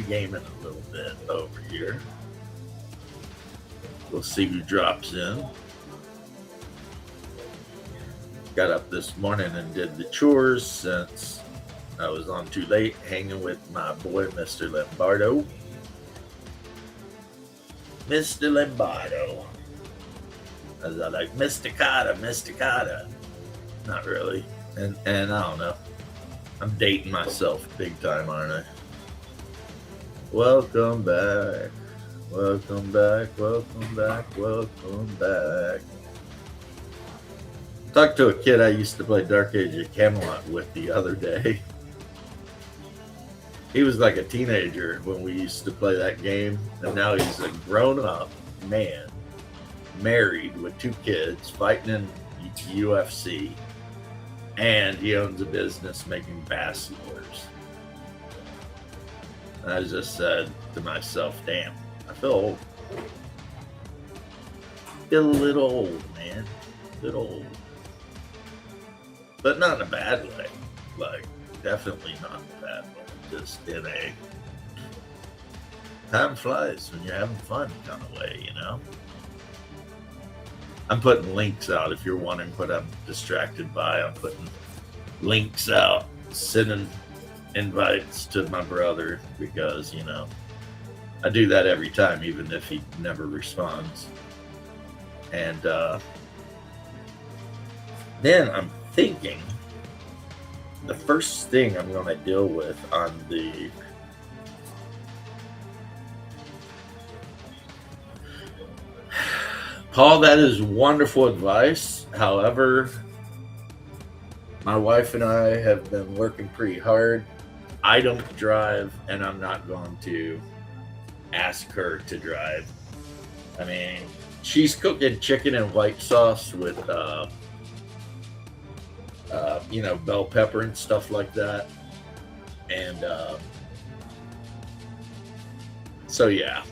Gaming a little bit over here. We'll see who drops in. Got up this morning and did the chores since I was on too late, hanging with my boy, Mr. Lombardo. Mr. Lombardo. As I like, Mysticata, Mysticata. Not really. And I don't know. I'm dating myself big time, aren't I? Welcome back. Welcome back. Welcome back. Welcome back. Talked to a kid I used to play Dark Age of Camelot with the other day. He was like a teenager when we used to play that game, and now he's a grown-up man, married with 2 kids, fighting in UFC, and he owns a business making bass lures. And I just said to myself, damn, I feel old. Feel a little old, man. A little old. But not in a bad way. Like, definitely not in a bad way. Just in a time flies when you're having fun kind of way, you know? I'm putting links out if you're wondering what I'm distracted by. I'm putting links out, sending invites to my brother because, you know, I do that every time, even if he never responds. And then I'm thinking the first thing I'm going to deal with on the Paul, that is wonderful advice. However, my wife and I have been working pretty hard. I don't drive, and I'm not going to ask her to drive. I mean, she's cooking chicken and white sauce with, bell pepper and stuff like that. And so, yeah,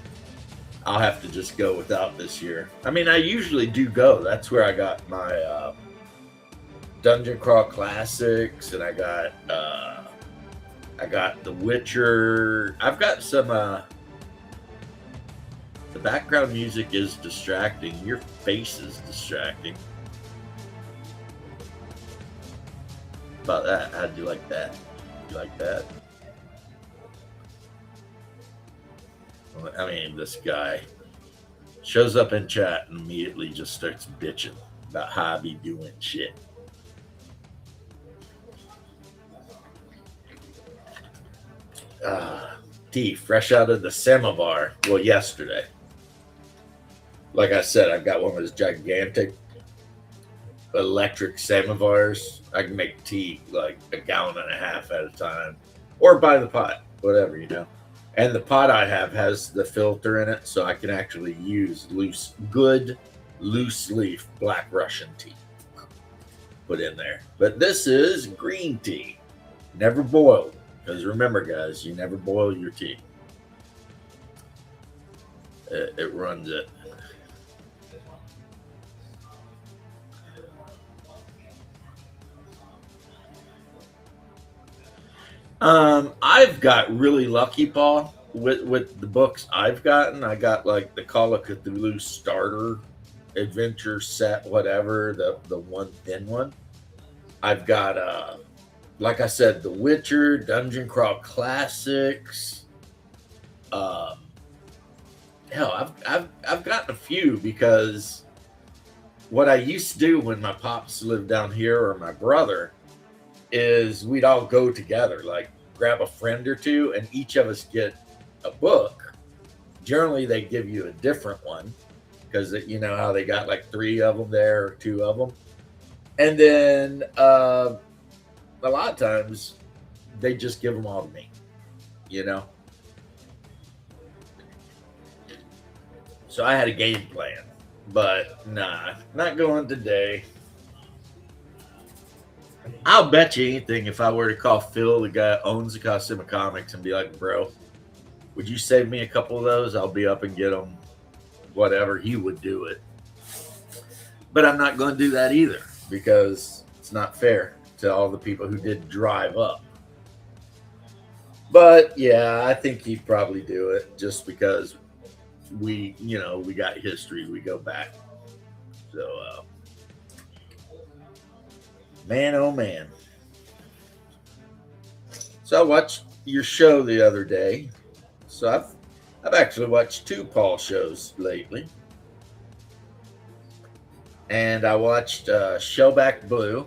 I'll have to just go without this year. I mean, I usually do go. That's where I got my Dungeon Crawl Classics, and I got The Witcher. I've got some. The background music is distracting. Your face is distracting. About that, how'd you like that? You like that? I mean, this guy shows up in chat and immediately just starts bitching about how I be doing shit. Tea, fresh out of the samovar. Well, yesterday. Like I said, I've got one of those gigantic electric samovars. I can make tea like a gallon and a half at a time. Or by the pot, whatever, you know. And the pot I have has the filter in it, so I can actually use good loose leaf black Russian tea put in there. But this is green tea, never boiled. Because remember, guys, you never boil your tea. It runs it. I've got really lucky, Paul, with the books I've gotten. I got like the Call of Cthulhu starter adventure set, whatever, the one thin one. I've got like I said, The Witcher, Dungeon Crawl Classics. Hell, I've gotten a few because what I used to do when my pops lived down here or my brother is we'd all go together, like grab a friend or two, and each of us get a book. Generally, they give you a different one because you know how they got like 3 of them there or 2 of them, and then a lot of times they just give them all to me, you know. So I had a game plan, but nah, not going today. I'll bet you anything if I were to call Phil, the guy who owns the Costima Comics, and be like, bro, would you save me a couple of those? I'll be up and get them. Whatever, he would do it. But I'm not going to do that either because it's not fair to all the people who did drive up. But yeah, I think he'd probably do it just because we got history. We go back. So, man, oh man. So I watched your show the other day. So I've actually watched two Paul shows lately, and I watched Shellback Blue.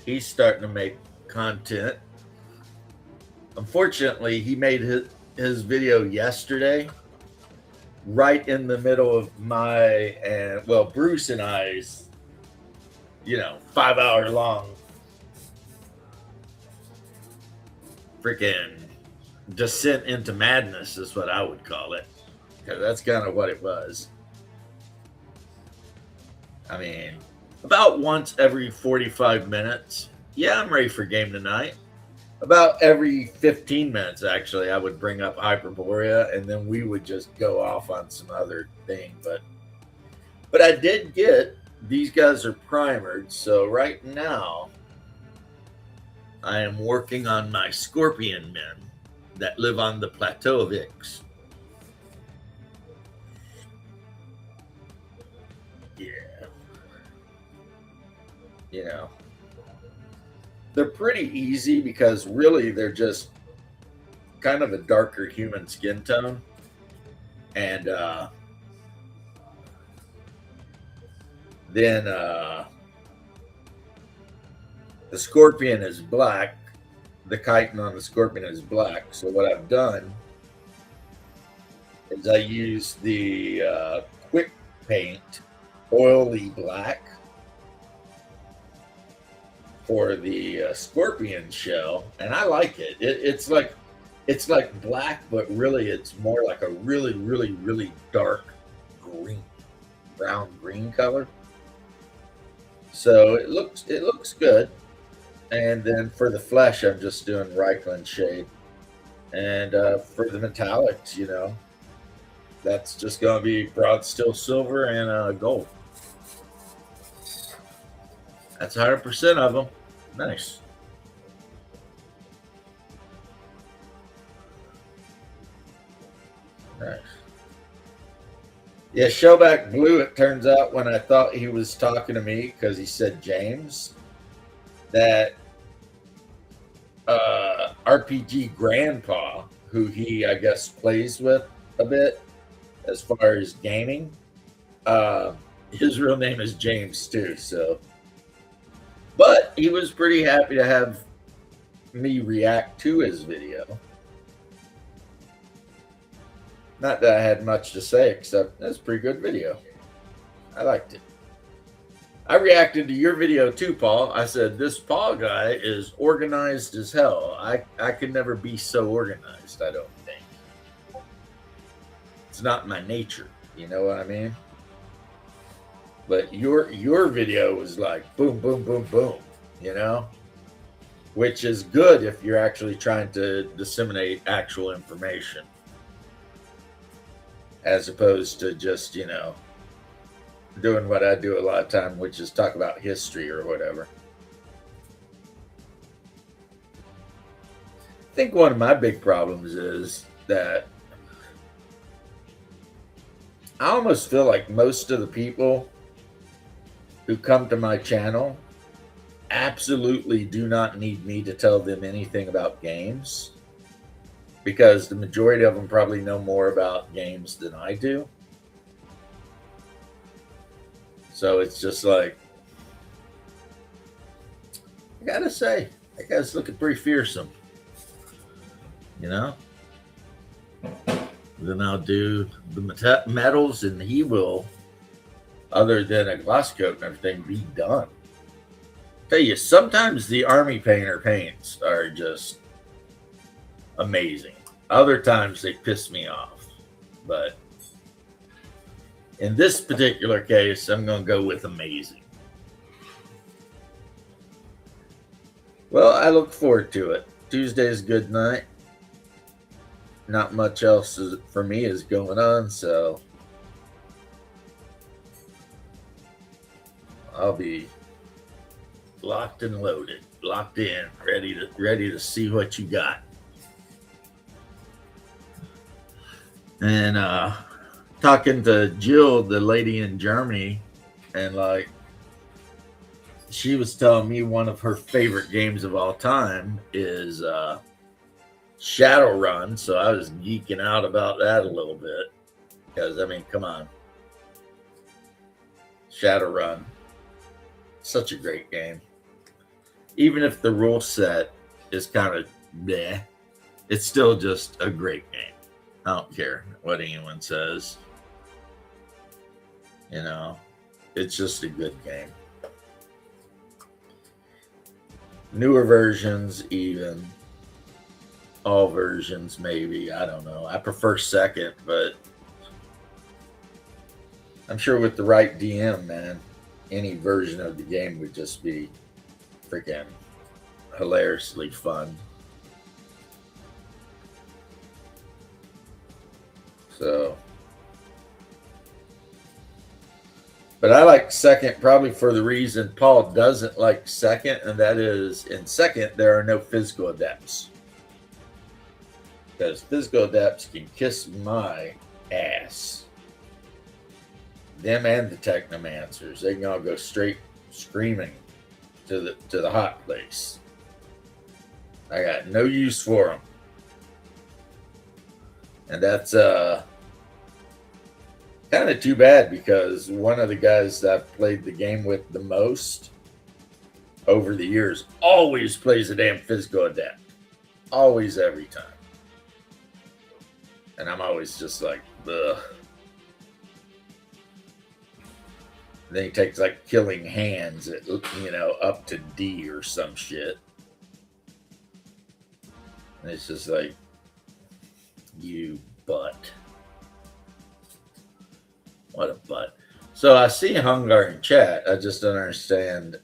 He's starting to make content. Unfortunately, he made his video yesterday, right in the middle of my and well, Bruce and I's, 5 hour long freaking descent into madness is what I would call it. Because that's kind of what it was. I mean, about once every 45 minutes, yeah, I'm ready for game tonight. About every 15 minutes, actually, I would bring up Hyperborea, and then we would just go off on some other thing. But I did get these guys are primered, so right now I am working on my Scorpion men that live on the Plateau of Ix. Yeah, you know, they're pretty easy because really they're just kind of a darker human skin tone, and then the Scorpion is black. The chitin on the Scorpion is black. So what I've done is I use the quick paint oily black for the Scorpion shell, and I like it. It's like black, but really it's more like a really, really, really dark green, brown green color. So it looks good. And then for the flesh, I'm just doing Reichland shade. And for the metallics, that's just going to be broad steel silver and gold. That's 100% of them. Nice. Nice. Yeah, Shellback Blue, it turns out when I thought he was talking to me because he said James, that RPG Grandpa, who he, I guess, plays with a bit as far as gaming, uh, his real name is James too. So, but he was pretty happy to have me react to his video. Not that I had much to say, except that's a pretty good video. I liked it. I reacted to your video too, Paul. I said, this Paul guy is organized as hell. I could never be so organized, I don't think. It's not my nature. You know what I mean? But your video was like boom, boom, boom, boom, which is good if you're actually trying to disseminate actual information as opposed to just, doing what I do a lot of time, which is talk about history or whatever. I think one of my big problems is that I almost feel like most of the people who come to my channel absolutely do not need me to tell them anything about games, because the majority of them probably know more about games than I do. So it's just like, I gotta say, that guy's looking pretty fearsome, Then I'll do the metals, and he will, other than a gloss coat and everything, be done. Tell you, sometimes the army painter paints are just amazing. Other times they piss me off. But in this particular case, I'm going to go with amazing. Well, I look forward to it. Tuesday's good night. Not much else for me is going on, so I'll be locked and loaded, locked in, ready to see what you got. And talking to Jill, the lady in Germany, and like she was telling me one of her favorite games of all time is Shadowrun. So I was geeking out about that a little bit because I mean, come on, Shadowrun, such a great game. Even if the rule set is kind of bleh, it's still just a great game. I don't care what anyone says. You know, it's just a good game. Newer versions, even all versions, maybe. I don't know. I prefer second, but I'm sure with the right DM, man, any version of the game would just be freaking hilariously fun. So, but I like second probably for the reason Paul doesn't like second, and that is in second, there are no physical adepts. Because physical adepts can kiss my ass. Them and the technomancers, they can all go straight screaming to the hot place. I got no use for them. And that's kind of too bad because one of the guys that I've played the game with the most over the years always plays a damn physical adept. Always, every time. And I'm always just like, ugh. Then he takes like killing hands at, up to D or some shit. And it's just like, you butt. What a butt. So I see Hungar in chat. I just don't understand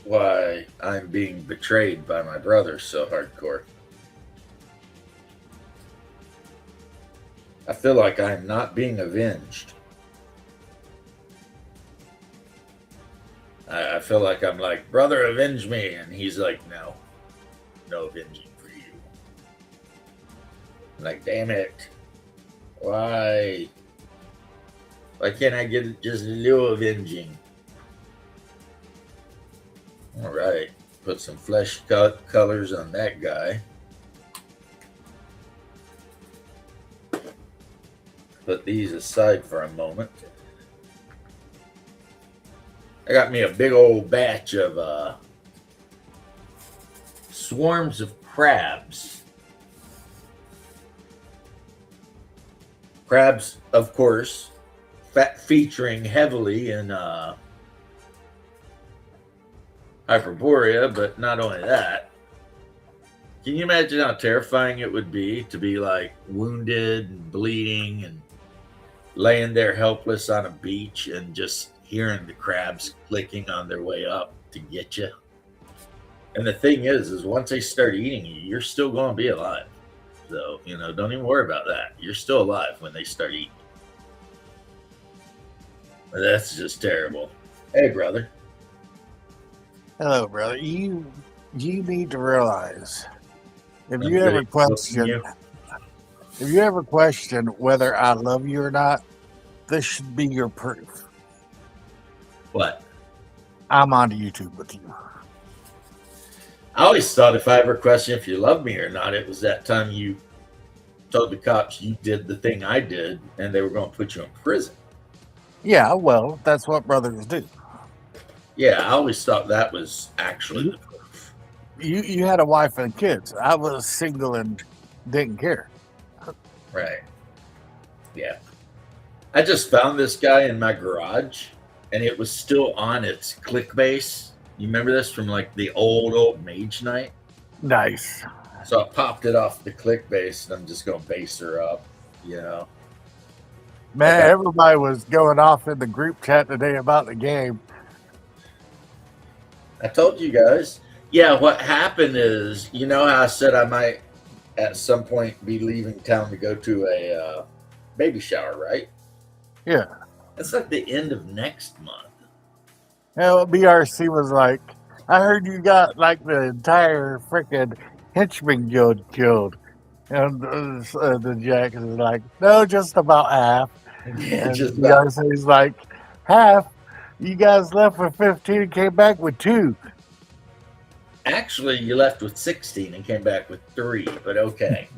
why I'm being betrayed by my brother so hardcore. I feel like I'm not being avenged. I feel like I'm like, brother, avenge me. And he's like, no avenging for you. I'm like, damn it. Why can't I get just a little avenging? All right. Put some flesh colors on that guy. Put these aside for a moment. I got me a big old batch of swarms of crabs. Crabs, of course, featuring heavily in Hyperborea, but not only that. Can you imagine how terrifying it would be to be like wounded and bleeding and laying there helpless on a beach and just hearing the crabs clicking on their way up to get you? And the thing is once they start eating you, you're still going to be alive. So, don't even worry about that. You're still alive when they start eating. That's just terrible. Hey, brother. Hello, brother. You need to realize if you ever question whether I love you or not, this should be your proof. What? I'm on YouTube with you. I always thought if I ever questioned if you love me or not, it was that time you told the cops you did the thing I did and they were going to put you in prison. Yeah, well, that's what brothers do. Yeah, I always thought that was actually the proof. You had a wife and kids. I was single and didn't care. Right. Yeah. I just found this guy in my garage and it was still on its click base. You remember this from like the old Mage Night? Nice. So I popped it off the click base and I'm just going to base her up, Man, everybody was going off in the group chat today about the game. I told you guys. Yeah, what happened is, how I said I might at some point be leaving town to go to a baby shower, right? Yeah. It's like the end of next month. BRC was like, I heard you got like the entire freaking henchman guild killed. And the Jack is like, no, just about half. Yeah, And just the about. other says like, half. You guys left with 15 and came back with 2. Actually, you left with 16 and came back with 3, but okay.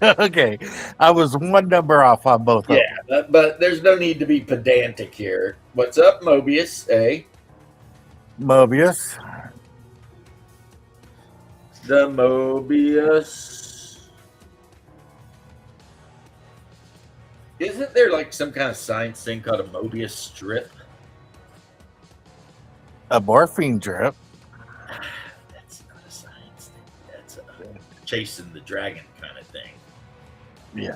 Okay, I was one number off on both Yeah, of them. but there's no need to be pedantic here. What's up, Mobius? Hey, Mobius, the Mobius. Isn't there like some kind of science thing called a Mobius strip? a morphine drip. That's not a science thing. That's a chasing the dragon kind of thing. Yeah.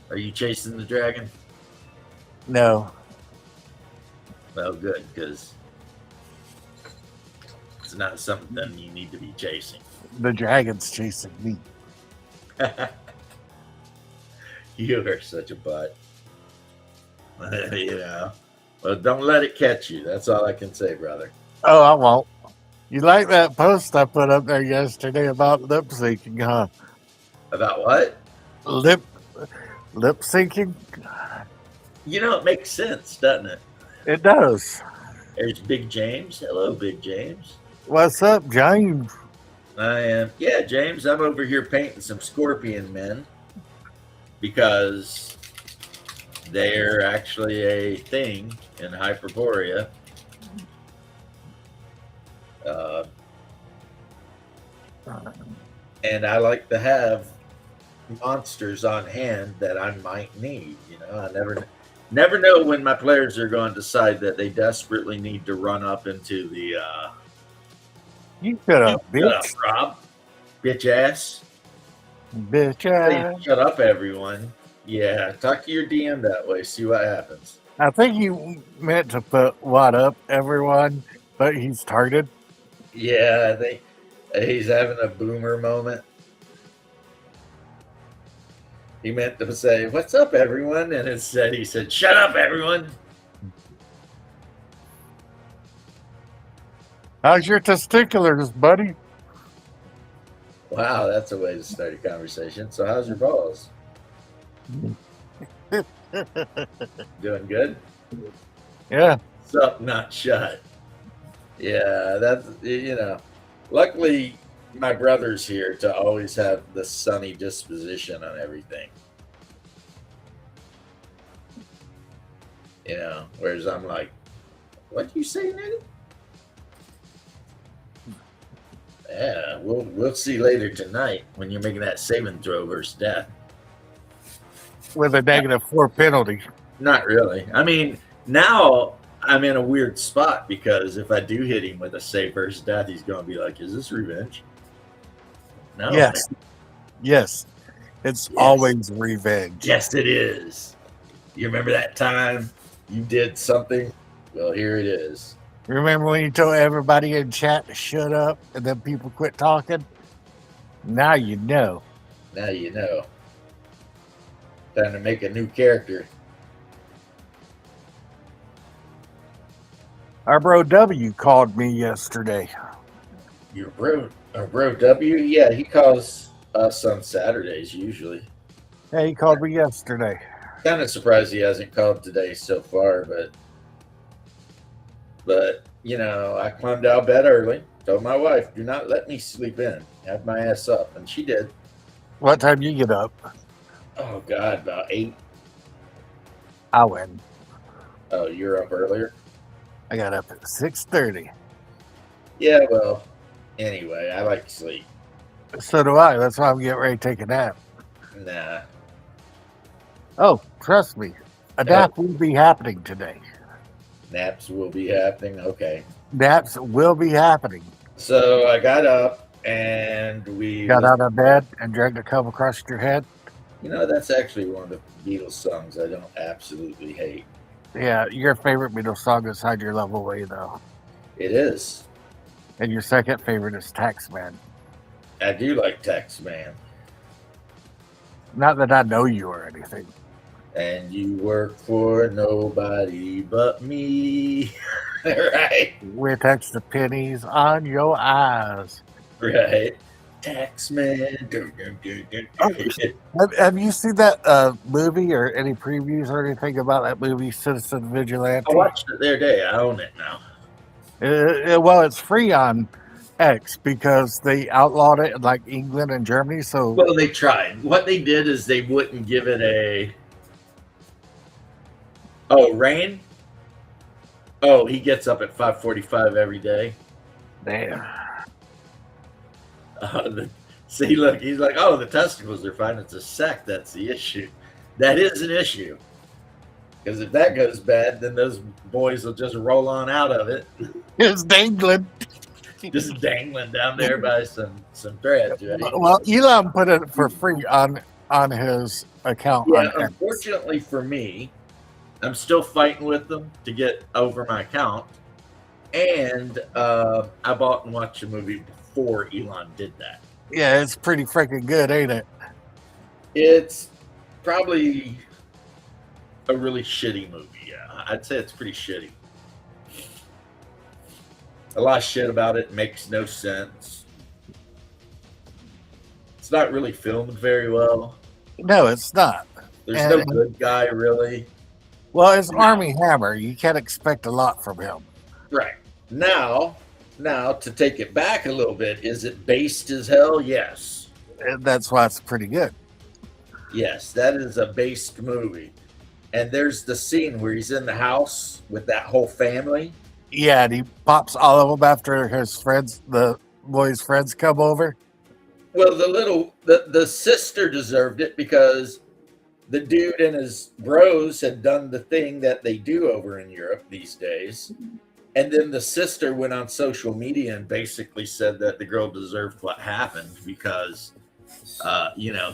Are you chasing the dragon? No. Well, good, because it's not something you need to be chasing. The dragon's chasing me. You are such a butt. You know. Well, don't let it catch you. That's all I can say, brother. Oh, I won't. You like that post I put up there yesterday about lip syncing, huh? About what? Lip syncing? You know, it makes sense, doesn't it? It does. There's Big James. Hello, Big James. What's up, James? I am. Yeah, James, I'm over here painting some scorpion men because they're actually a thing in Hyperborea. And I like to have monsters on hand that I might need. You know, I never know when my players are going to decide that they desperately need to run up into the You shut up, shut up, bitch. Rob, bitch ass. Bitch Hey, ass. shut up, everyone. Yeah, talk to your DM that way. See what happens. I think you meant to put what up, everyone, but he's targeted. Yeah, I think he's having a boomer moment. He meant to say, "What's up, everyone?" and instead he said, "Shut up, everyone." How's your testiculars, buddy? Wow, that's a way to start a conversation. So, how's your balls? Doing good? Yeah. Sup, not shut. Yeah, that's, you know, luckily my brother's here to always have the sunny disposition on everything. You know, whereas I'm like, what you say, nigga? Yeah, we'll see later tonight when you're making that saving throw versus death. With a -4 penalty. Not really. I mean, now I'm in a weird spot because if I do hit him with a save versus death, he's going to be like, "Is this revenge?" No. Yes. Yes. It's Yes. always revenge. Yes, it is. You remember that time you did something? Well, here it is. Remember when you told everybody in chat to shut up and then people quit talking? Now you know. Now you know. Time to make a new character. Our bro W called me yesterday. Your bro W? Yeah, he calls us on Saturdays usually. Hey, he called me yesterday. Kind of surprised he hasn't called today so far, but you know, I climbed out of bed early. Told my wife, "Do not let me sleep in. Have my ass up," and she did. What time you get up? Oh God, about 8. I win. Oh, you're up earlier. I got up at 6:30. Yeah, well, anyway, I like to sleep. So do I. That's why I'm getting ready to take a nap. Nah. Oh, trust me. A nap will be happening today. Naps will be happening. Okay. Naps will be happening. So I got up and we Got out of bed and dragged a cup across your head. You know, that's actually one of the Beatles songs I don't absolutely hate. Yeah, your favorite Beatles song is Hide Your Love Away, though. It is. And your second favorite is Taxman. I do like Taxman. Not that I know you or anything. And you work for nobody but me. Right? With extra pennies on your eyes. Right. Taxman. Dun, dun, dun, dun, Oh, dun. have you seen that movie or any previews or anything about that movie, Citizen I Vigilante? watched it the other day. I own it now. Well, it's free on X because they outlawed it in like England and Germany. So Well, they tried. What they did is they wouldn't give it a. Oh, rain. Oh, he gets up at 5:45 every day. damn. See, look, he's like, oh, the testicles are fine. It's a sack that's the issue. That is an issue. Because if that goes bad, then those boys will just roll on out of it, It's dangling. just dangling down there by some threads, right? Well, Elon put it for free on his account Yeah, on X. unfortunately for me, I'm still fighting with them to get over my account. And I bought and watched a movie before Elon did that. Yeah, it's pretty freaking good, ain't it? It's probably a really shitty movie. Yeah, I'd say it's pretty shitty. A lot of shit about it makes no sense. It's not really filmed very well. No, it's not. There's And, no good guy really. well, it's Army Hammer. You can't expect a lot from him. Right. Now to take it back a little bit, is it based as hell? Yes. And that's why it's pretty good. Yes, that is a based movie. And there's the scene where he's in the house with that whole family. Yeah, and he pops all of them after his friends, the boys' friends, come over. Well, the sister deserved it because the dude and his bros had done the thing that they do over in Europe these days. And then the sister went on social media and basically said that the girl deserved what happened because,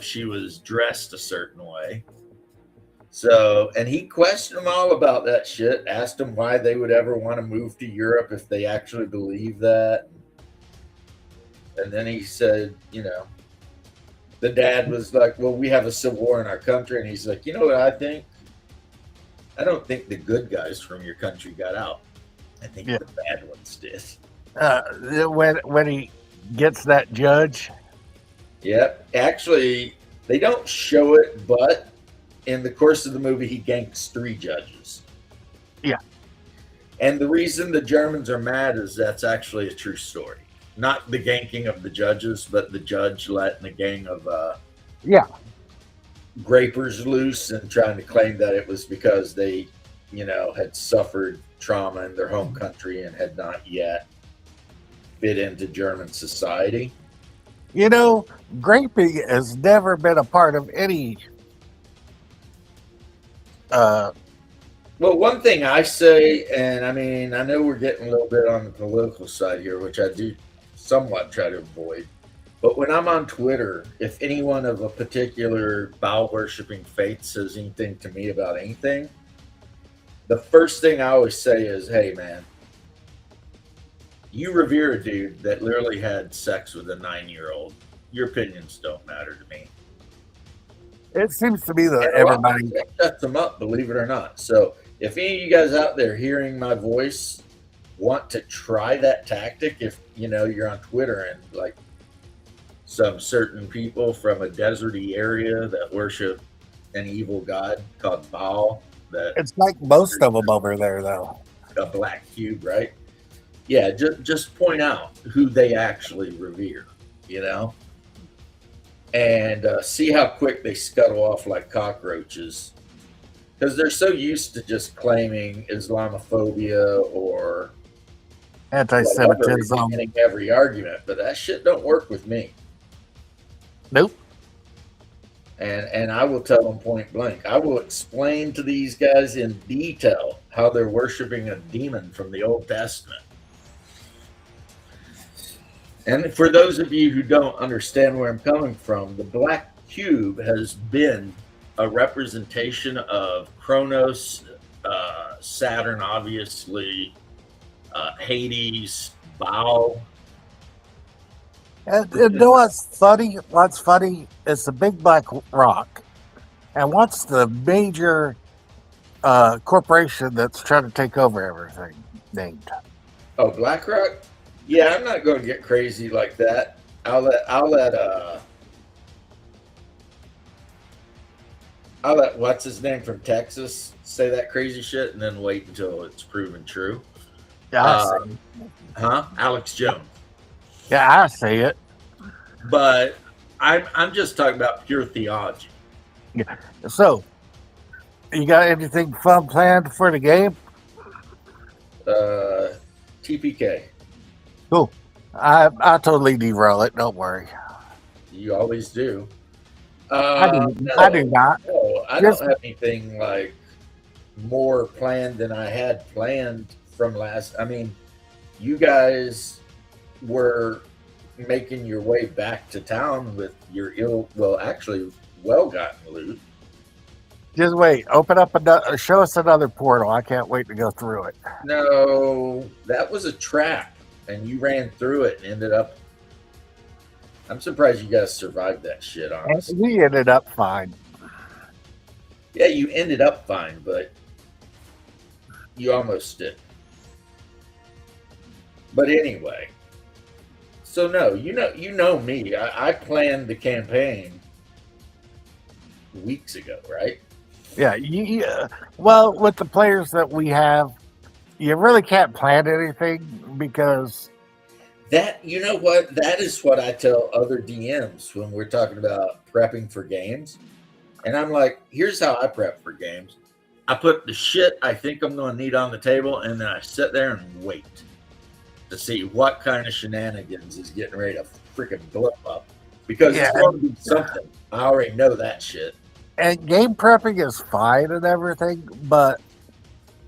she was dressed a certain way. So, and he questioned them all about that shit, asked them why they would ever want to move to Europe if they actually believe that. And then he said, the dad was like, well, we have a civil war in our country. And he's like, you know what I think? I don't think the good guys from your country got out. I think the bad ones did. When he gets that judge. Yep. Actually, they don't show it, but in the course of the movie, he ganks 3 judges. Yeah. And the reason the Germans are mad is that's actually a true story. Not the ganking of the judges, but the judge letting a gang of grapers loose and trying to claim that it was because they, had suffered trauma in their home country and had not yet fit into German society. Graping has never been a part of any. Well, one thing I say, and I mean, I know we're getting a little bit on the political side here, which I do somewhat try to avoid. But when I'm on Twitter, if anyone of a particular Baal worshipping faith says anything to me about anything, the first thing I always say is, hey, man, you revere a dude that literally had sex with a 9-year-old. Your opinions don't matter to me. It seems to be that And everybody that shuts them up, believe it or not. So if any of you guys out there hearing my voice want to try that tactic, if you're on Twitter and like some certain people from a deserty area that worship an evil god called Baal, that it's like most of them over there, though. a black cube, right? Yeah, just point out who they actually revere, and see how quick they scuttle off like cockroaches, because they're so used to just claiming Islamophobia or Anti-Semitism. in every argument, but that shit don't work with me. Nope. And I will tell them point blank. I will explain to these guys in detail how they're worshiping a demon from the Old Testament. And for those of you who don't understand where I'm coming from, the black cube has been a representation of Kronos, Saturn, obviously, Hades, Baal. And you know what's funny? What's funny? It's a big black rock, And what's the major corporation that's trying to take over everything named? Oh, BlackRock. Yeah, I'm not going to get crazy like that. I'll let what's his name from Texas say that crazy shit, and then wait until it's proven true. Yeah, I Uh, see. Alex Jones. Yeah, I see it. But I'm just talking about pure theology. Yeah. So, you got anything fun planned for the game? Uh, TPK. Cool. I totally derail it. Don't worry. You always do. I do. I do No, not. no, I don't Just have anything like more planned than I had planned from last. I mean, you guys were making your way back to town with your actually well gotten loot. just wait. Open up another. Show us another portal. I can't wait to go through it. No, that was a trap, and you ran through it and ended up. I'm surprised you guys survived that shit, And honestly. we ended up fine. Yeah, you ended up fine, but you almost did. But anyway, so no, you know me. I planned the campaign weeks ago, right? Yeah. Well, with the players that we have, you really can't plan anything because That you know what? That is what I tell other DMs when we're talking about prepping for games. And I'm like, here's how I prep for games. I put the shit I think I'm going to need on the table, and then I sit there and wait to see what kind of shenanigans is getting ready to freaking blow up. Because yeah, it's going to be something. I already know that shit. and game prepping is fine and everything, but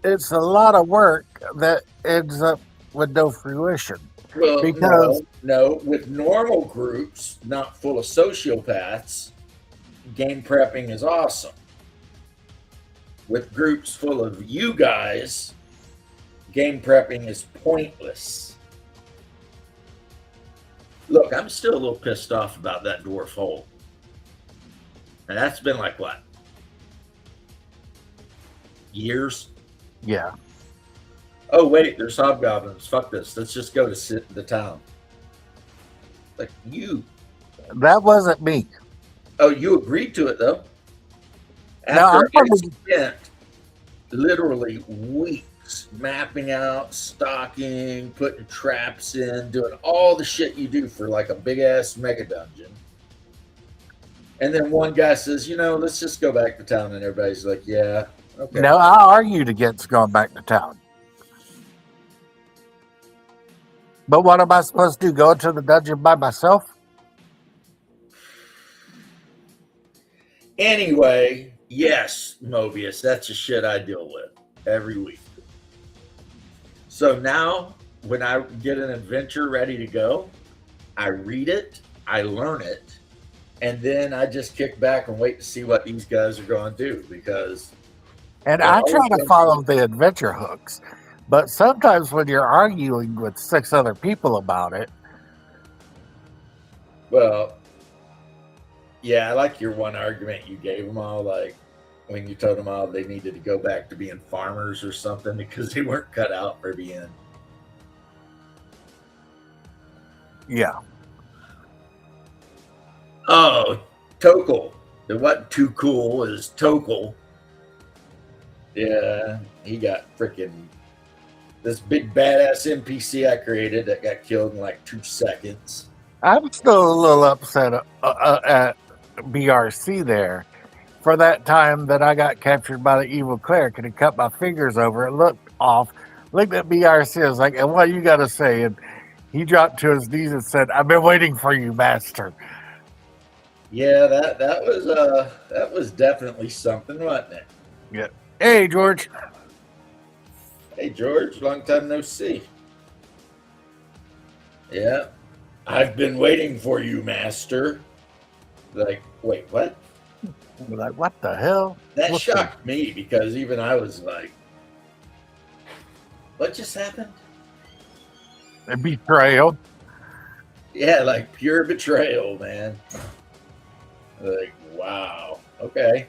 it's a lot of work that ends up with no fruition Well, because no. With normal groups, not full of sociopaths, game prepping is awesome. With groups full of you guys, game prepping is pointless. Look, I'm still a little pissed off about that dwarf hole. And that's been like what? Years? yeah, Oh, wait, there's hobgoblins. Fuck this. Let's just go to the town. Like, you. that wasn't me. Oh, you agreed to it, though. Now After I'm I probably spent literally weeks mapping out, stocking, putting traps in, doing all the shit you do for like a big ass mega dungeon. And then one guy says, let's just go back to town. And everybody's like, yeah, okay. now I argued against going back to town. But what am I supposed to do? Go into the dungeon by myself? Anyway, yes, Mobius, that's the shit I deal with every week. So now when I get an adventure ready to go, I read it, I learn it, and then I just kick back and wait to see what these guys are going to do because And it I always try to comes. follow the adventure hooks. But sometimes when you're arguing with 6 other people about it, Well, yeah, I like your one argument you gave them all, like when you told them all they needed to go back to being farmers or something because they weren't cut out for being. yeah. Oh, Tokel. It wasn't too cool. It was Tokel. Yeah, he got freaking this big badass NPC I created that got killed in like 2 seconds. I'm still a little upset at BRC there for that time that I got captured by the evil cleric and he cut my fingers over. It looked off. Looked at BRC. I was like, and what you got to say? And he dropped to his knees and said, I've been waiting for you, master. Yeah, that was definitely something, wasn't it? Yeah. Hey, George. Hey George, long time no see. Yeah, I've been waiting for you, master. Like, wait, what? I'm like, what the hell? That What's shocked me because even I was like, what just happened? the betrayal? Yeah, like pure betrayal, man. Like, wow. Okay.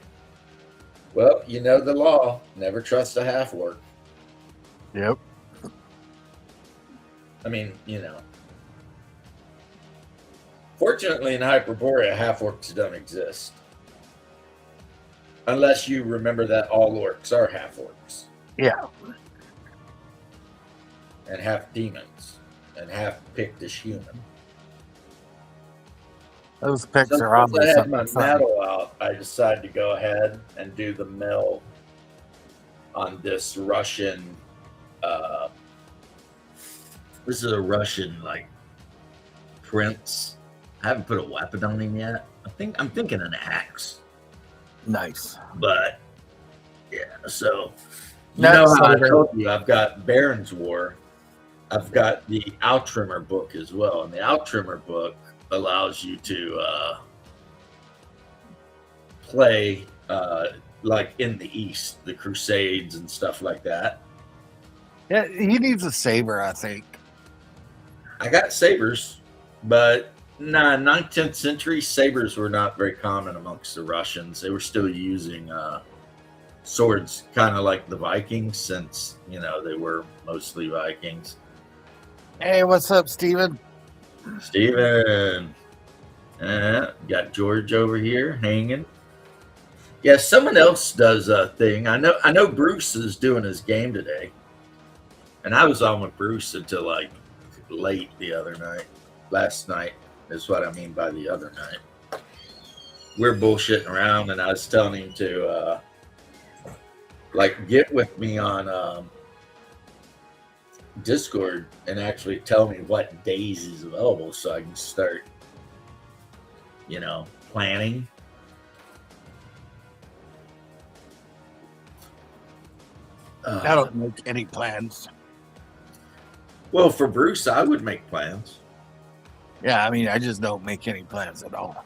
Well, you know the law. Never trust a half orc. Yep. I mean, fortunately in Hyperborea, half orcs don't exist. Unless you remember that all orcs are half orcs. Yeah. And half demons. And half Pictish human. Those pics So are since I obvious. had my metal out, I decided to go ahead and do the mill on this Russian. This is a Russian prince. I haven't put a weapon on him yet. I'm thinking an axe. Nice. But yeah, so know how I told you I've got Baron's War. I've got the Outtrimmer book as well, and the Outtrimmer book allows you to play like in the East, the Crusades and stuff like that. Yeah, he needs a saber, I think. I got sabers, but 9th, 10th century sabers were not very common amongst the Russians. They were still using swords, kind of like the Vikings, since they were mostly Vikings. Hey, what's up, Steven? Steven. Got George over here hanging. Yeah, someone else does a thing. I know Bruce is doing his game today. And I was on with Bruce until late the other night. Last night is what I mean by the other night. We're bullshitting around, and I was telling him to get with me on Discord and actually tell me what days is available so I can start, planning. I don't make any plans. Well, for Bruce, I would make plans. Yeah, I mean, I just don't make any plans at all.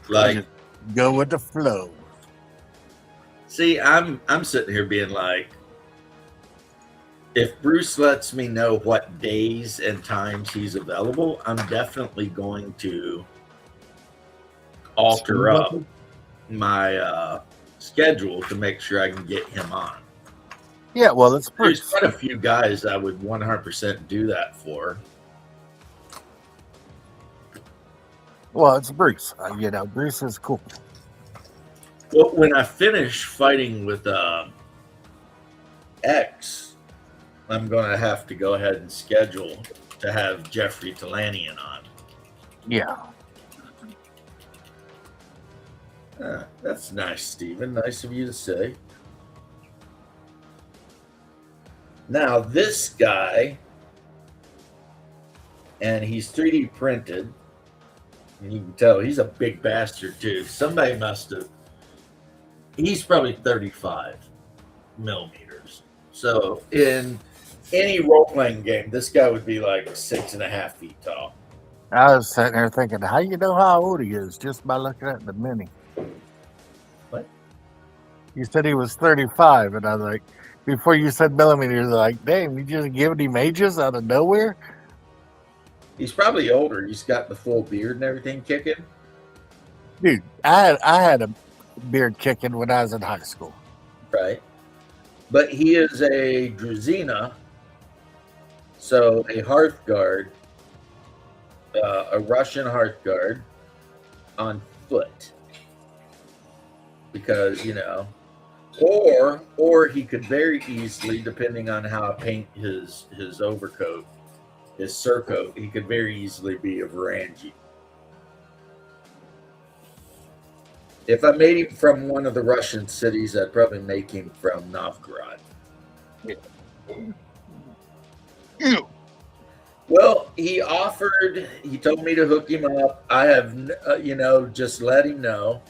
Just go with the flow. See, I'm sitting here being like, if Bruce lets me know what days and times he's available, I'm definitely going to alter up my schedule to make sure I can get him on. Yeah, well, it's Bruce. There's quite a few guys I would 100% do that for. Well, it's Bruce. Bruce is cool. Well, when I finish fighting with X, I'm going to have to go ahead and schedule to have Jeffrey Talanian on. Yeah. That's nice, Stephen. Nice of you to say. Now, this guy, and he's 3D printed, and you can tell he's a big bastard, too. Somebody must have. He's probably 35 millimeters. So, in any role-playing game, this guy would be like 6.5 feet tall. I was sitting there thinking, how you know how old he is just by looking at the mini? What? You said he was 35, and I was like, before you said millimeters, like, damn, you just giving him ages out of nowhere? He's probably older. He's got the full beard and everything kicking. Dude, I had a beard kicking when I was in high school. Right. But he is a Druzina, so a Hearthguard, a Russian Hearthguard on foot. Because, or he could very easily, depending on how I paint his overcoat, his surcoat, he could very easily be a Varangi. If I made him from one of the Russian cities, I'd probably make him from Novgorod. Ew. Well, he told me to hook him up. I have, just let him know.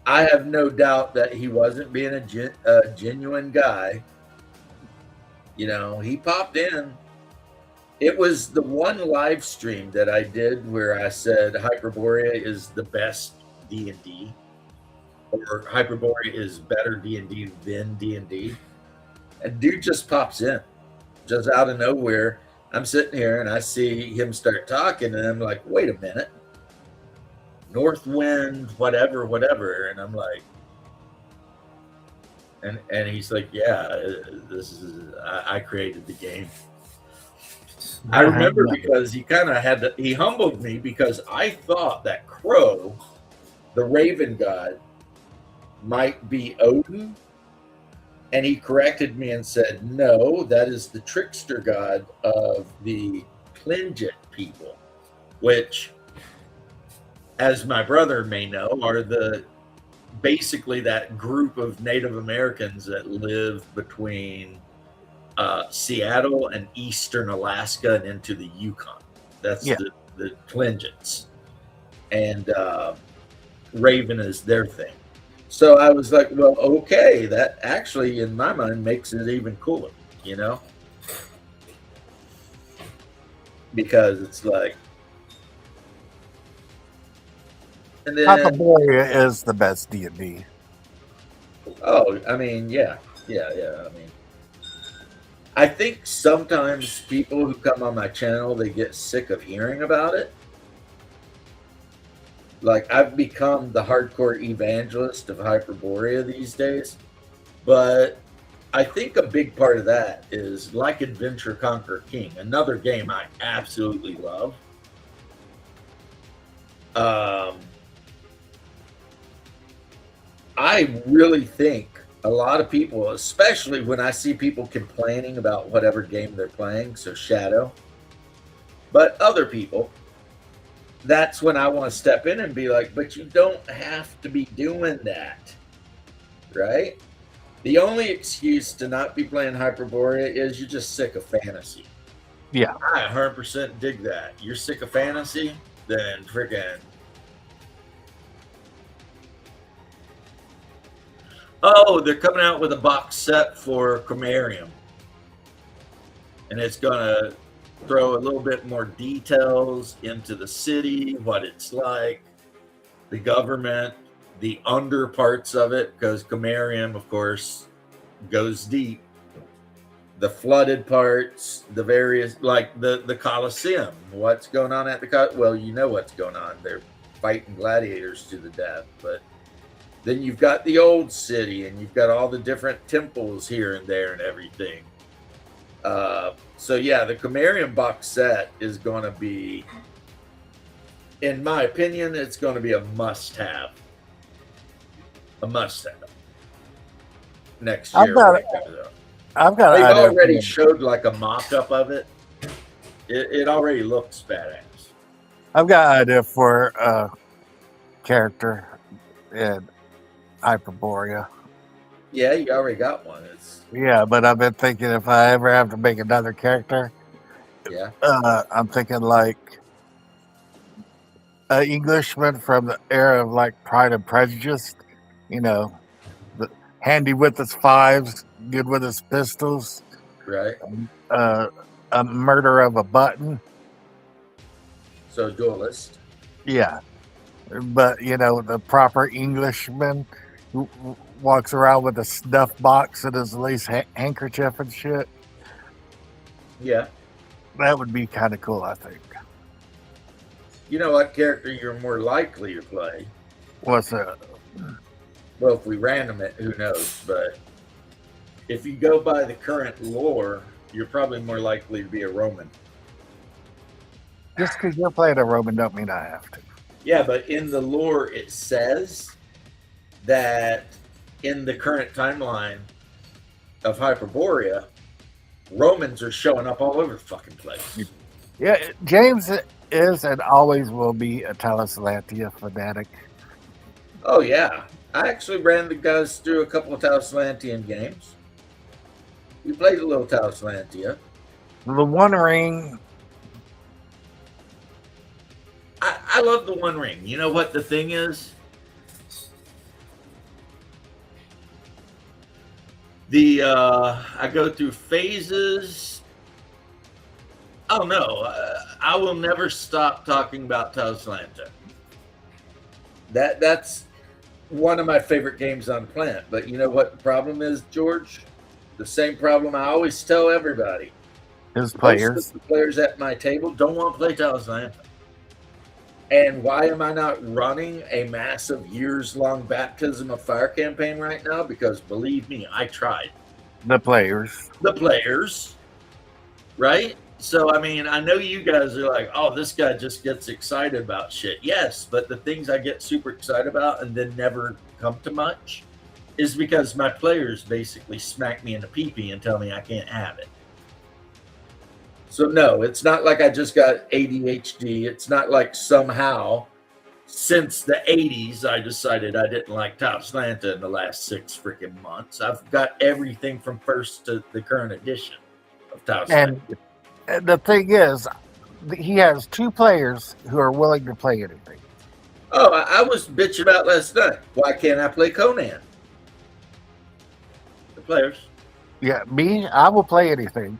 I have no doubt that he wasn't being a genuine guy. He popped in. It was the one live stream that I did where I said Hyperborea is the best D&D, or Hyperborea is better D&D than D&D. And dude just pops in, just out of nowhere. I'm sitting here and I see him start talking, and I'm like, wait a minute. North wind, whatever. And I'm like, And he's like, yeah, this is I created the game. I remember because he kind of he humbled me because I thought that Crow, the Raven God, might be Odin, and he corrected me and said, no, that is the trickster god of the Tlingit people, which, as my brother may know, are the basically that group of Native Americans that live between Seattle and eastern Alaska and into the Yukon. That's Yeah. the Tlingits. And Raven is their thing. So I was like, well, okay, that actually, in my mind, makes it even cooler, you know? Because it's like, and then, Hyperborea is the best D&D. oh, I mean, yeah. I mean, I think sometimes people who come on my channel, they get sick of hearing about it. Like, I've become the hardcore evangelist of Hyperborea these days. But I think a big part of that is like Adventure Conquer King, another game I absolutely love. I really think a lot of people, especially when I see people complaining about whatever game they're playing, so Shadow, but other people, that's when I want to step in and be like, but you don't have to be doing that, right? The only excuse to not be playing Hyperborea is you're just sick of fantasy. Yeah. I 100% dig that. You're sick of fantasy? Then freaking. Oh, they're coming out with a box set for Comarium. And it's going to throw a little bit more details into the city, what it's like, the government, the under parts of it, because Comarium, of course, goes deep. The flooded parts, the various, like the Colosseum. What's going on at the well, you know what's going on. They're fighting gladiators to the death, but then you've got the old city, and you've got all the different temples here and there and everything. So yeah, the Comarium box set is going to be, in my opinion, it's going to be a must-have. A must-have next year. I've got. They've already showed like a mock-up of it. It already looks badass. I've got an idea for a character in Hyperborea. Yeah, you already got one. Yeah, but I've been thinking if I ever have to make another character, yeah, I'm thinking like an Englishman from the era of like Pride and Prejudice. You know, handy with his fives, good with his pistols. right. A murder of a button. So duelist. Yeah, but the proper Englishman who walks around with a snuff box and his lace handkerchief and shit. Yeah, that would be kind of cool, I think. You know what character you're more likely to play? What's that? Well, if we random it, who knows? But if you go by the current lore, you're probably more likely to be a Roman. Just because you're playing a Roman don't mean I have to. Yeah, but in the lore, it says that in the current timeline of Hyperborea, Romans are showing up all over the fucking place. Yeah, James is and always will be a Talos fanatic. Oh, yeah. I actually ran the guys through a couple of Talos games. We played a little Talos. The One Ring. I love the One Ring. You know what the thing is? I go through phases. Oh no, I will never stop talking about Talos. That's one of my favorite games on the planet. But you know what the problem is, George? The same problem I always tell everybody. His players. Most of the players at my table don't want to play Talos. And why am I not running a massive years-long baptism of fire campaign right now? Because believe me, I tried. The players. The players, right? So, I mean, I know you guys are like, oh, this guy just gets excited about shit. Yes, but the things I get super excited about and then never come to much is because my players basically smack me in the pee-pee and tell me I can't have it. So, no, it's not like I just got ADHD. It's not like somehow since the 80s I decided I didn't like Top Slanta in the last 6 freaking months. I've got everything from first to the current edition of Top Slanta. And the thing is, he has 2 players who are willing to play anything. Oh, I was bitching about last night. Why can't I play Conan? The players. Yeah, me, I will play anything.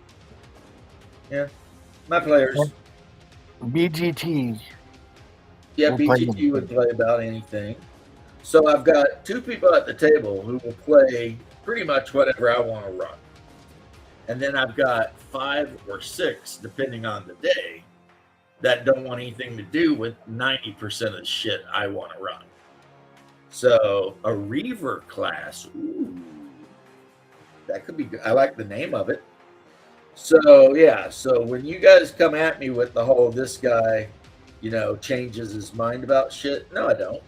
Yeah, my players. BGT. Yeah, will play BGT would play about anything. So I've got 2 people at the table who will play pretty much whatever I want to run. And then I've got 5 or 6, depending on the day, that don't want anything to do with 90% of the shit I want to run. So a Reaver class, ooh, that could be good. I like the name of it. So yeah, so when you guys come at me with the whole this guy, changes his mind about shit, no, I don't.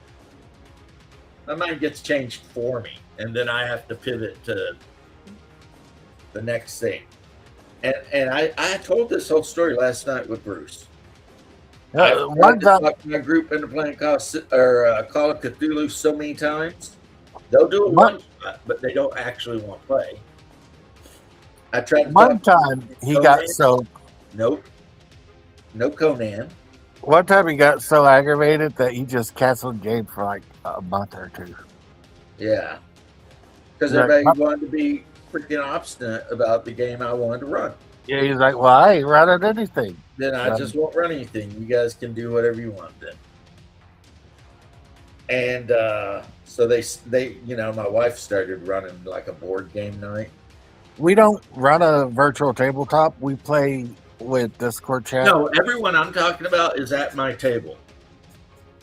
My mind gets changed for me, and then I have to pivot to the next thing. And I told this whole story last night with Bruce. One time, my group into playing Call of Cthulhu so many times. They'll do a one shot, but they don't actually want to play. I tried. One time he got so. Nope. No Conan. One time he got so aggravated that he just canceled the game for like a month or 2. Yeah. Because everybody wanted to be freaking obstinate about the game I wanted to run. Yeah, he's like, well, I ain't running anything. Then I just won't run anything. You guys can do whatever you want then. And so they my wife started running like a board game night. We don't run a virtual tabletop. We play with Discord chat. No, everyone I'm talking about is at my table,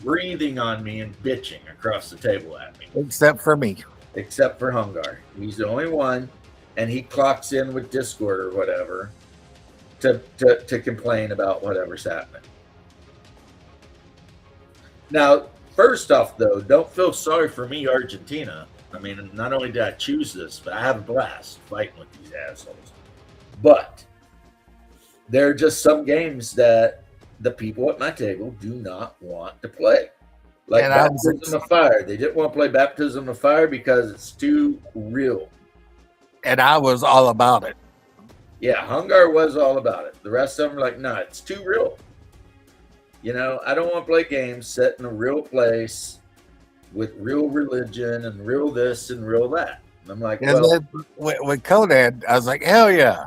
breathing on me and bitching across the table at me. Except for me. Except for Hungar. He's the only one, and he clocks in with Discord or whatever to complain about whatever's happening. Now, first off, though, don't feel sorry for me, Argentina. I mean, not only did I choose this, but I have a blast fighting with these assholes. But there are just some games that the people at my table do not want to play. Like Baptism of Fire. They didn't want to play Baptism of Fire because it's too real. And I was all about it. Yeah, Hungar was all about it. The rest of them were like, no, it's too real. I don't want to play games set in a real place with real religion and real this and real that. And I'm like, and then with Conan, I was like, hell yeah.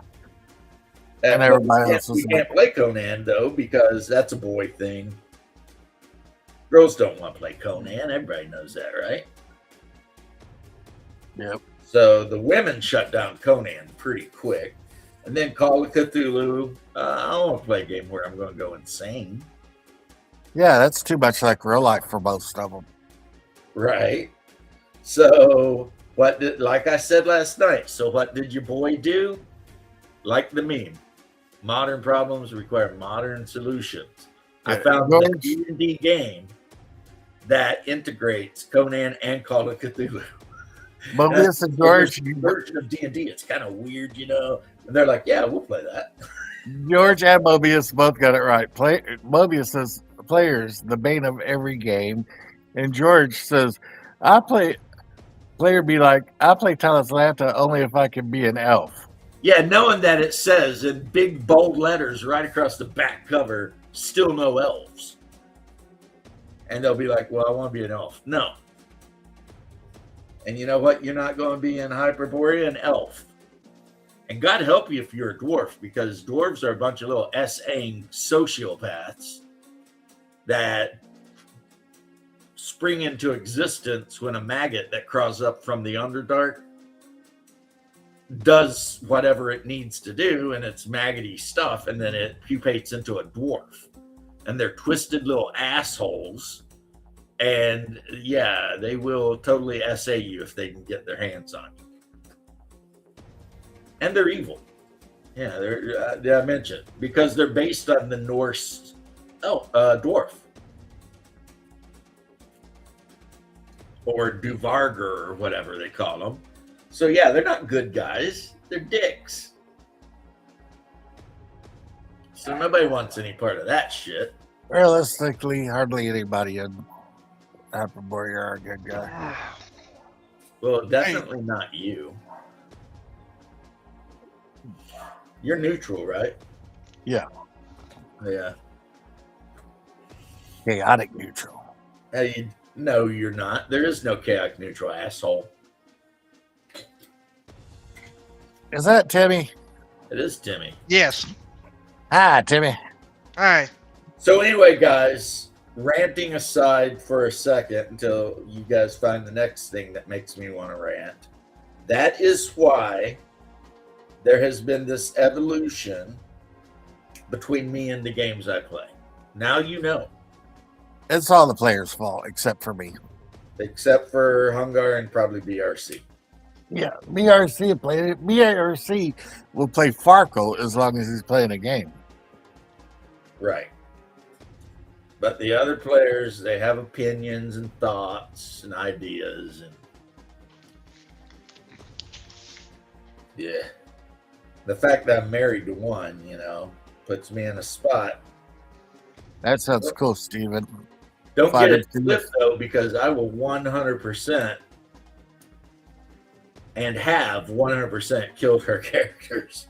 And everybody else was can't play Conan, though, because that's a boy thing. Girls don't want to play Conan. Everybody knows that, right? Yep. So the women shut down Conan pretty quick. And then Call of Cthulhu. I don't want to play a game where I'm going to go insane. Yeah, that's too much like real life for most of them. Right. So like I said last night, so what did your boy do? Like the meme. Modern problems require modern solutions. I found a D&D game that integrates Conan and Call of Cthulhu. Mobius and George version of D&D. It's kind of weird, And they're like, "Yeah, we'll play that." George and Mobius both got it right. Mobius says, "Players, the bane of every game," and George says, "I play." Player be like, "I play Talaslanta only if I can be an elf." Yeah, knowing that it says in big bold letters right across the back cover, "Still no elves," and they'll be like, "Well, I want to be an elf." No. And you know what? You're not going to be in Hyperborea, an elf. And God help you if you're a dwarf, because dwarves are a bunch of little SA-ing sociopaths that spring into existence when a maggot that crawls up from the Underdark does whatever it needs to do, and it's maggoty stuff, and then it pupates into a dwarf. and they're twisted little assholes. And yeah, they will totally SA you if they can get their hands on you. And they're evil. Yeah, I mentioned because they're based on the Norse. Dwarf or Duvarger or whatever they call them. So yeah, they're not good guys. They're dicks. So nobody wants any part of that shit. Realistically, hardly anybody in Hyperborea are a good guy. Well, definitely not you. You're neutral, right? Yeah. Yeah. Chaotic neutral. No, you're not. There is no chaotic neutral, asshole. Is that Timmy? It is Timmy. Yes. Hi, Timmy. Hi. So anyway, guys, ranting aside for a second until you guys find the next thing that makes me want to rant. That is why there has been this evolution between me and the games I play. Now you know. It's all the players' fault, except for me. Except for Hungar and probably BRC. Yeah, BRC will play Farco as long as he's playing a game. Right. But the other players, they have opinions and thoughts and ideas. And yeah. The fact that I'm married to one, puts me in a spot. That sounds cool, Steven. Don't get it flipped, though, because I will 100% and have 100% killed her characters.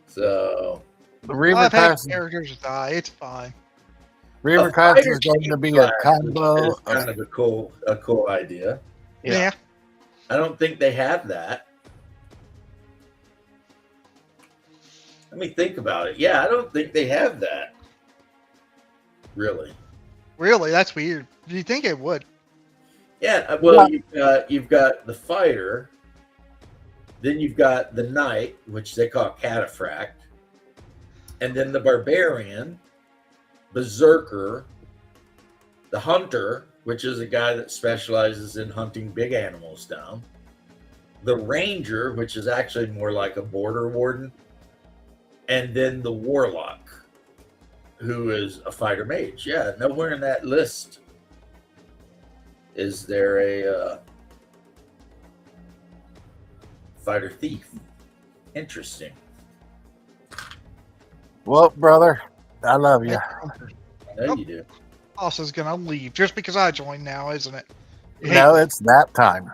So the Reaver I've had class, characters die. It's fine. Reaver class is going to be a combo. Is kind of a cool idea. Yeah. I don't think they have that. Let me think about it. Yeah, I don't think they have that. Really? Really? That's weird. Do you think it would? Yeah. Well, you've got the fighter. Then you've got the knight, which they call cataphract, and then the barbarian, berserker, the hunter, which is a guy that specializes in hunting big animals down, the ranger, which is actually more like a border warden, and then the warlock, who is a fighter mage. Yeah, nowhere in that list is there a fighter thief. Interesting. Well, brother, I love you. I know you do. Boss is gonna leave just because I joined now, isn't it? No, it's nap time.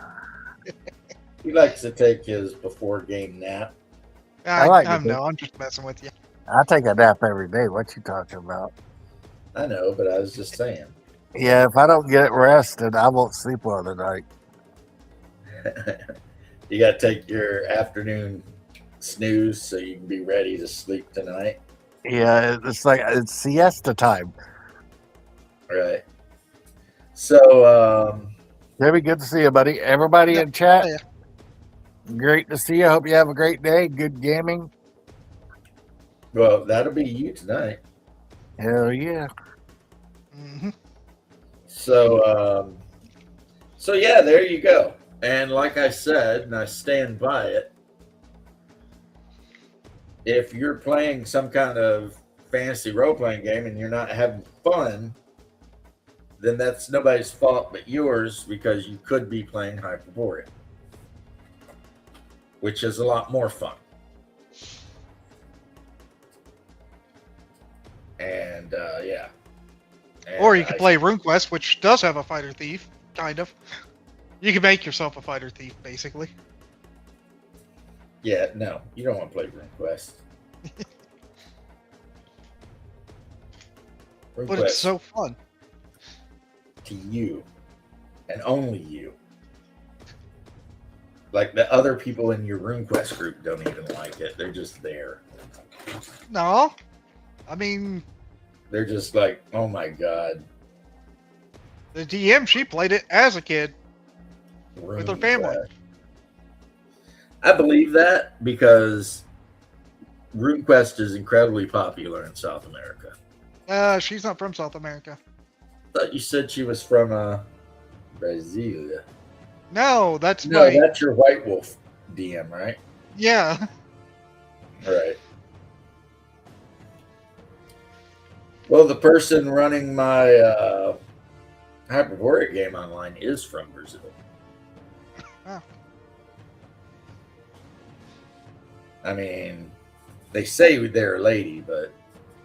He likes to take his before game nap. I'm just messing with you. I take a nap every day. What you talking about? I know, but I was just saying. Yeah, if I don't get rested, I won't sleep well tonight. You got to take your afternoon snooze so you can be ready to sleep tonight. Yeah, it's siesta time. Right. So, Debbie, good to see you, buddy. Everybody in chat, great to see you. Hope you have a great day. Good gaming. well, that'll be you tonight. Hell yeah. Mm-hmm. So yeah, there you go. And like I said, and I stand by it, if you're playing some kind of fantasy role-playing game and you're not having fun, then that's nobody's fault but yours, because you could be playing Hyperborea, which is a lot more fun. And yeah. And Or you could play RuneQuest, which does have a fighter thief, kind of. You can make yourself a fighter thief, basically. Yeah, no, you don't want to play RuneQuest. But it's so fun. To you, and only you. Like, the other people in your RuneQuest group don't even like it. They're just there. No. I mean, They're just like, oh my god. the DM, she played it as a kid with her family. I believe that because RuneQuest is incredibly popular in South America. She's not from South America. I thought you said she was from Brazil. No, that's No, my. that's your White Wolf DM, right? Yeah. All right. Well, the person running my Hyperborea game online is from Brazil. Oh. I mean, they say they're a lady, but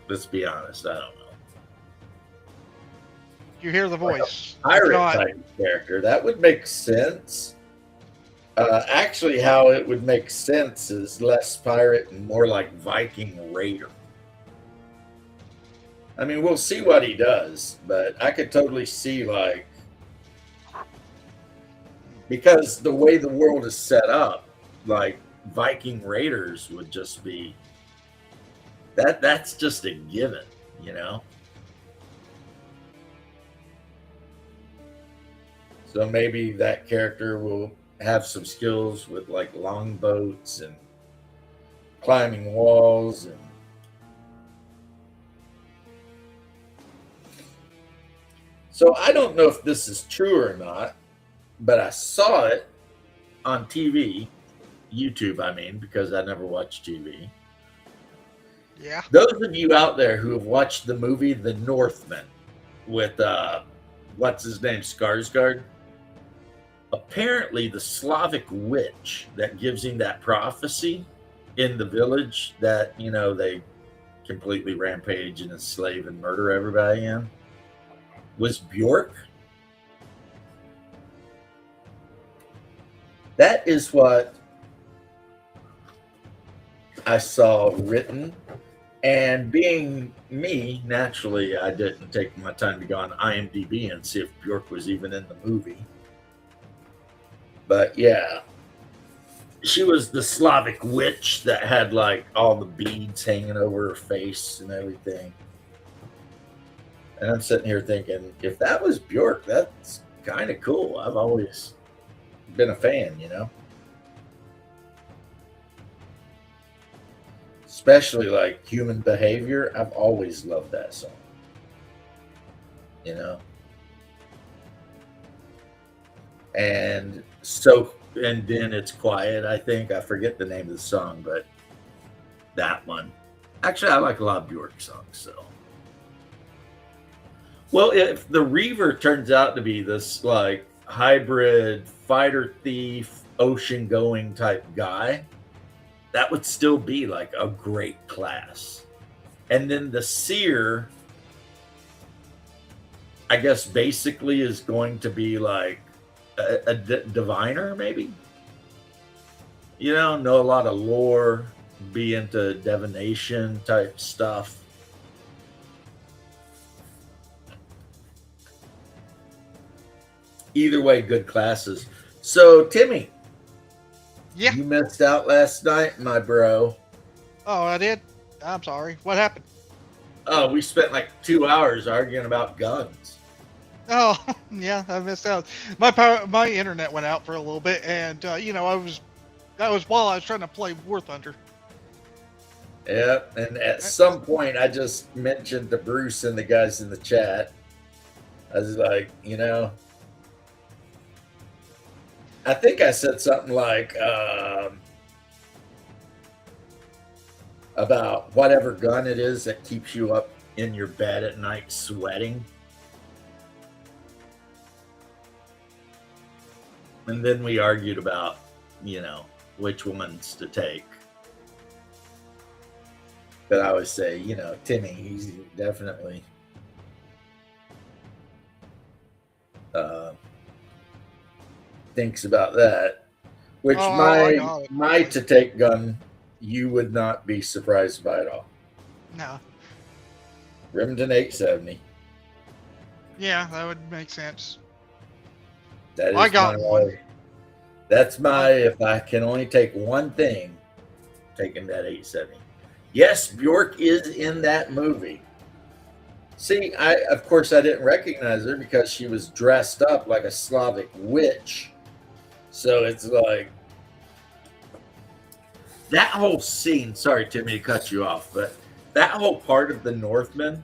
let's be honest, I don't know. You hear the voice. If Pirate not, type character, that would make sense. Actually, how it would make sense is less pirate and more like Viking raider. I mean, we'll see what he does, but I could totally see like, because the way the world is set up, like Viking raiders would just be that's just a given, you know. So maybe that character will have some skills with like longboats and climbing walls and so I don't know if this is true or not, but I saw it on TV, YouTube, I mean, because I never watch TV. yeah. Those of you out there who have watched the movie The Northman with what's his name, Skarsgård, apparently the Slavic witch that gives him that prophecy in the village that, you know, they completely rampage and enslave and murder everybody in was Bjork. That is what I saw written. And being me, naturally, I didn't take my time to go on IMDb and see if Bjork was even in the movie. But yeah, she was the Slavic witch that had like all the beads hanging over her face and everything. And I'm sitting here thinking, if that was Bjork, that's kind of cool. I've always been a fan, you know? Especially like Human Behavior. I've always loved that song. You know? And so, and then It's Quiet, I think. I forget the name of the song, but that one. Actually, I like a lot of Bjork songs, so. Well, if the Reaver turns out to be this like hybrid fighter thief, ocean going type guy, that would still be like a great class. And then the Seer, I guess basically is going to be like a diviner, maybe. You know a lot of lore, be into divination type stuff. Either way, good classes. So, Timmy, Yeah. you missed out last night, my bro. Oh, I did? I'm sorry. What happened? Oh, we spent like 2 hours arguing about guns. Oh, yeah, I missed out. My internet went out for a little bit, and that was while I was trying to play War Thunder. Yep, and at some point, I just mentioned to Bruce and the guys in the chat. I was like, I think I said something like about whatever gun it is that keeps you up in your bed at night sweating. And then we argued about, which ones to take. But I would say, Timmy, he's definitely thinks about that. Which my to take gun, you would not be surprised by at all. No. Remington 870. Yeah, that would make sense. That is I got one. That's if I can only take one thing, taking that 870. Yes, Bjork is in that movie. See, of course I didn't recognize her because she was dressed up like a Slavic witch. So it's like that whole scene, sorry, Timmy, to cut you off, but that whole part of the Northmen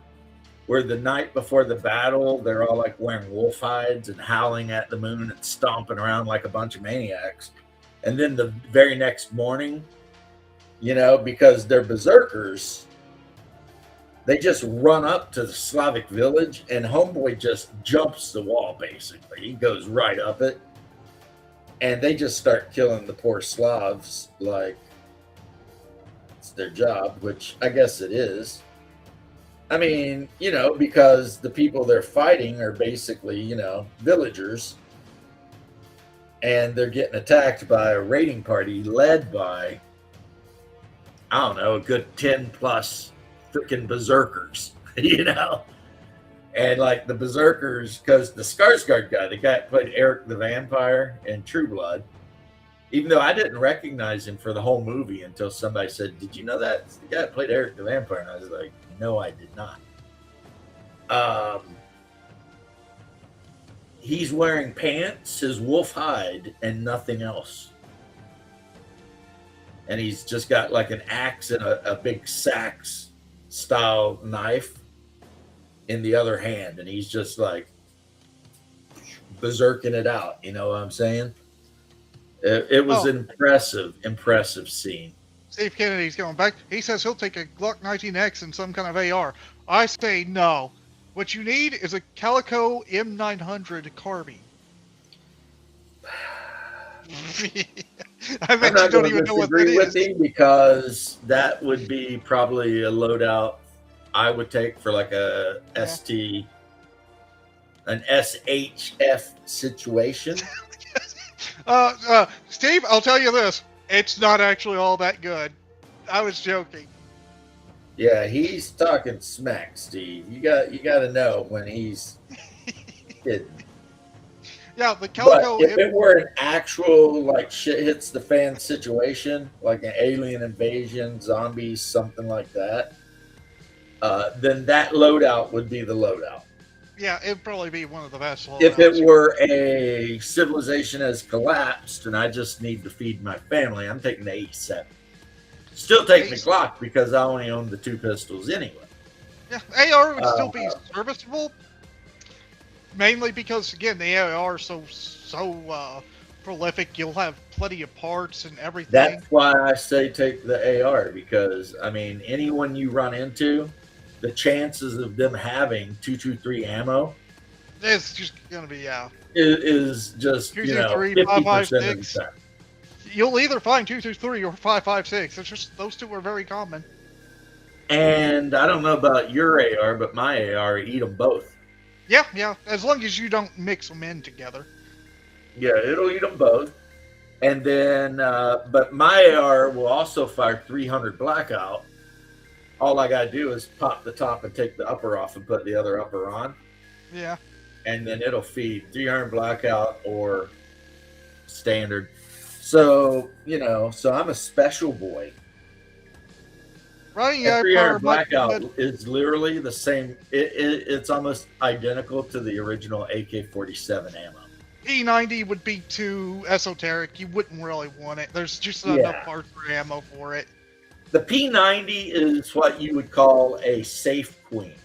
where the night before the battle, they're all like wearing wolf hides and howling at the moon and stomping around like a bunch of maniacs. And then the very next morning, because they're berserkers, they just run up to the Slavic village and Homeboy just jumps the wall, basically. He goes right up it. And they just start killing the poor Slavs like it's their job, which I guess it is. I mean, because the people they're fighting are basically, villagers. And they're getting attacked by a raiding party led by, I don't know, a good 10 plus freaking berserkers, And like the berserkers, because the Skarsgård guy, the guy that played Eric the Vampire in True Blood, even though I didn't recognize him for the whole movie until somebody said, "Did you know that it's the guy that played Eric the Vampire?" And I was like, "No, I did not." He's wearing pants, his wolf hide, and nothing else. And he's just got like an axe and a big sax style knife in the other hand. And he's just like berserking it out. You know what I'm saying? It was an impressive scene. Steve Kennedy's going back. He says he'll take a Glock 19X and some kind of AR. I say no. What you need is a Calico M900 carbine. I bet you don't even know what that is. With him because that would be probably a loadout I would take for like a ST, an SHF situation. Steve, I'll tell you this. It's not actually all that good. I was joking. Yeah, he's talking smack, Steve. You got to know when he's kidding. Yeah, the Calico. But if it were an actual like shit hits the fan situation, like an alien invasion, zombies, something like that, then that loadout would be the loadout. Yeah, it'd probably be one of the best loadouts. If it were a civilization has collapsed and I just need to feed my family, I'm taking the 87. Still taking the Glock because I only own the 2 pistols anyway. Yeah, AR would still be serviceable. Mainly because, again, the AR is so prolific. You'll have plenty of parts and everything. That's why I say take the AR because, I mean, anyone you run into, the chances of them having 223 ammo it's just going to be, is just, 223, 50% of the time. You'll either find 223 or 5.56. It's just those two are very common. And I don't know about your AR, but my AR eat them both. Yeah. As long as you don't mix them in together. Yeah, it'll eat them both. And then, but my AR will also fire 300 blackout. All I gotta do is pop the top and take the upper off and put the other upper on. Yeah. And then it'll feed 300 blackout or standard. So, so I'm a special boy. Running 300 blackout is literally the same. It's almost identical to the original AK-47 ammo. P90 would be too esoteric. You wouldn't really want it. There's just not enough parts for ammo for it. The P90 is what you would call a safe queen.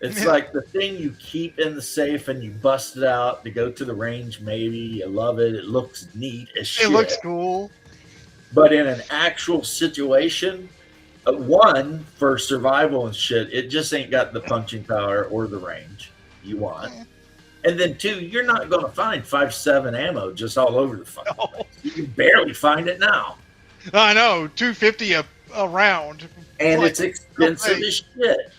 It's like the thing you keep in the safe and you bust it out to go to the range. Maybe you love it. It looks neat as shit. It looks cool. But in an actual situation, one, for survival and shit, it just ain't got the punching power or the range you want. And then 2, you're not going to find 5.7 ammo just all over the fucking place. You can barely find it now. I know, $250 a round. And it's expensive as shit.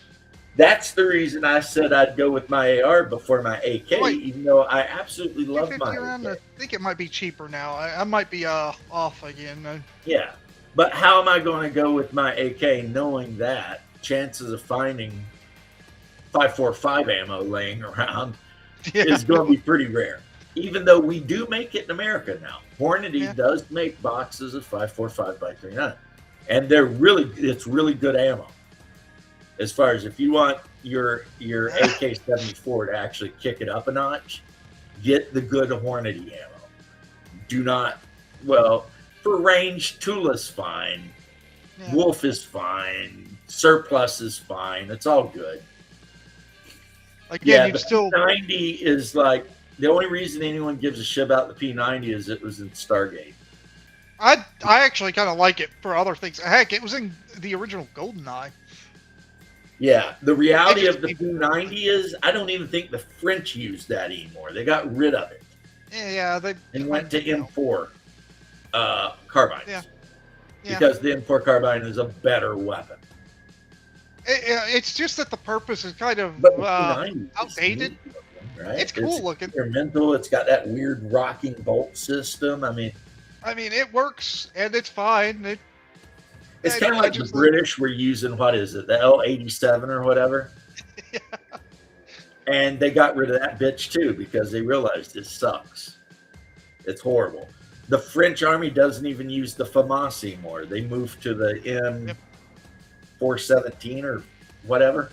That's the reason I said I'd go with my AR before my AK, even though I absolutely love my AK. I think it might be cheaper now. I might be off again. Yeah, but how am I going to go with my AK knowing that chances of finding 5.45 ammo laying around is going to be pretty rare? Even though we do make it in America now. Hornady does make boxes of 5.45 by 39, and it's really good ammo. As far as if you want your AK-74 to actually kick it up a notch, get the good Hornady ammo. Do not, For range, Tula's fine. Yeah. Wolf is fine. Surplus is fine. It's all good. Again, Yeah, you the still. P90 is like the only reason anyone gives a shit about the P90 is it was in Stargate. I actually kind of like it for other things. Heck, it was in the original GoldenEye. Yeah, the reality just of the P90 is I don't even think the French use that anymore. They got rid of it Yeah, they and went to M4 carbines. Yeah. Because the M4 carbine is a better weapon. It's just that the purpose is kind of But the P90 is outdated. looking, right? It's cool looking. Experimental. It's got that weird rocking bolt system. I mean, it works and it's fine. it's kind of like the British were using, what is it, the L87 or whatever? Yeah. And they got rid of that bitch too because they realized it sucks. It's horrible. The French army doesn't even use the FAMAS anymore. They moved to the M417 or whatever,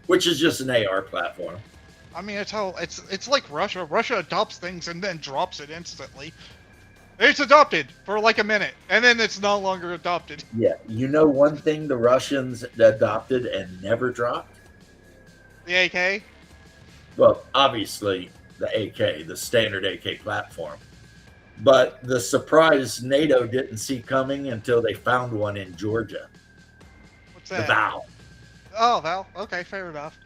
which is just an AR platform. I mean, it's like Russia. Russia adopts things and then drops it instantly. It's adopted for like a minute, and then it's no longer adopted. Yeah, you know one thing the Russians adopted and never dropped? The AK? Well, obviously the AK, the standard AK platform. But the surprise NATO didn't see coming until they found one in Georgia. What's that? The Val. Oh, Val. Okay, fair enough.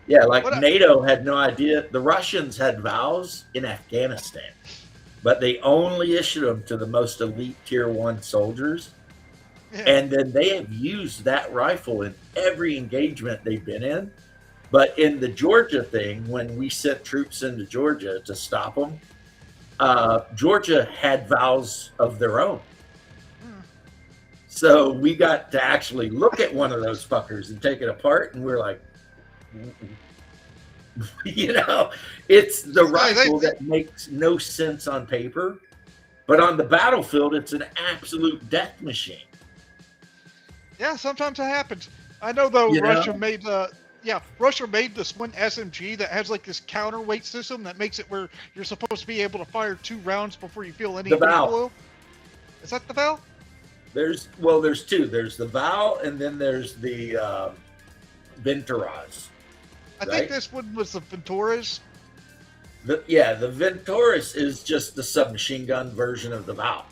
Yeah, like NATO had no idea. The Russians had Vals in Afghanistan, but they only issued them to the most elite tier 1 soldiers. Yeah. And then they have used that rifle in every engagement they've been in. But in the Georgia thing, when we sent troops into Georgia to stop them, Georgia had Vals of their own. So we got to actually look at one of those fuckers and take it apart, and we're like, it's the rifle that makes no sense on paper, but on the battlefield, it's an absolute death machine. Yeah, sometimes it happens. I know though, Russia made this one SMG that has like this counterweight system that makes it where you're supposed to be able to fire 2 rounds before you feel any recoil. Is that the Val? There's two. There's the Val, and then there's the Venturas. I think this one was the Venturas. The Venturas is just the submachine gun version of the Val.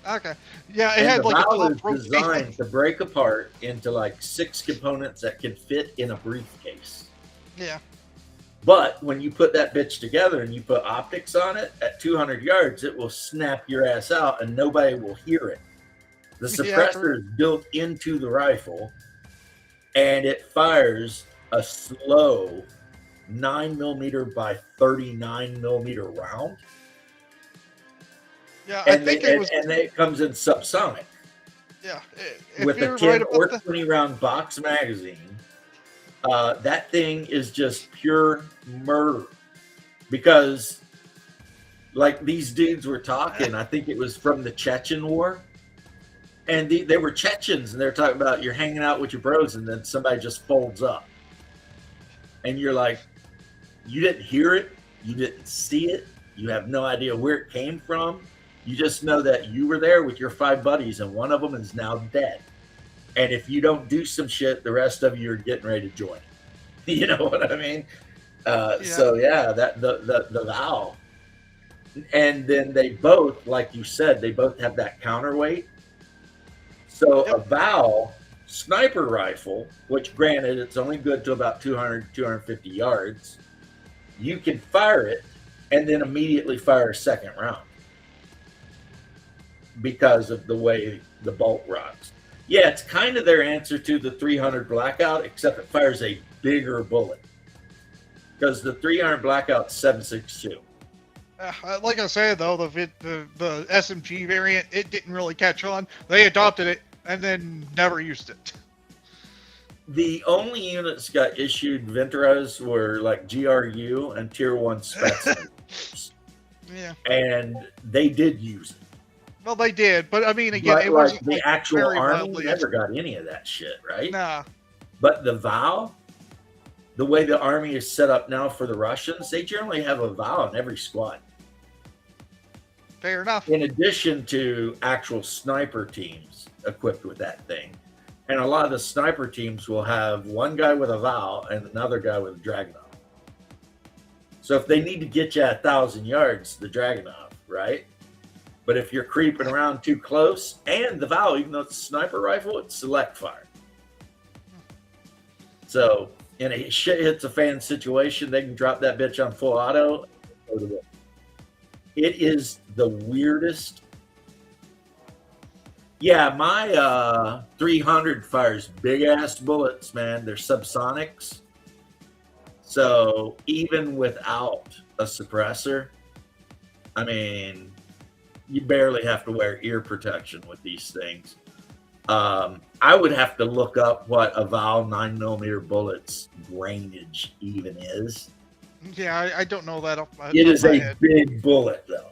Okay. Yeah, it had like a Val is designed to break apart into like 6 components that can fit in a briefcase. Yeah. But when you put that bitch together and you put optics on it at 200 yards, it will snap your ass out and nobody will hear it. The suppressor is built into the rifle, and it fires a slow 9mm by 39mm round. Yeah, and it comes in subsonic. Yeah, with a 10 or 20 round box magazine. That thing is just pure murder, because like these dudes were talking, I think it was from the Chechen war, and they were Chechens, and they're talking about you're hanging out with your bros and then somebody just folds up and you're like, you didn't hear it, you didn't see it, you have no idea where it came from. You just know that you were there with your 5 buddies and one of them is now dead. And if you don't do some shit, the rest of you are getting ready to join. You know what I mean? So yeah, that the Val. And then they both, like you said, they both have that counterweight. So a Val sniper rifle, which granted it's only good to about 200, 250 yards, you can fire it and then immediately fire a second round because of the way the bolt rocks. Yeah, it's kind of their answer to the 300 Blackout, except it fires a bigger bullet, because the 300 Blackout's 7.62. Like I said, though, the SMG variant, it didn't really catch on. They adopted it and then never used it. The only units got issued Venturas were like GRU and Tier 1 Spetsnaz. Yeah. And they did use it. Well, they did, but I mean, again, it wasn't the actual army never got any of that shit, right? Nah. But the Val, the way the army is set up now for the Russians, they generally have a Val in every squad. Fair enough. In addition to actual sniper teams equipped with that thing. And a lot of the sniper teams will have one guy with a Val and another guy with a Dragunov. So if they need to get you at 1,000 yards, the Dragunov, right? But if you're creeping around too close, and the Val, even though it's a sniper rifle, it's select fire. So in a shit hits a fan situation, they can drop that bitch on full auto. It is the weirdest. Yeah, my 300 fires big ass bullets, man. They're subsonics. So even without a suppressor, I mean, you barely have to wear ear protection with these things. I would have to look up what a Val 9mm bullet's grainage even is. Yeah, I don't know that. It is a big bullet, though.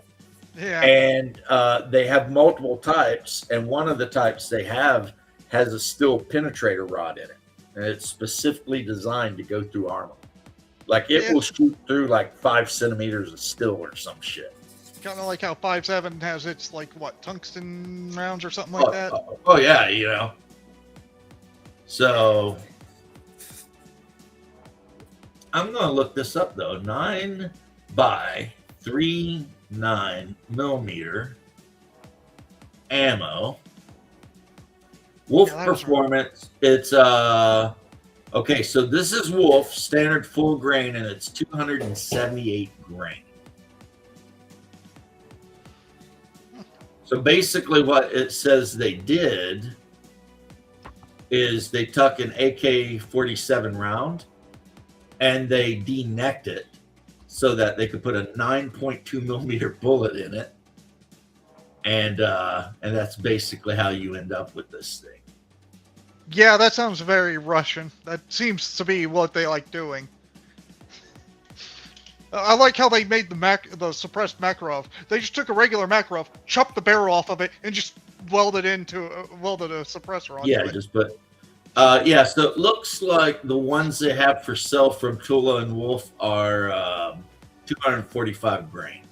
Yeah. And they have multiple types, and one of the types they have has a steel penetrator rod in it, and it's specifically designed to go through armor. Like it will shoot through like 5 centimeters of steel or some shit. Kind of like how 5.7 has its like what tungsten rounds or something like that. Oh yeah, you know. So I'm gonna look this up though. 9x39mm ammo. Wolf performance. It's okay. So this is Wolf standard full grain, and it's 278 grain. So basically, what it says they did is they took an AK-47 round and they de-necked it so that they could put a 9.2mm bullet in it, and that's basically how you end up with this thing. Yeah, that sounds very Russian. That seems to be what they like doing. I like how they made the suppressed Makarov. They just took a regular Makarov, chopped the barrel off of it, and just welded a suppressor onto it. Yeah, just put. Yeah, so it looks like the ones they have for sale from Tula and Wolf are 245 grain,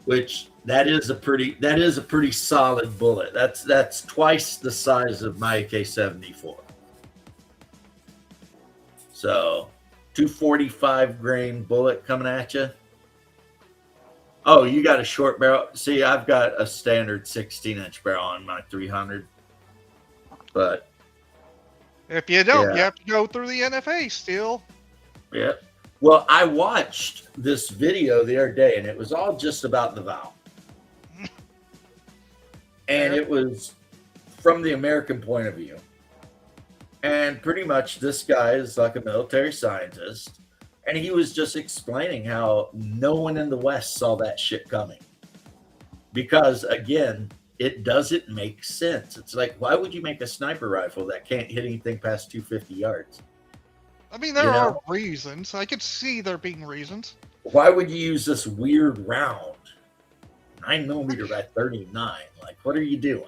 which that is a pretty solid bullet. That's twice the size of my AK-74. So 245 grain bullet coming at you. Oh, you got a short barrel. See, I've got a standard 16-inch barrel on my 300. But if you don't, you have to go through the NFA still. Yeah. Well, I watched this video the other day, and it was all just about the Val. And it was from the American point of view. And pretty much this guy is like a military scientist. And he was just explaining how no one in the West saw that shit coming. Because, again, it doesn't make sense. It's like, why would you make a sniper rifle that can't hit anything past 250 yards? I mean, there are reasons. I could see there being reasons. Why would you use this weird round? 9mm by 39. Like, what are you doing?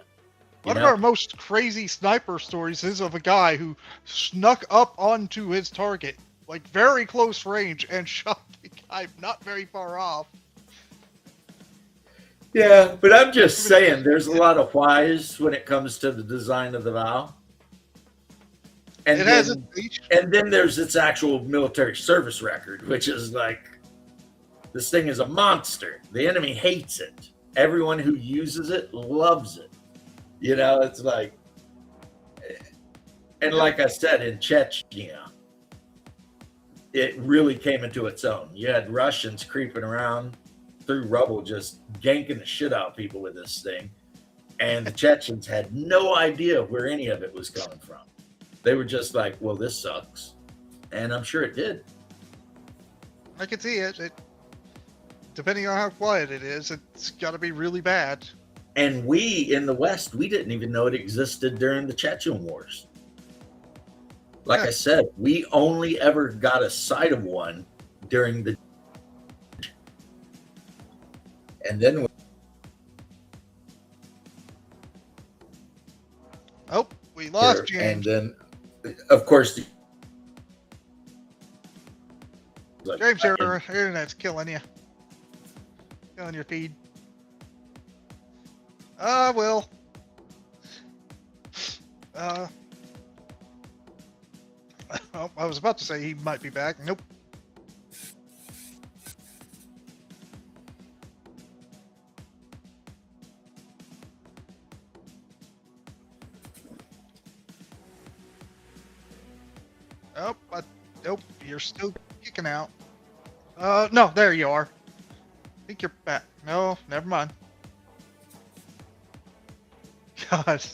One of our most crazy sniper stories is of a guy who snuck up onto his target, like very close range, and shot the guy not very far off. Yeah, but I'm just saying there's a lot of whys when it comes to the design of the Val. And then there's its actual military service record, which is like, this thing is a monster. The enemy hates it. Everyone who uses it loves it. You know, it's like, and like I said, in Chechnya, it really came into its own. You had Russians creeping around through rubble, just ganking the shit out of people with this thing. And the Chechens had no idea where any of it was coming from. They were just like, well, this sucks. And I'm sure it did. I can see it. Depending on how quiet it is, it's got to be really bad. And we, in the West, we didn't even know it existed during the Chechen Wars. Like I said, we only ever got a sight of one during the... And then... Oh, we lost James. And then, of course... James, your internet's killing you. on your feed. Well. Oh, I was about to say he might be back. Nope. Oh, nope. You're still kicking out. No, there you are. I think you're back. No, never mind. God.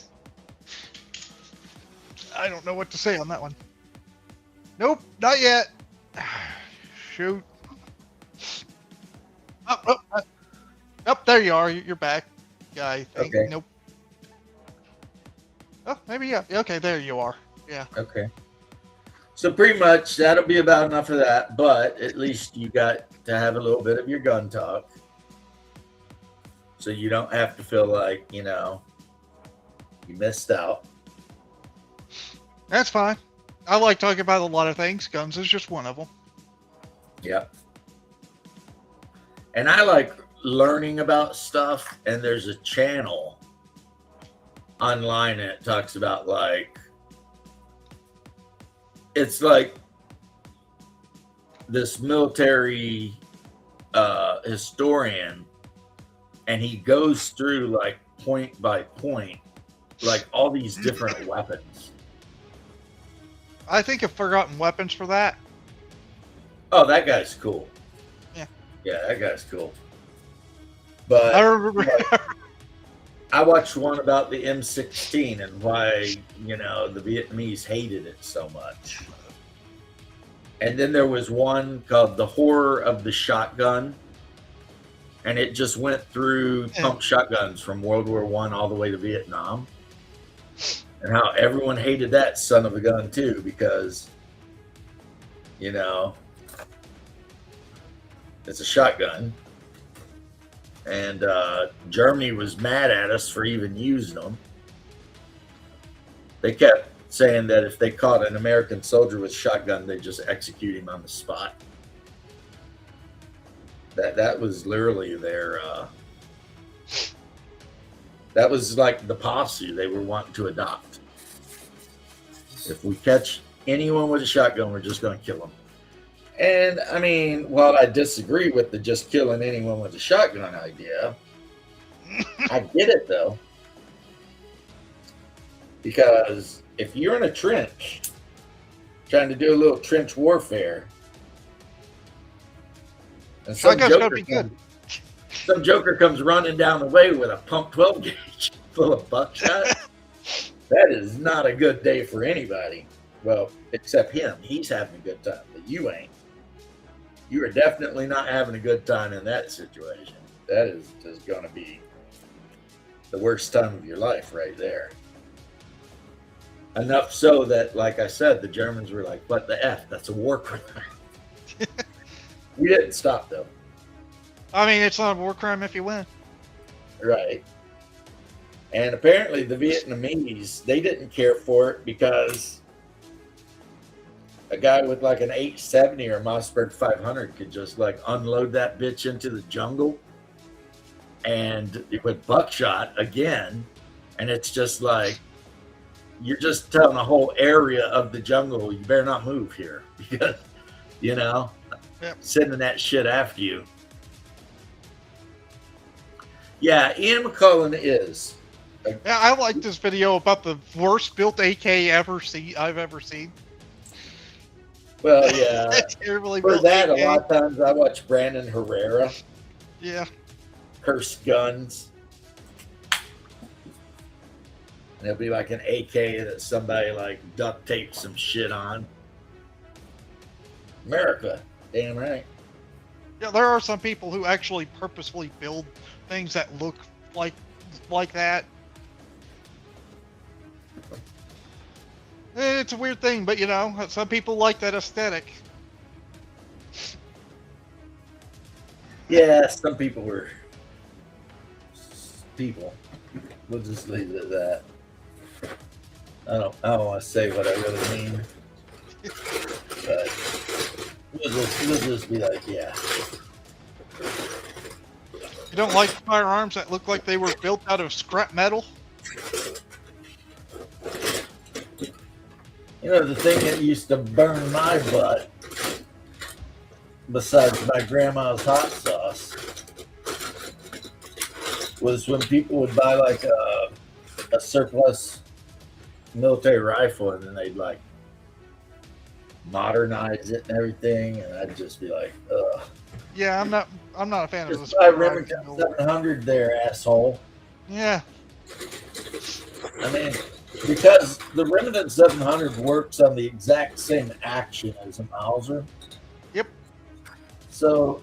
I don't know what to say on that one. Nope, not yet. Shoot. Oh, there you are. You're back. Yeah, I think. Okay. Nope. Oh, maybe, yeah. Okay, there you are. Yeah. Okay. So pretty much that'll be about enough of that, but at least you got to have a little bit of your gun talk. So you don't have to feel like, you missed out. That's fine. I like talking about a lot of things. Guns is just one of them. Yep. And I like learning about stuff, and there's a channel online that talks about it's like this military historian, and he goes through point by point all these different weapons. I think of Forgotten Weapons for that. Oh, that guy's cool. Yeah. Yeah, that guy's cool. But I remember. I watched one about the M16 and why, the Vietnamese hated it so much. And then there was one called The Horror of the Shotgun. And it just went through pump shotguns from World War I all the way to Vietnam. And how everyone hated that son of a gun too, because, it's a shotgun. And Germany was mad at us for even using them. They kept saying that if they caught an American soldier with a shotgun, they'd just execute him on the spot. That was literally their... that was like the policy they were wanting to adopt. If we catch anyone with a shotgun, we're just going to kill them. And I mean, while I disagree with the just killing anyone with a shotgun idea, I get it though. Because if you're in a trench trying to do a little trench warfare, and some joker comes running down the way with a pump 12 gauge full of buckshot, that is not a good day for anybody. Well, except him. He's having a good time, but you ain't. You are definitely not having a good time in that situation. That is just going to be the worst time of your life right there. Enough so that, like I said, the Germans were like, what the F? That's a war crime. We didn't stop, though. I mean, it's not a war crime if you win. Right. And apparently the Vietnamese, they didn't care for it because a guy with an 870 or a Mossberg 500 could just unload that bitch into the jungle, and with buckshot again, and it's just you're just telling a whole area of the jungle, you better not move here because sending that shit after you. Yeah, Ian McCullen is. Yeah, I like this video about the worst built AK I've ever seen. Well, yeah. Terribly For built that, AK. a lot of times I watch Brandon Herrera. Yeah. Curse guns. And it'll be an AK that somebody duct taped some shit on. America, damn right. Yeah, there are some people who actually purposefully build things that look like that. It's a weird thing, but some people like that aesthetic. Yeah, some people were people. We'll just leave it at that. I don't want to say what I really mean, but we'll just be like, yeah. don't like firearms that look like they were built out of scrap metal? You know, the thing that used to burn my butt, besides my grandma's hot sauce, was when people would buy like a surplus military rifle and then they'd like modernize it and everything, and I'd just be like, ugh. Yeah, I'm not a fan of this. Just buy Remington 700 there, asshole. Yeah. I mean, because the Remington 700 works on the exact same action as a Mauser. Yep. So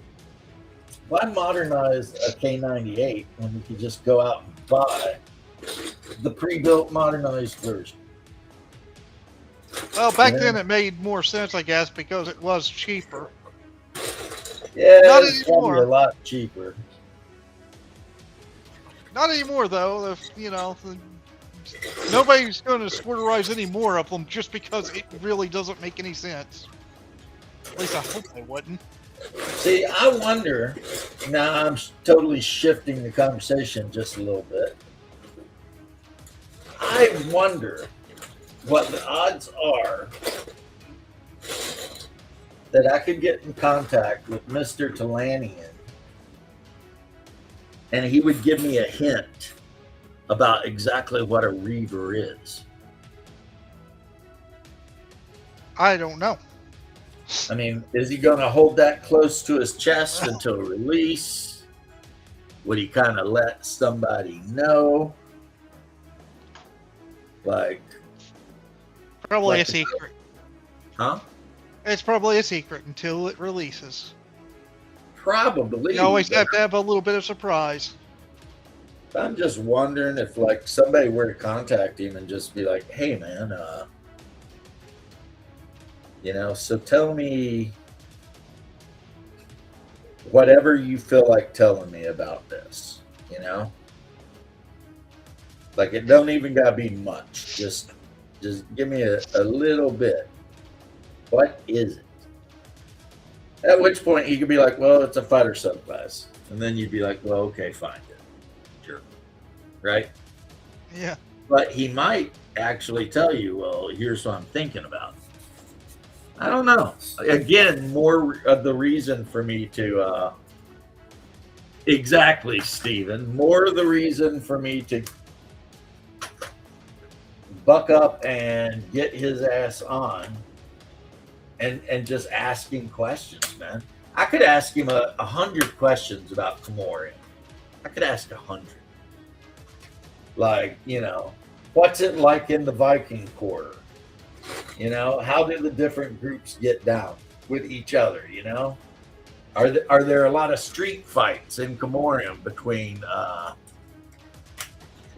why modernize a K98 when you could just go out and buy the pre-built modernized version? Well, back then it made more sense, I guess, because it was cheaper. Yeah, Not it's probably anymore. a lot cheaper. Not anymore, though. If nobody's going to squirterize any more of them just because it really doesn't make any sense. At least I hope they wouldn't. See, I wonder. Now I'm totally shifting the conversation just a little bit. I wonder what the odds are that I could get in contact with Mr. Talanian and he would give me a hint about exactly what a reaver is. I don't know. I mean, is he going to hold that close to his chest until release? Would he kind of let somebody know? Like, Probably like a secret. huh? It's probably a secret until it releases. Probably. You always have to have a little bit of surprise. I'm just wondering if, like, somebody were to contact him and just be like, "Hey, man, so tell me whatever you feel like telling me about this, Like, it don't even gotta be much. Just give me a little bit. What is it?" At which point he could be like, "Well, it's a fighter subclass," and then you'd be like, "Well, okay, fine, sure, right?" Yeah. But he might actually tell you, "Well, here's what I'm thinking about." I don't know. Again, more of the reason for me to exactly, Stephen. More of the reason for me to buck up and get his ass on and just asking questions, man. I could ask him 100 questions about Comorian. I could ask 100. Like, what's it like in the Viking Quarter? How do the different groups get down with each other? Are there a lot of street fights in Comorian between?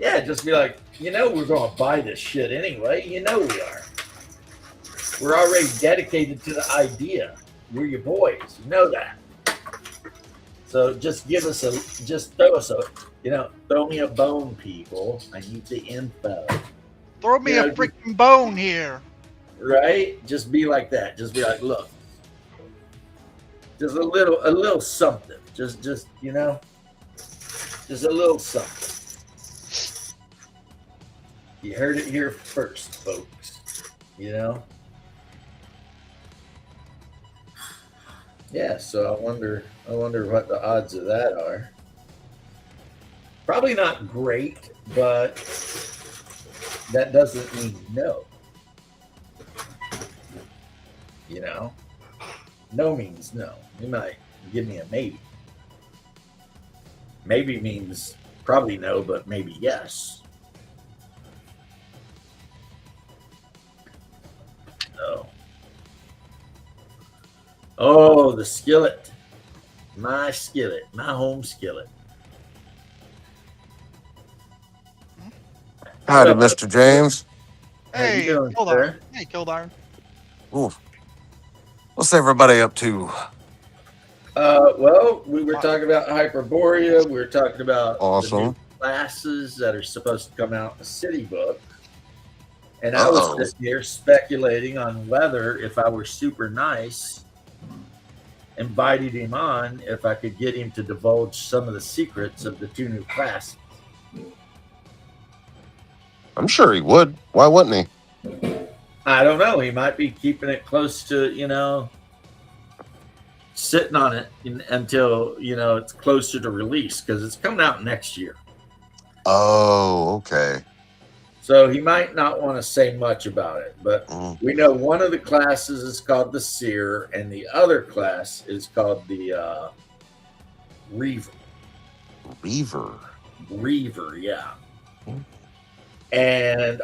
Just be like, we're going to buy this shit anyway. We are. We're already dedicated to the idea. We're your boys. You know that. So just throw me a bone, people. I need the info. Throw me a freaking bone here. Right? Just be like that. Just be like, look, just a little something. Just just a little something. You heard it here first, folks. Yeah, so I wonder what the odds of that are. Probably not great, but that doesn't mean no. No means no. You might give me a maybe. Maybe means probably no, but maybe yes. So. Oh, the skillet. My skillet. My home skillet. Howdy, Mr. James. Hey, How you doing, Kildarn. sir? Hey, Kildarn. Ooh. What's everybody up to? Well, we were talking about Hyperborea. We were talking about the Awesome. new classes that are supposed to come out in the city book. And I was just here speculating on whether, if I were super nice invited him on if I could get him to divulge some of the secrets of the 2 new classes. I'm sure he would. Why wouldn't he? I don't know. He might be keeping it close to, sitting on it until, it's closer to release because it's coming out next year. Oh, okay. So he might not want to say much about it, but we know one of the classes is called the Seer, and the other class is called the Reaver. Reaver, yeah. And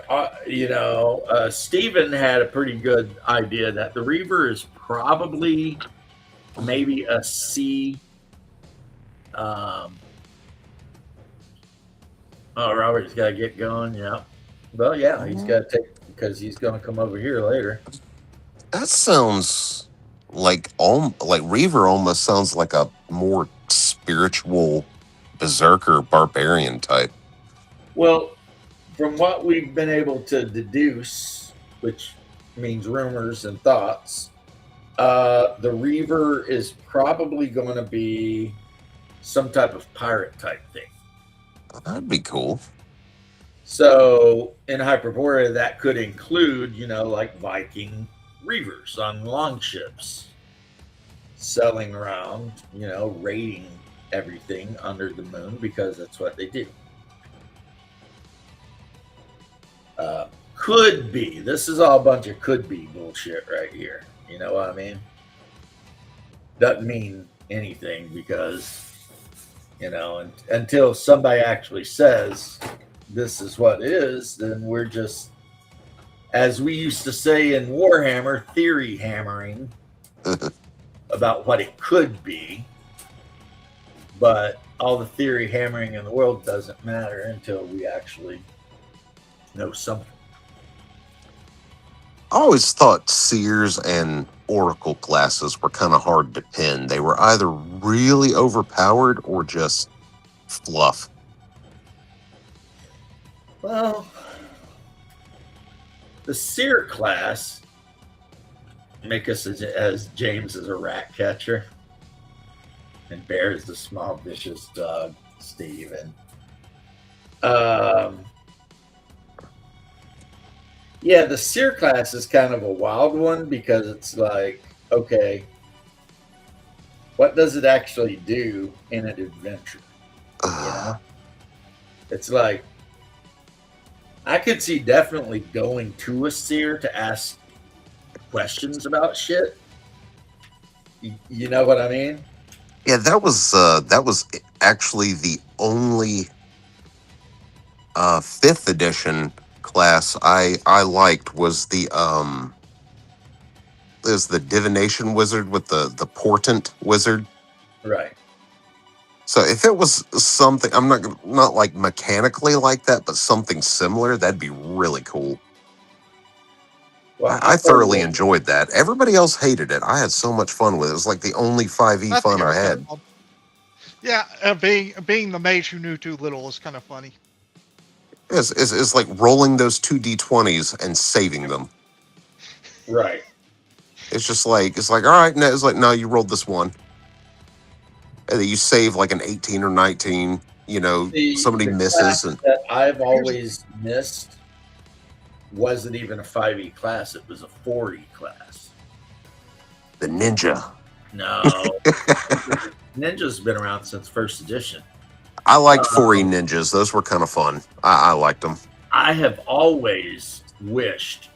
Stephen had a pretty good idea that the Reaver is probably maybe a C. Robert's got to get going. Yeah. Well, yeah, he's got to take because he's going to come over here later. That sounds like Reaver almost sounds like a more spiritual berserker barbarian type. Well, from what we've been able to deduce, which means rumors and thoughts, the Reaver is probably going to be some type of pirate type thing. That'd be cool. So in Hyperborea, that could include, like Viking Reavers on longships, sailing around, raiding everything under the moon because that's what they do. Could be. This is all a bunch of could be bullshit right here. You know what I mean? Doesn't mean anything because, until somebody actually says this is what it is, then we're just, as we used to say in Warhammer, theory hammering about what it could be. But all the theory hammering in the world doesn't matter until we actually know something. I always thought Seers and Oracle classes were kind of hard to pin. They were either really overpowered or just fluff. Well, the Seer class make us as James is a rat catcher and Bear is the small vicious dog, Steven. Yeah, the Seer class is kind of a wild one because it's like, okay, what does it actually do in an adventure? It's like, I could see definitely going to a Seer to ask questions about shit. You know what I mean? Yeah, that was actually the only 5th edition class I liked was the divination wizard with the portent wizard. Right. So if it was something, I'm not like mechanically like that, but something similar, that'd be really cool. Well, I thoroughly enjoyed that. Everybody else hated it. I had so much fun with it. It was like the only 5e fun I had. Yeah, being the mage who knew too little is kind of funny. It's like rolling those 2d20s and saving them. Right. It's like all right. No, it's like no, you rolled this one, and then you save like an 18 or 19. Somebody misses, and that I've always missed wasn't even a 5e class. It was a 4e class. The ninja. No, Ninja's been around since 1st edition. I liked 4e ninjas. Those were kind of fun. I liked them. I have always wished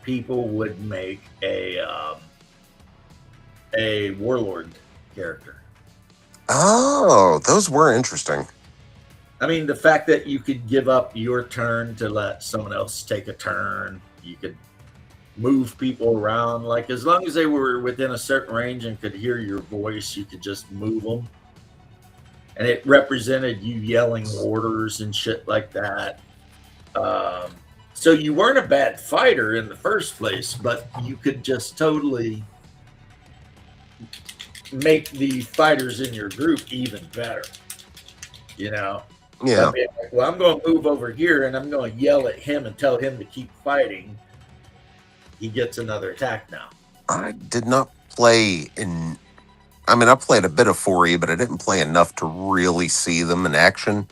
people would make a warlord character. Oh, those were interesting. I mean, the fact that you could give up your turn to let someone else take a turn, you could move people around. Like, as long as they were within a certain range and could hear your voice, you could just move them. And it represented you yelling orders and shit like that. So you weren't a bad fighter in the first place, but you could just totally make the fighters in your group even better. Yeah. I mean, well, I'm going to move over here and I'm going to yell at him and tell him to keep fighting. He gets another attack now. I did not play in I mean, I played a bit of 4E, but I didn't play enough to really see them in action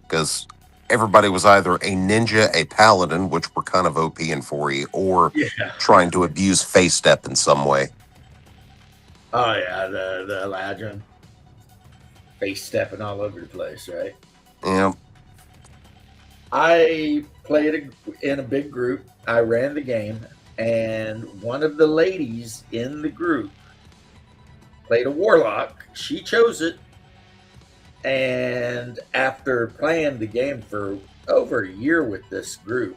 because everybody was either a ninja, a paladin, which were kind of OP in 4E, or Yeah. trying to abuse face step in some way. Oh yeah, the Eladrin face stepping all over the place, right? Yeah. I played in a big group. I ran the game, and one of the ladies in the group played a warlock. She chose it, and after playing the game for over a year with this group,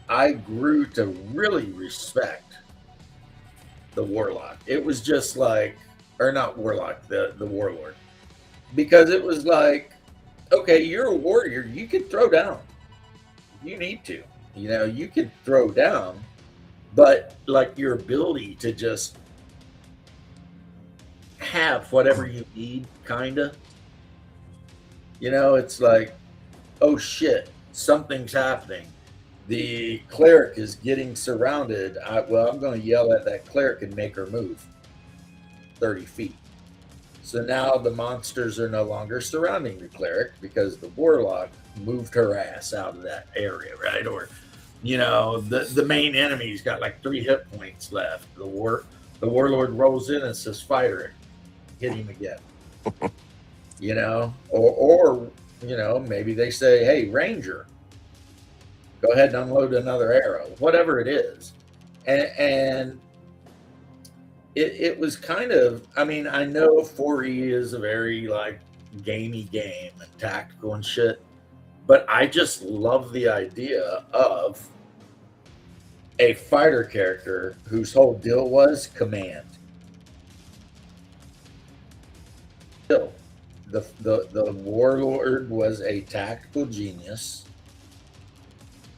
I grew to really respect the warlock. It was just like, or not warlock, the warlord, because it was like, okay, you're a warrior, you can throw down, you need to, you can throw down, but like your ability to just have whatever you need, kind of, it's like, oh shit, something's happening. The cleric is getting surrounded. I'm going to yell at that cleric and make her move 30 feet. So now the monsters are no longer surrounding the cleric because the warlock moved her ass out of that area, right? Or, the main enemy's got like 3 hit points left. The warlord rolls in and says, "Fighter, hit him again." Or maybe they say, "Hey, ranger, go ahead and unload another arrow," whatever it is. And it was kind of, I mean, I know 4E is a very like gamey game and tactical and shit, but I just love the idea of a fighter character whose whole deal was command. The warlord was a tactical genius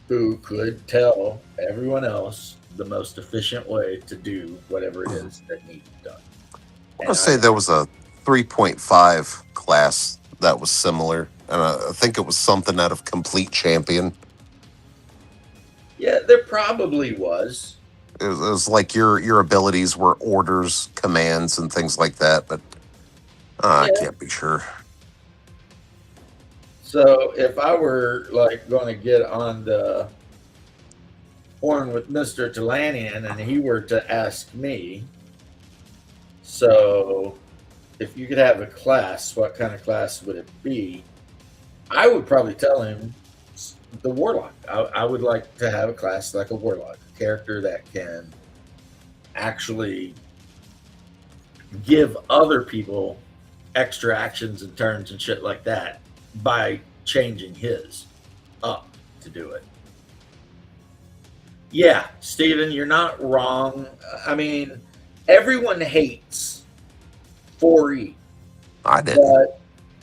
who could tell everyone else the most efficient way to do whatever it is that needs done. I want to say there was a 3.5 class that was similar, and I think it was something out of Complete Champion. Yeah, there probably was. It was like your abilities were orders, commands, and things like that, but I can't be sure. So if I were like going to get on the horn with Mr. Talanian and he were to ask me, so if you could have a class, what kind of class would it be? I would probably tell him the warlock. I would like to have a class like a warlock, a character that can actually give other people extra actions and turns and shit like that by changing his up to do it. Yeah, Steven, you're not wrong. I mean, everyone hates 4E. I didn't. But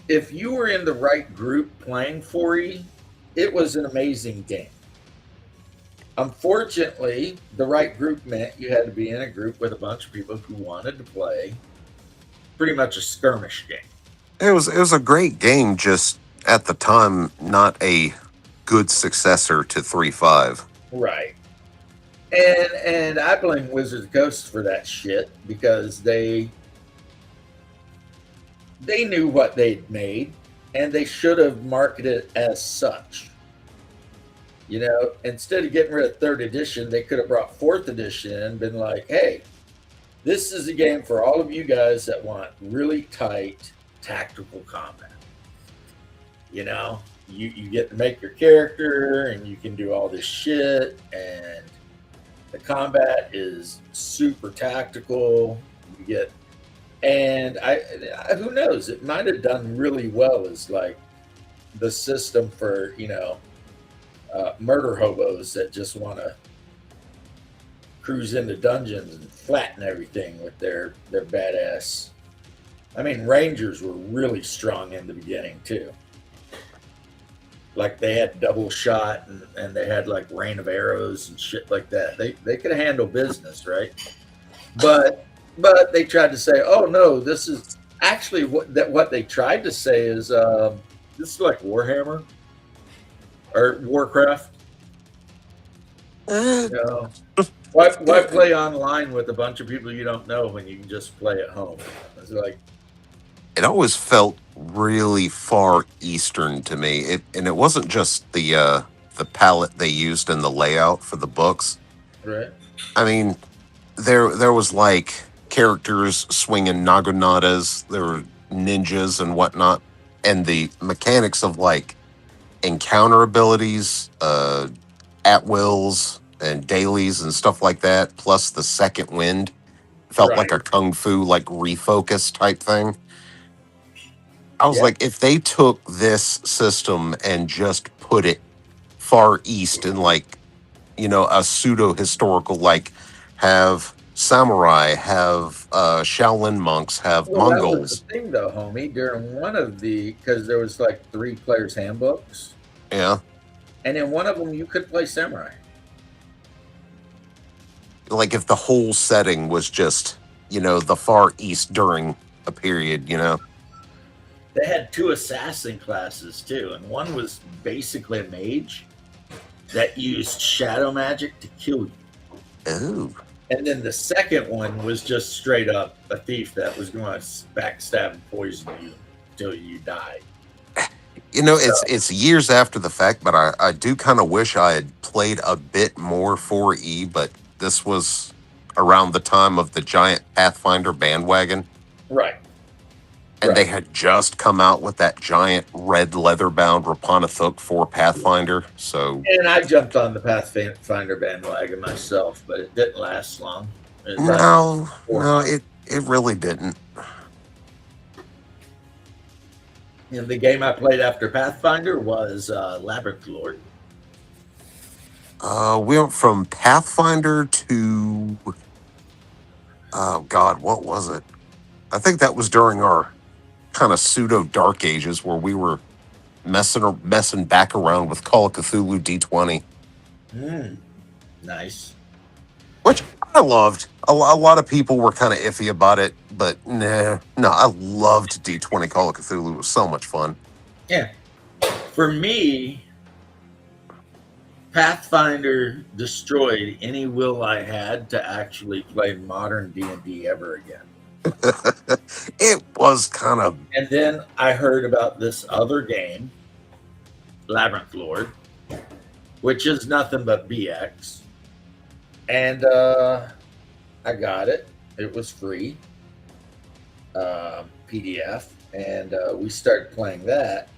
if you were in the right group playing 4E, it was an amazing game. Unfortunately, the right group meant you had to be in a group with a bunch of people who wanted to play pretty much a skirmish game. It was a great game, just at the time not a good successor to 3.5. Right. And I blame Wizards of the Coast for that shit because they knew what they'd made and they should have marketed it as such. Instead of getting rid of 3rd edition, they could have brought 4th edition and been like, "Hey, this is a game for all of you guys that want really tight tactical combat. You get to make your character and you can do all this shit and the combat is super tactical. And who knows? It might have done really well as like the system for murder hobos that just want to cruise into dungeons and flatten everything with their badass. I mean, Rangers were really strong in the beginning too. Like they had double shot and they had like rain of arrows and shit like that. They could handle business, right? But they tried to say, "Oh no, this is actually what they tried to say is this is like Warhammer or Warcraft." Why play online with a bunch of people you don't know when you can just play at home? It's like, It always felt really far eastern to me. It wasn't just the palette they used in the layout for the books. right? I mean, there was like characters swinging nagonatas, there were ninjas and whatnot, and the mechanics of like encounter abilities, at wills and dailies and stuff like that, plus the second wind felt like Right. a kung fu like refocus type thing. I was Yeah. like, if they took this system and just put it far east in like, a pseudo historical, like have samurai, have Shaolin monks, have Well, that was the Mongols. thing, though, homie. During one of because there was like 3 players handbooks, Yeah. and in one of them you could play samurai. Like if the whole setting was just, the far east during a period, They had 2 assassin classes too, and one was basically a mage that used shadow magic to kill you. Ooh. And then the second one was just straight up a thief that was going to backstab and poison you until you died. It's years after the fact, but I do kind of wish I had played a bit more 4E, but this was around the time of the giant Pathfinder bandwagon. Right. And they had just come out with that giant red leather-bound Rapanathuk for Pathfinder, so... And I jumped on the Pathfinder bandwagon myself, but it didn't last long. No, it really didn't. And the game I played after Pathfinder was Labyrinth Lord. We went from Pathfinder to... Oh, God, what was it? I think that was during our kind of pseudo Dark Ages where we were messing back around with Call of Cthulhu D20. Nice. Which I loved. A lot of people were kind of iffy about it, but no, I loved D20 Call of Cthulhu. It was so much fun. Yeah. For me, Pathfinder destroyed any will I had to actually play modern D&D ever again. It was kind of... And then I heard about this other game, Labyrinth Lord, which is nothing but BX. And I got it. It was free, PDF. And we started playing that.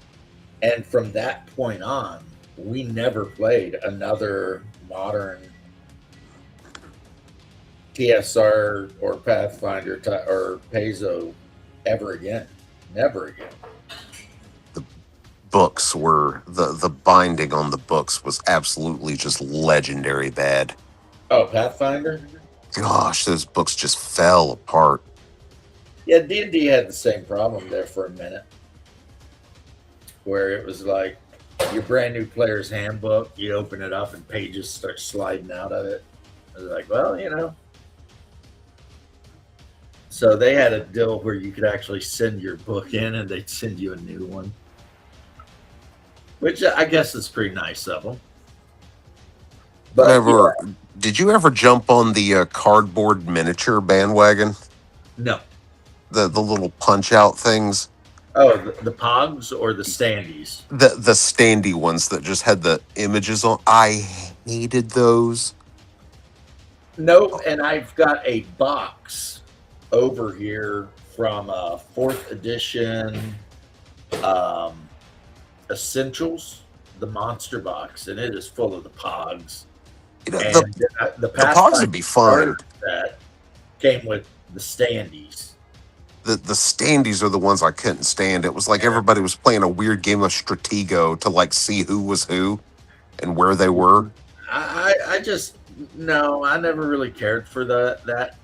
And from that point on, we never played another modern TSR or Pathfinder or Paizo ever again. Never again. The books were... The binding on the books was absolutely just legendary bad. Oh, Pathfinder? Gosh, those books just fell apart. Yeah, D&D had the same problem there for a minute. Where it was like your brand new player's handbook, you open it up and pages start sliding out of it. I was like, well, So they had a deal where you could actually send your book in and they'd send you a new one. Which I guess is pretty nice of them. But Did you ever jump on the cardboard miniature bandwagon? No. The little punch-out things? Oh, the Pogs or the Standees? The standy ones that just had the images on. I hated those. Nope, and I've got a box over here from 4th edition Essentials, the monster box, and it is full of the Pogs. The Pogs would be fun. That came with the Standees. The standees are the ones I couldn't stand. It was like everybody was playing a weird game of Stratego to like see who was who and where they were. I just I never really cared for that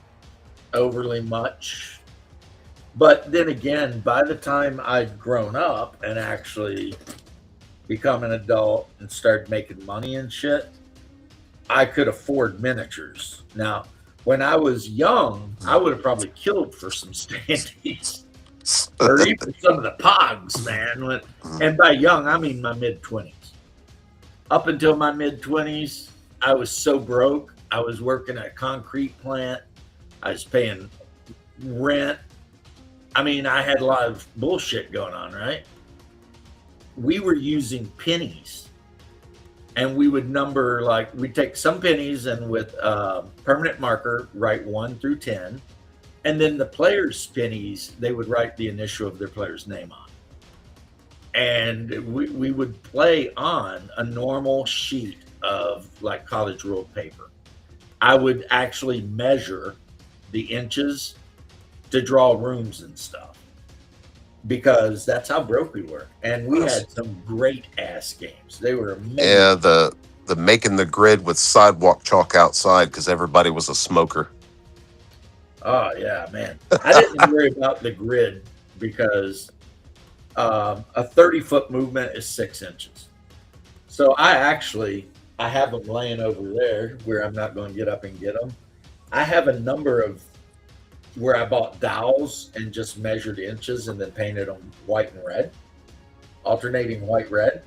overly much. But then again, by the time I'd grown up and actually become an adult and started making money and shit, I could afford miniatures. Now, when I was young, I would have probably killed for some Standees or even some of the Pogs, man. And by young, I mean my mid-20s. Up until my mid-20s, I was so broke I was working at a concrete plant. I was paying rent. I mean, I had a lot of bullshit going on, right? We were using pennies, and we would number, like, we'd take some pennies and with permanent marker write 1 through 10, and then the players' pennies, they would write the initial of their player's name on. And we would play on a normal sheet of like college ruled paper. I would actually measure the inches to draw rooms and stuff, because that's how broke we were. And we had some great ass games. They were amazing. Yeah, the making the grid with sidewalk chalk outside because everybody was a smoker. Oh yeah, man. I didn't worry about the grid because a 30-foot movement is 6 inches. So I have them laying over there where I'm not going to get up and get them. I have a number of where I bought dowels and just measured inches and then painted them white and red, alternating white red.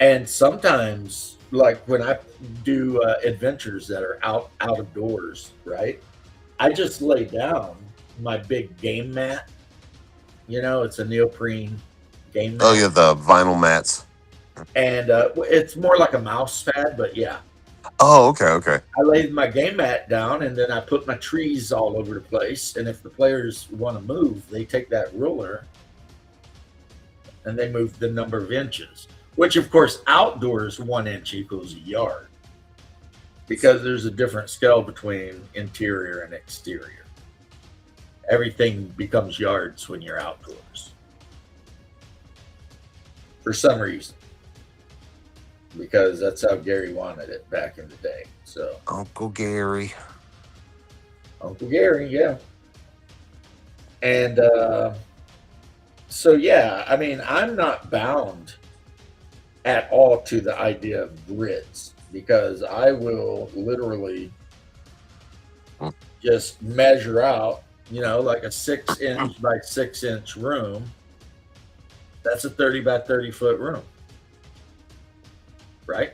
And sometimes, like when I do adventures that are out of doors, right? I just lay down my big game mat. You know, it's a neoprene game mat. Oh yeah, the vinyl mats. And it's more like a mouse pad, but yeah. Oh, okay. I laid my game mat down, and then I put my trees all over the place. And if the players want to move, they take that ruler and they move the number of inches, which of course outdoors 1 inch equals a yard, because there's a different scale between interior and exterior. Everything becomes yards when you're outdoors for some reason, because that's how Gary wanted it back in the day. So Uncle Gary, yeah. And so yeah, I mean, I'm not bound at all to the idea of grids, because I will literally just measure out, you know, like a 6 inch by 6 inch room. That's a 30 by 30 foot room, right?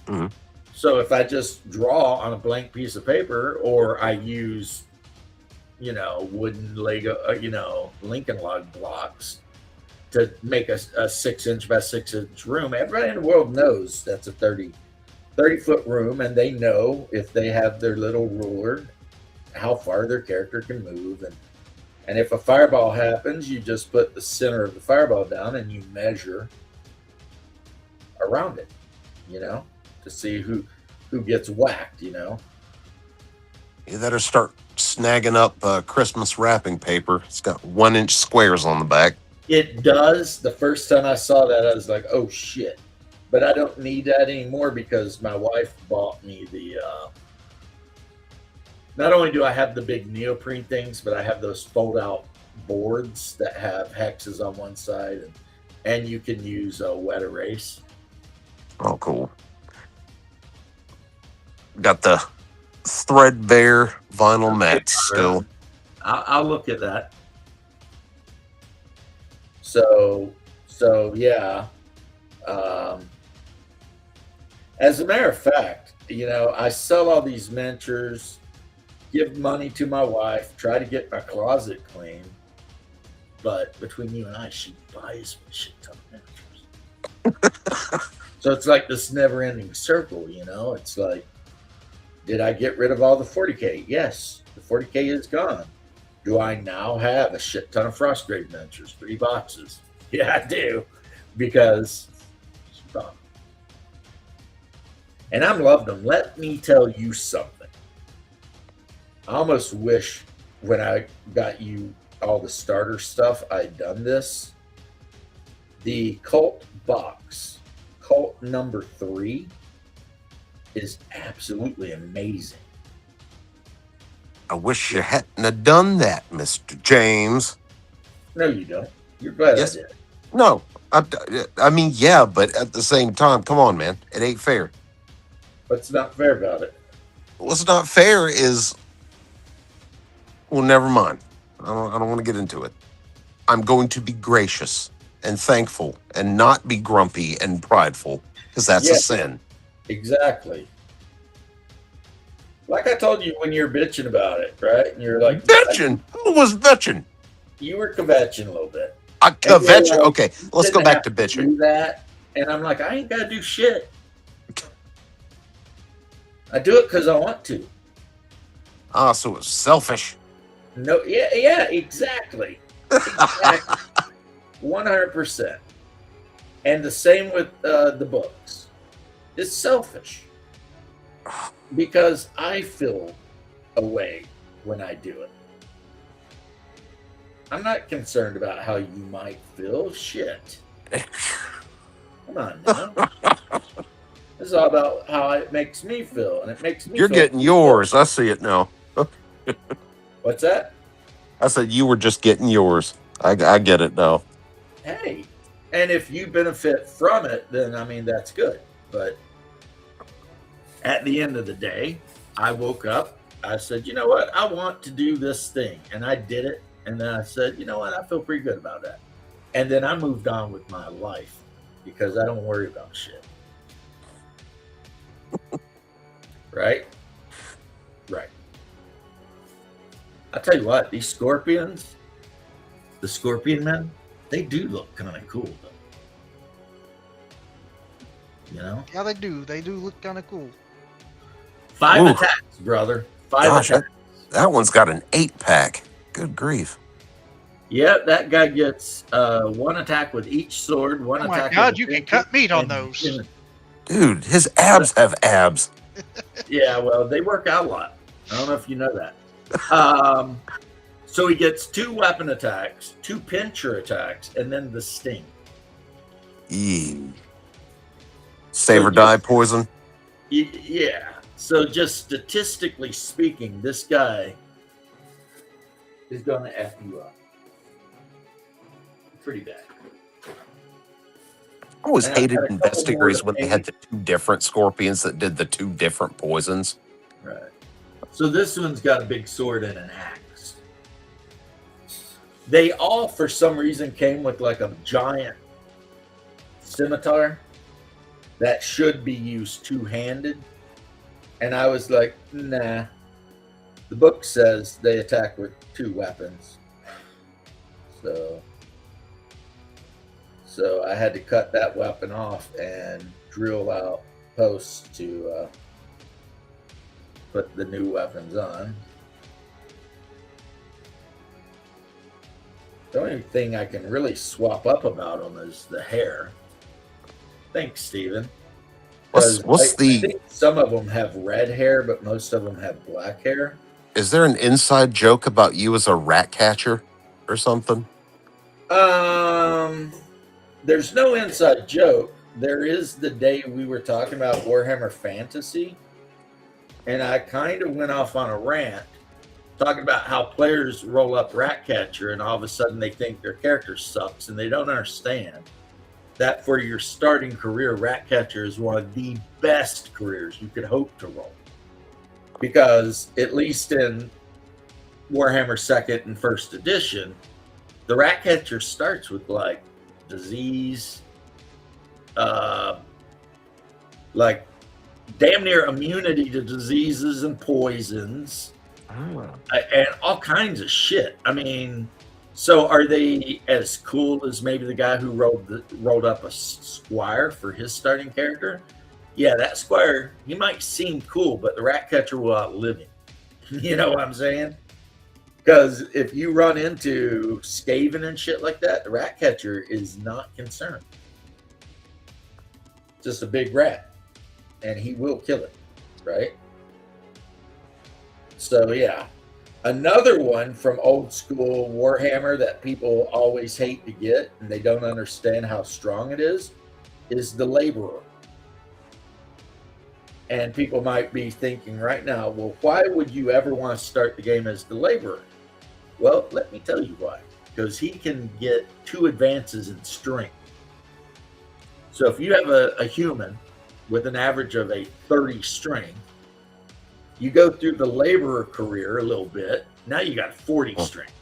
Mm-hmm. So if I just draw on a blank piece of paper, or I use, you know, wooden Lego, you know, Lincoln log blocks to make a 6 inch by 6 inch room, everybody in the world knows that's a 30 foot room, and they know, if they have their little ruler, how far their character can move. And if a fireball happens, you just put the center of the fireball down and you measure around it, you know, to see who gets whacked, you know. You better start snagging up Christmas wrapping paper. It's got 1 inch squares on the back. It does. The first time I saw that, I was like, oh shit. But I don't need that anymore, because my wife bought me the not only do I have the big neoprene things, but I have those fold out boards that have hexes on one side, and you can use a wet erase. Oh, cool. Got the threadbare vinyl mats still. I'll look at that. So yeah. As a matter of fact, you know, I sell all these miniatures, give money to my wife, try to get my closet clean. But between you and I, she buys me a shit ton of miniatures. So it's like this never-ending circle, you know? It's like, did I get rid of all the 40K? Yes, the 40K is gone. Do I now have a shit ton of Frostgrave miniatures? 3 boxes. Yeah, I do. Because she's gone. And I'm loving them. Let me tell you something. I almost wish when I got you all the starter stuff, I'd done this. The Cult box, Cult number 3, is absolutely amazing. I wish you hadn't have done that, Mr. James. No, you don't. You're glad Yes. I did. No, I mean, yeah, but at the same time, come on, man. It ain't fair. What's not fair about it? What's not fair is, well, never mind. I don't want to get into it. I'm going to be gracious and thankful and not be grumpy and prideful, because that's a sin. Exactly. Like I told you when you were bitching about it, right? And you're like, Vetching? Who was vetching? you were kvetching a little bit. Vetching? Like, Okay, let's go back to bitching. Do that, and I'm like, I ain't gotta do shit. I do it because I want to. Ah, so it's selfish. No, yeah, exactly. 100%. And the same with the books. It's selfish because I feel a way when I do it. I'm not concerned about how you might feel. Shit. Come on now. This is all about how it makes me feel, and it makes me. You're feel getting yours. I see it now. What's that? I said you were just getting yours. I get it now. Hey, and if you benefit from it, then I mean that's good. But at the end of the day, I woke up. I said, you know what? I want to do this thing, and I did it. And then I said, you know what? I feel pretty good about that. And then I moved on with my life because I don't worry about shit. Right? Right. I'll tell you what, these scorpions, the scorpion men, they do look kind of cool, though. You know? Yeah, they do. They do look kind of cool. 5 Ooh. attacks, brother. 5 Gosh, attacks. that one's got an 8-pack. Good grief. Yeah, that guy gets 1 attack with each sword, 1 Oh attack. my God, with you can pinky, cut meat on and- those. Dude, his abs have abs. Yeah, well, they work out a lot. I don't know if you know that. So he gets 2 weapon attacks, 2 pincher attacks, and then the sting. Eee. Save or die poison. Yeah. So just statistically speaking, this guy is going to F you up. Pretty bad. I always And I've hated got a couple investigators more when they had the 2 different scorpions that did the 2 different poisons. Right. So this one's got a big sword and an axe. They all, for some reason, came with like a giant scimitar that should be used two-handed. And I was like, nah. The book says they attack with 2 weapons. So I had to cut that weapon off and drill out posts to put the new weapons on. The only thing I can really swap up about them is the hair. Thanks, Steven. What's I the... think some of them have red hair, but most of them have black hair. Is there an inside joke about you as a rat catcher or something? There's no inside joke. There is the day we were talking about Warhammer Fantasy, and I kind of went off on a rant talking about how players roll up Ratcatcher and all of a sudden they think their character sucks, and they don't understand that for your starting career, Ratcatcher is one of the best careers you could hope to roll. Because at least in Warhammer 2nd and 1st edition, the Ratcatcher starts with like disease, like damn near immunity to diseases and poisons, and all kinds of shit. I mean, so are they as cool as maybe the guy who rolled up a squire for his starting character? Yeah, that squire, he might seem cool, but the Ratcatcher will outlive him. You know what I'm saying? Because if you run into Skaven and shit like that, the Ratcatcher is not concerned. Just a big rat, and he will kill it, right? So yeah, another one from old school Warhammer that people always hate to get, and they don't understand how strong it is the Laborer. And people might be thinking right now, well, why would you ever want to start the game as the Laborer? Well, let me tell you why. Because he can get 2 advances in strength. So if you have a human with an average of a 30 strength, you go through the Laborer career a little bit, now you got 40 strength.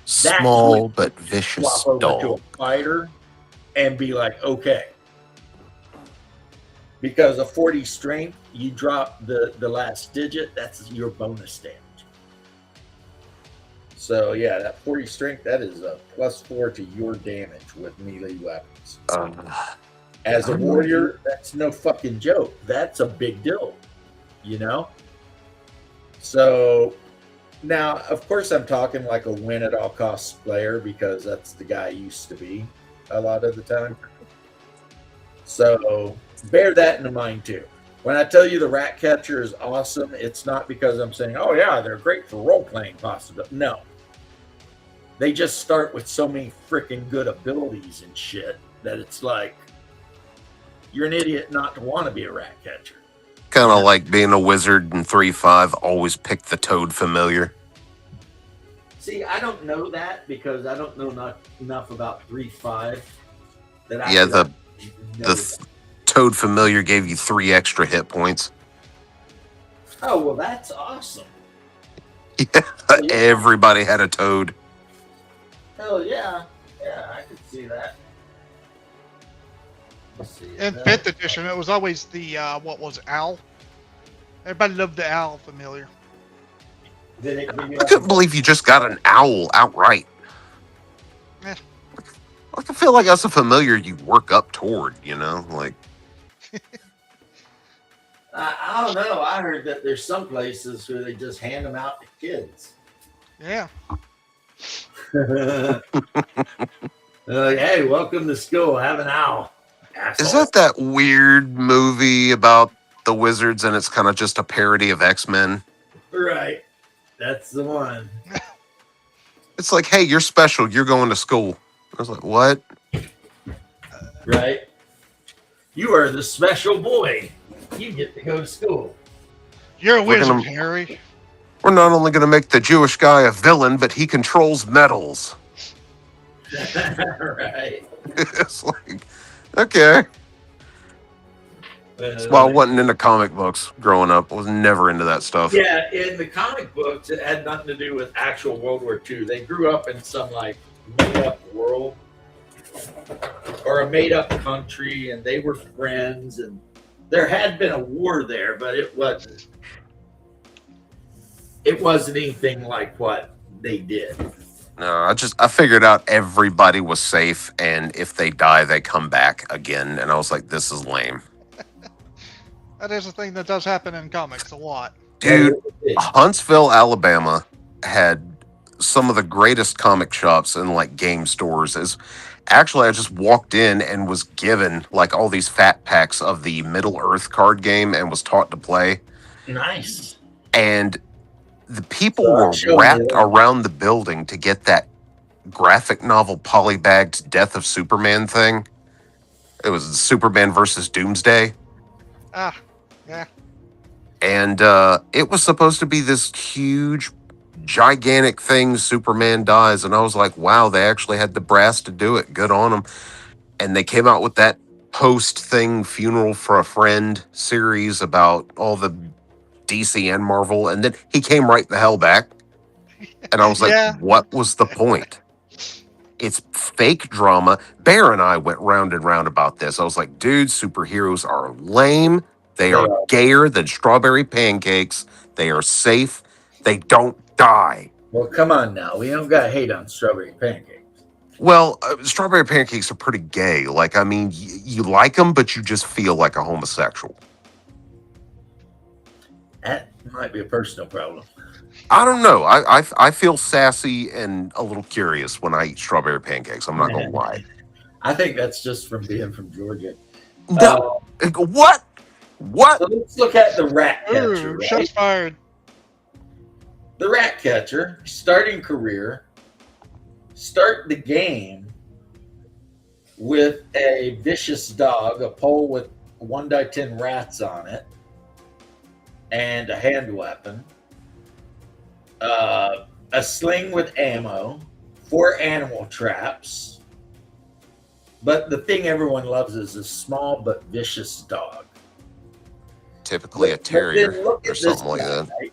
Small but vicious swap over to dog. a fighter and be like, okay. Because a 40 strength you drop the last digit, that's your bonus damage. So yeah, that 40 strength, that is a +4 to your damage with melee weapons. As a warrior, that's no fucking joke. That's a big deal, you know? So now, of course, I'm talking like a win at all costs player because that's the guy I used to be a lot of the time. So bear that in mind too. When I tell you the rat catcher is awesome, it's not because I'm saying, oh yeah, they're great for role playing possibility. No. They just start with so many freaking good abilities and shit that it's like you're an idiot not to want to be a rat catcher. Kind of like being a wizard in 3.5, always pick the toad familiar. See, I don't know that because I don't know enough about 3.5 that I the toad familiar gave you 3 extra hit points. Oh, well, that's awesome. Yeah, everybody had a toad. Hell yeah. Yeah, I could see that. In 5th edition, it was always the, owl? Everybody loved the owl familiar. I couldn't believe you just got an owl outright. Yeah. I feel like that's a familiar you work up toward, you know? Like, I don't know. I heard that there's some places where they just hand them out to kids. Yeah. Like, hey, welcome to school. Have an owl. Asshole. Is that weird movie about the wizards and it's kind of just a parody of X-Men? Right. That's the one. It's like, hey, you're special. You're going to school. I was like, what? Right. You are the special boy. You get to go to school. You're a wizard, Harry. We're not only going to make the Jewish guy a villain, but he controls metals. Right. It's like, okay. That's why I wasn't into comic books growing up. I was never into that stuff. Yeah, in the comic books, it had nothing to do with actual World War II. They grew up in some like made-up world or a made-up country, and they were friends. And there had been a war there, but it wasn't. It wasn't anything like what they did. No, I figured out everybody was safe, and if they die, they come back again. And I was like, this is lame. That is a thing that does happen in comics a lot. Dude, Huntsville, Alabama had some of the greatest comic shops and like game stores. Actually, I just walked in and was given like all these fat packs of the Middle Earth card game and was taught to play. Nice. And the people were wrapped around the building to get that graphic novel polybagged Death of Superman thing. It was Superman versus Doomsday. Ah, yeah. And it was supposed to be this huge, gigantic thing. Superman dies. And I was like, wow, they actually had the brass to do it. Good on them. And they came out with that post thing, Funeral for a Friend series about all the DC and Marvel. And then he came right the hell back. And I was like, what was the point? It's fake drama. Bear and I went round and round about this. I was like, dude, superheroes are lame. They are gayer than strawberry pancakes. They are safe. They don't die. Well, come on now. We don't got to hate on strawberry pancakes. Well, strawberry pancakes are pretty gay. Like, I mean, you like them, but you just feel like a homosexual. That might be a personal problem. I don't know. I feel sassy and a little curious when I eat strawberry pancakes. I'm not going to lie. I think that's just from being from Georgia. No. What? What? So let's look at the rat catcher. Right? Shots fired. The rat catcher, starting career, start the game with a vicious dog, a pole with 1x10 rats on it, and a hand weapon. A sling with ammo, 4 animal traps. But the thing everyone loves is a small but vicious dog. Typically a terrier or something like that. Right?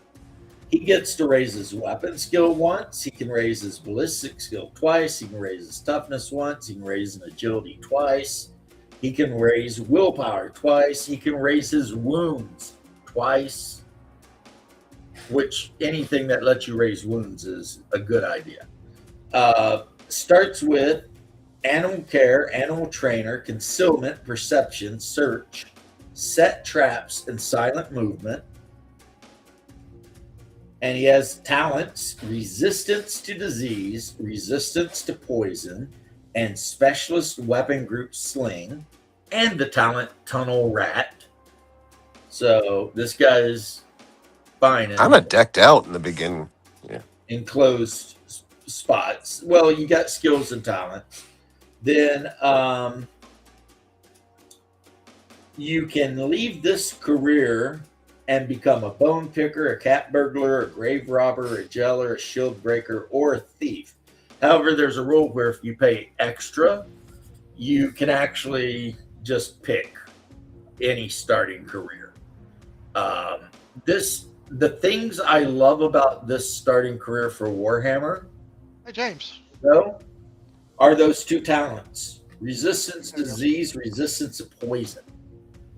He gets to raise his weapon skill once. He can raise his ballistic skill twice. He can raise his toughness once. He can raise an agility twice. He can raise willpower twice. He can raise his wounds twice, which anything that lets you raise wounds is a good idea. Starts with animal care, animal trainer, concealment, perception, search, set traps, and silent movement. And he has talents: resistance to disease, resistance to poison, and specialist weapon group sling, and the talent tunnel rat. So this guy's fine. Kind of decked out in the beginning. Yeah. Enclosed spots. Well, you got skills and talent. Then you can leave this career and become a bone picker, a cat burglar, a grave robber, a jailer, a shield breaker, or a thief. However, there's a rule where if you pay extra, you can actually just pick any starting career. The things I love about this starting career for Warhammer, Hey, James. though, are those two talents: resistance to disease, resistance to poison.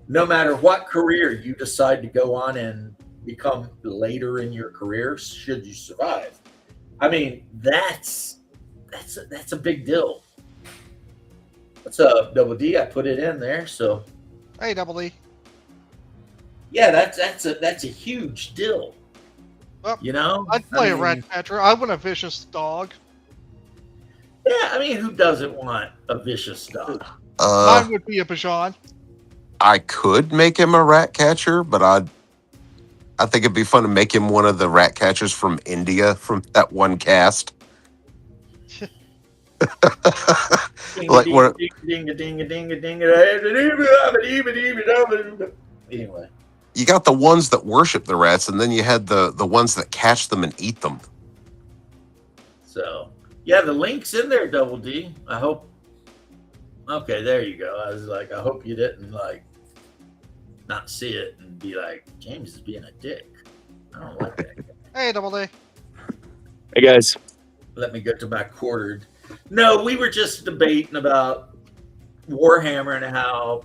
No matter what career you decide to go on and become later in your career, should you survive, I mean, that's a big deal. What's up, Double D? I put it in there, so Hey, Double E. yeah, that's a huge deal. Well, You know, I'd play I a mean, rat catcher. I want a vicious dog. Yeah, I mean, who doesn't want a vicious dog? Mine would be a Bajan. I could make him a rat catcher, but I think it'd be fun to make him one of the rat catchers from India from that one cast. Like what? Anyway, You got the ones that worship the rats, and then you had the ones that catch them and eat them. so yeah, the link's in there, Double D. I hope. Okay, there you go. I was like, I hope you didn't like not see it and be like, James is being a dick. I don't like that. Hey, Double D. Hey guys. Let me get to my quartered. No, we were just debating about Warhammer and how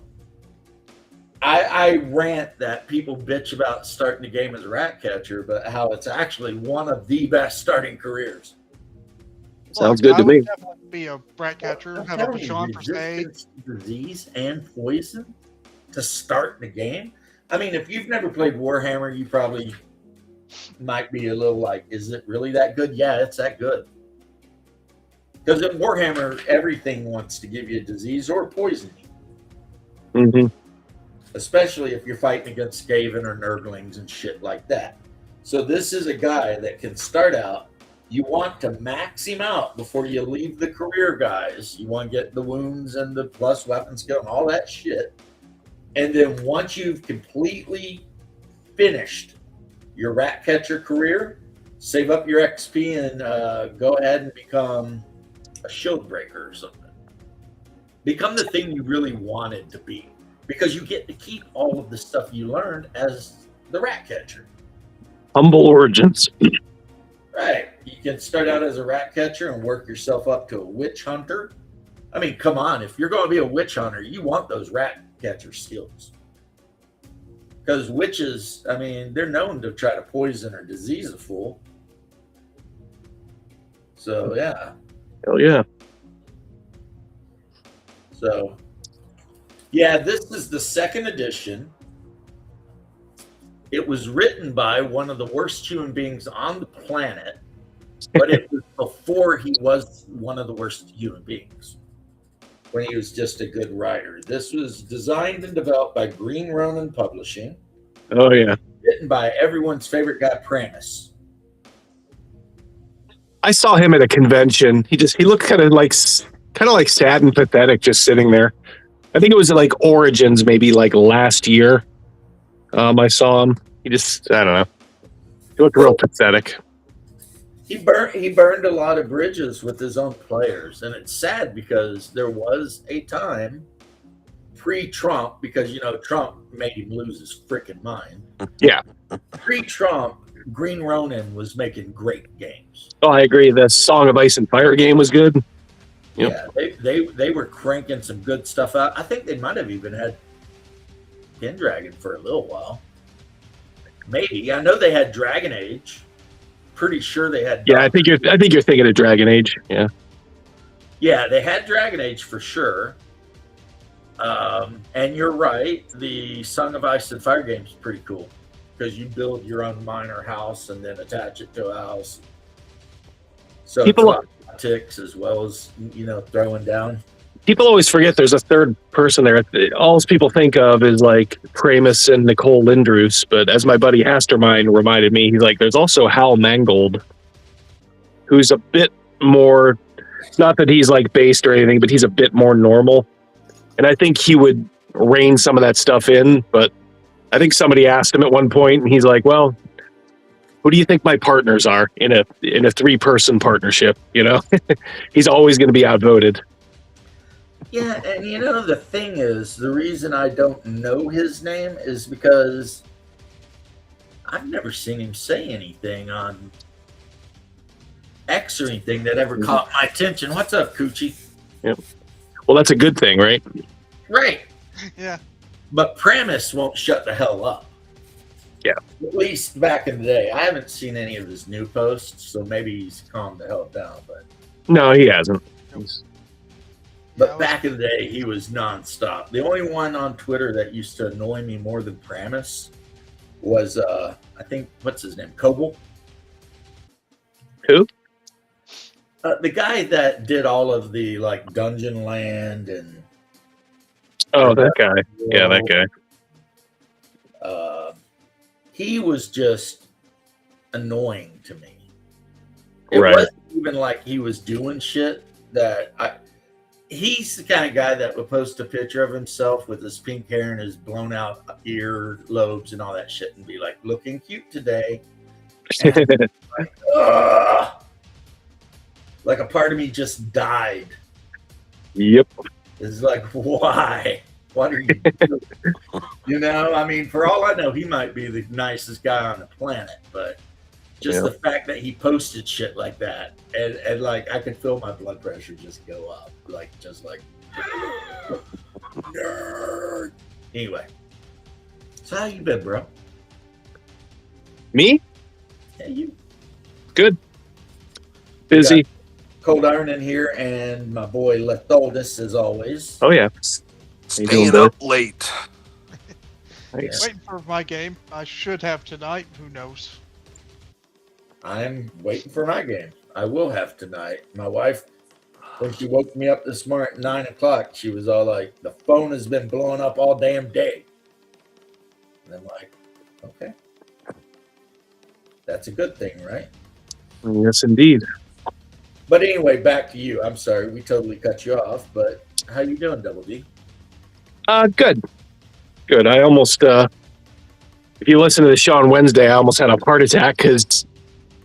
I rant that people bitch about starting the game as a rat catcher, but how it's actually one of the best starting careers. Sounds Look, good to I would me. definitely be a rat catcher. I'm Have a telling you, Bajan per se. resistance to disease and poison to start the game. I mean, if you've never played Warhammer, you probably might be a little like, is it really that good? Yeah, it's that good. Because in Warhammer, everything wants to give you a disease or poison you, hmm especially if you're fighting against Skaven or Nurglings and shit like that. So this is a guy that can start out. You want to max him out before you leave the career, guys. You want to get the wounds and the plus weapon skill and all that shit. And then once you've completely finished your rat catcher career, save up your XP and go ahead and become a shield breaker or something. Become the thing you really wanted to be, because you get to keep all of the stuff you learned as the rat catcher. Humble origins. Right. You can start out as a rat catcher and work yourself up to a witch hunter. I mean, come on. If you're going to be a witch hunter, you want those rat catcher skills. Because witches, I mean, they're known to try to poison or disease a fool. So, yeah. Hell yeah. So, yeah, this is the second edition. It was written by one of the worst human beings on the planet, but it was before he was one of the worst human beings, when he was just a good writer. This was designed and developed by Green Ronin Publishing, Oh yeah. written by everyone's favorite guy, Pranis. I saw him at a convention. He looked kind of like sad and pathetic, just sitting there. I think it was like Origins, maybe like last year. I saw him. I don't know. He looked real pathetic. He burned a lot of bridges with his own players, and it's sad because there was a time pre-Trump, because Trump made him lose his freaking mind. Yeah. Pre-Trump, Green Ronin was making great games. Oh, I agree. The Song of Ice and Fire game was good. Yep. Yeah, they were cranking some good stuff out. I think they might have even had Pendragon for a little while. Maybe. I know they had Dragon Age. Pretty sure they had. Yeah, I think you're thinking of Dragon Age. Yeah. Yeah, they had Dragon Age for sure. And you're right. The Song of Ice and Fire game is pretty cool because you build your own minor house and then attach it to a house. So People- it's a lot of politics as well as throwing down. People always forget there's a third person there. All people think of is like Kramus and Nicole Lindroos, but as my buddy Hastermine reminded me, he's like, there's also Hal Mangold, who's a bit more, not that he's like based or anything, but he's a bit more normal. And I think he would rein some of that stuff in, but I think somebody asked him at one point and he's like, well, who do you think my partners are in a 3-person partnership? He's always going to be outvoted. Yeah, and the thing is, the reason I don't know his name is because I've never seen him say anything on X or anything that ever caught my attention. What's up, Coochie? Yep. Well, that's a good thing, right? Right. Yeah. But Pramis won't shut the hell up. Yeah. At least back in the day. I haven't seen any of his new posts, so maybe he's calmed the hell down. But No, he hasn't. But back in the day, he was nonstop. The only one on Twitter that used to annoy me more than Pramis was, I think, what's his name? Koble? Who? The guy that did all of the, like, Dungeon Land and... Oh, that guy. Yeah, that guy. He was just annoying to me. It Right. wasn't even like he was doing shit that he's the kind of guy that would post a picture of himself with his pink hair and his blown out ear lobes and all that shit and be like, looking cute today. And ugh, like a part of me just died. Yep. It's like, why? What are you doing? I mean, for all I know, he might be the nicest guy on the planet, but just the fact that he posted shit like that and like I could feel my blood pressure just go up. Like nerd. Anyway. So how you been, bro? Me? Yeah, you. Good. Busy. Cold Iron in here and my boy Letholdus as always. Oh, yeah. Staying up late. Nice. Waiting for my game. I should have tonight. Who knows? I'm waiting for my game. I will have tonight. My wife, when she woke me up this morning at 9 o'clock, she was all like, the phone has been blowing up all damn day. And I'm like, okay. That's a good thing, right? Yes, indeed. But anyway, back to you. I'm sorry, we totally cut you off, but how you doing, Double D? Good. Good. I almost, if you listen to the show on Wednesday, I almost had a heart attack because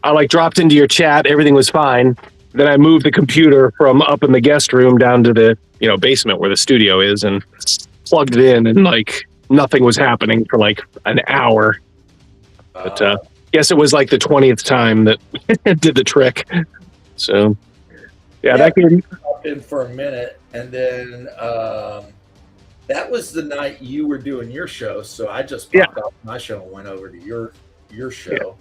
I dropped into your chat. Everything was fine. Then I moved the computer from up in the guest room down to the, basement where the studio is and plugged it in and nothing was happening for an hour. But guess it was the 20th time that it did the trick. So, yeah, that game popped in for a minute, and then that was the night you were doing your show. So I just popped off my show and went over to your show.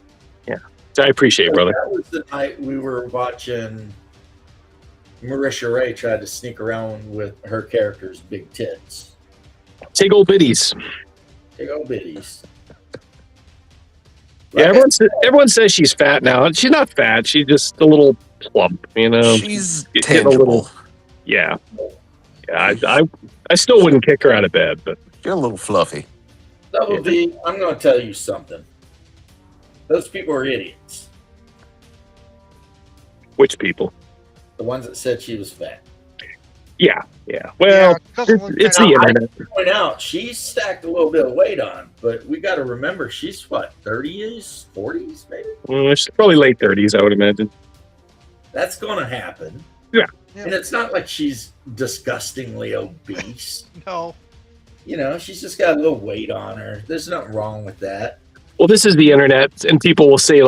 Yeah. I appreciate it, brother. That was the night we were watching Marisha Ray tried to sneak around with her character's big tits. Take old biddies. Big old biddies. Yeah, everyone says she's fat now. She's not fat. She's just a little plump, She's tangible. Yeah. I still wouldn't kick her out of bed, but You're a little fluffy. Double D, I'm going to tell you something. Those people are idiots. which people? The ones that said she was fat. Yeah. Well, it's the internet. I point out she's stacked a little bit of weight on, but we got to remember she's what, 30s, 40s, maybe. She's probably late 30s, I would imagine. That's going to happen. Yeah. And it's not like she's disgustingly obese. No. She's just got a little weight on her. There's nothing wrong with that. Well, this is the internet, and people will say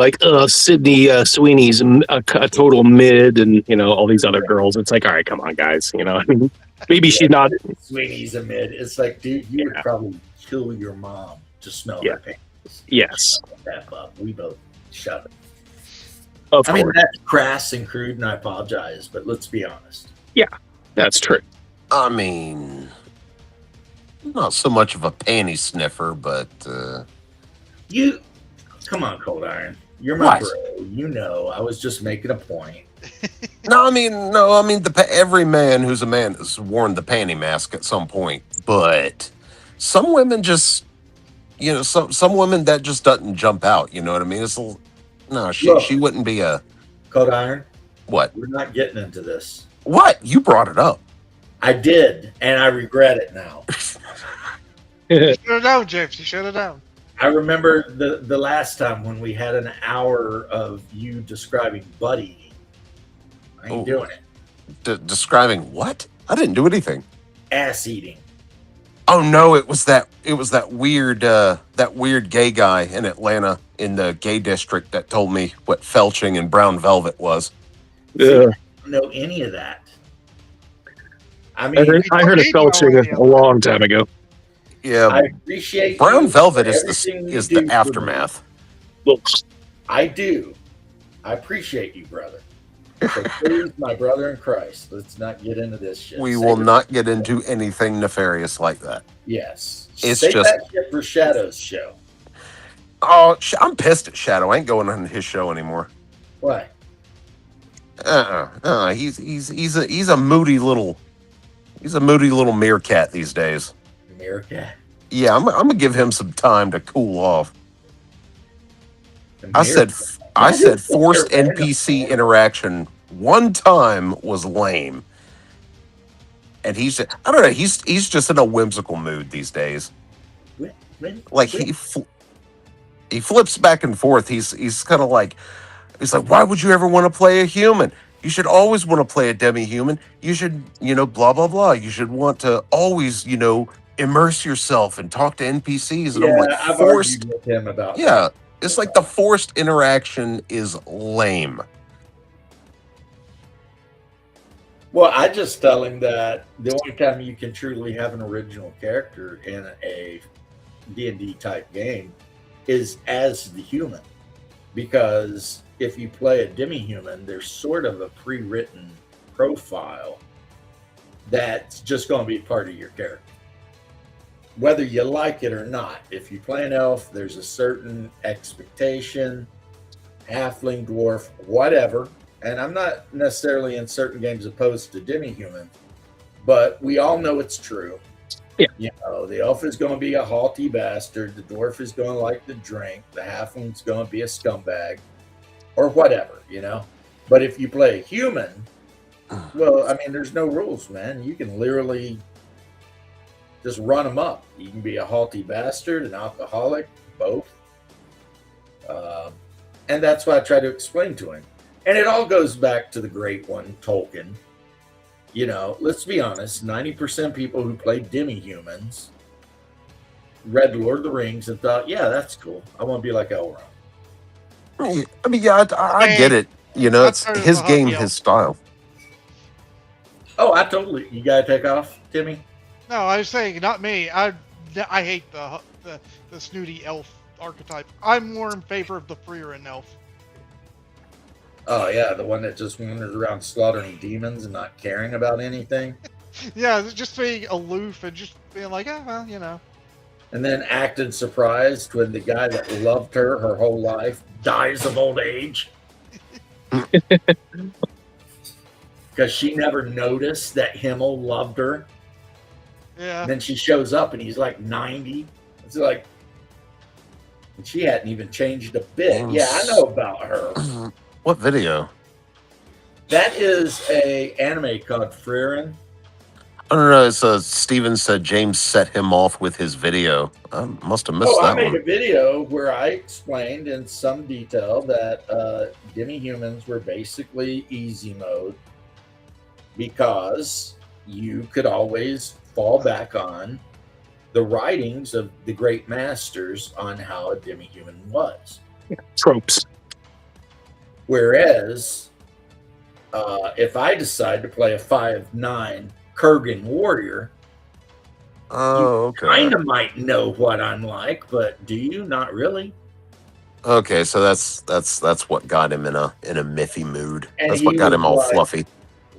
Sydney Sweeney's a total mid, and all these other girls. It's like, all right, come on, guys. Maybe she's not. Sweeney's a mid. It's like, dude, you would probably kill your mom to smell her pants. Yes, Wrap up. We both shut it. of I mean, course. that's crass and crude, and I apologize, but let's be honest. Yeah, that's true. I mean, not so much of a panty sniffer, but You, come on, Cold Iron. You're my What? bro. You know, I was just making a point. no, I mean, every man who's a man has worn the panty mask at some point, but some women just, some women that just doesn't jump out. You know what I mean? No, she Look, wouldn't be a Cold Iron, what? we're not getting into this. What? You brought it up. I did, and I regret it now. You should have known, James. You should have known. I remember the last time when we had an hour of you describing butt eating. I ain't doing it. Describing what? I didn't do anything. Ass eating. Oh no, it was that weird gay guy in Atlanta in the gay district that told me what felching and brown velvet was. See, I don't know any of that. I mean, I heard of felching a long time ago. Yeah, I appreciate brown you velvet for is everything you the do for me. aftermath. I do. I appreciate you, brother. So please, my brother in Christ, let's not get into this shit. We will not get into anything nefarious like that. Yes. It's Save just that shit for Shadow's show. Oh, I'm pissed at Shadow. I ain't going on his show anymore. Why? He's a moody little meerkat these days. Meerkat. Yeah, I'm gonna give him some time to cool off. I said forced NPC interaction one time was lame, and I don't know. He's just in a whimsical mood these days. Like he flips back and forth. He's kind of like, why would you ever want to play a human? You should always want to play a demi-human. You should, blah blah blah. You should want to always, immerse yourself and talk to NPCs. And Yeah, I'm like, I've argued with him about yeah. that. It's like the forced interaction is lame. Well, I just tell him that the only time you can truly have an original character in a D&D type game is as the human. Because if you play a demi-human, there's sort of a pre-written profile that's just going to be part of your character. Whether you like it or not. If you play an elf, there's a certain expectation, halfling, dwarf, whatever. And I'm not necessarily in certain games opposed to demi-human, but we all know it's true. Yeah. The elf is going to be a haughty bastard. The dwarf is going to like to drink. The halfling's going to be a scumbag or whatever, But if you play a human, well, I mean, there's no rules, man. You can literally just run them up. You can be a haughty bastard, an alcoholic, both. And that's what I try to explain to him. And it all goes back to the great one, Tolkien. Let's be honest, 90% people who played demi-humans read Lord of the Rings and thought, yeah, that's cool. I want to be like Elrond. I mean, yeah, I get it. It's his game, his style. Oh, you got to take off, Timmy? No, I was saying, not me. I hate the snooty elf archetype. I'm more in favor of the Freeran elf. Oh, yeah, the one that just wanders around slaughtering demons and not caring about anything. Yeah, just being aloof and just being like, well, And then acted surprised when the guy that loved her whole life dies of old age. Because she never noticed that Himmel loved her. Yeah. And then she shows up and he's like 90. It's like, and she hadn't even changed a bit. Yeah, I know about her. What video? That is a anime called Freeran. I don't know. It's Steven said James set him off with his video. I must have missed that I made one. a video where I explained in some detail that demi-humans were basically easy mode because you could always fall back on the writings of the great masters on how a demi-human was. Tropes. Whereas, if I decide to play a 5'9" Kurgan warrior, Oh, okay. Kind of might know what I'm like, but do you? Not really. Okay, so that's what got him in a miffy mood. And That's he what got was him all like, fluffy.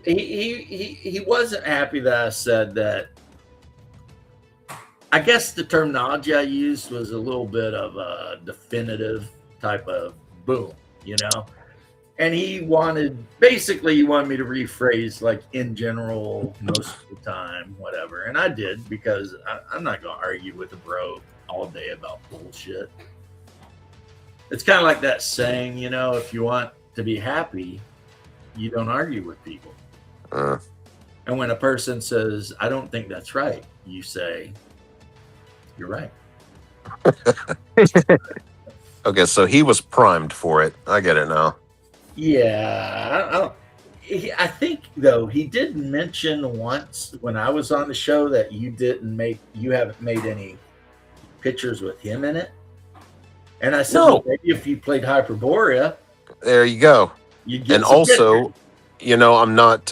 he wasn't happy that I said that. I guess the terminology I used was a little bit of a definitive type of boom, you know. And he wanted me to rephrase like in general, most of the time, whatever. And I did because I'm not going to argue with a bro all day about bullshit. It's kind of like that saying, you know, if you want to be happy, you don't argue with people. And when a person says, I don't think that's right, you say, you're right. Okay, so he was primed for it. I get it now. Yeah. I think, though, he did mention once when I was on the show that you haven't made any pictures with him in it. And I said, No. well, maybe if you played Hyperborea, there you go. You'd get and some also, pictures. you know, I'm not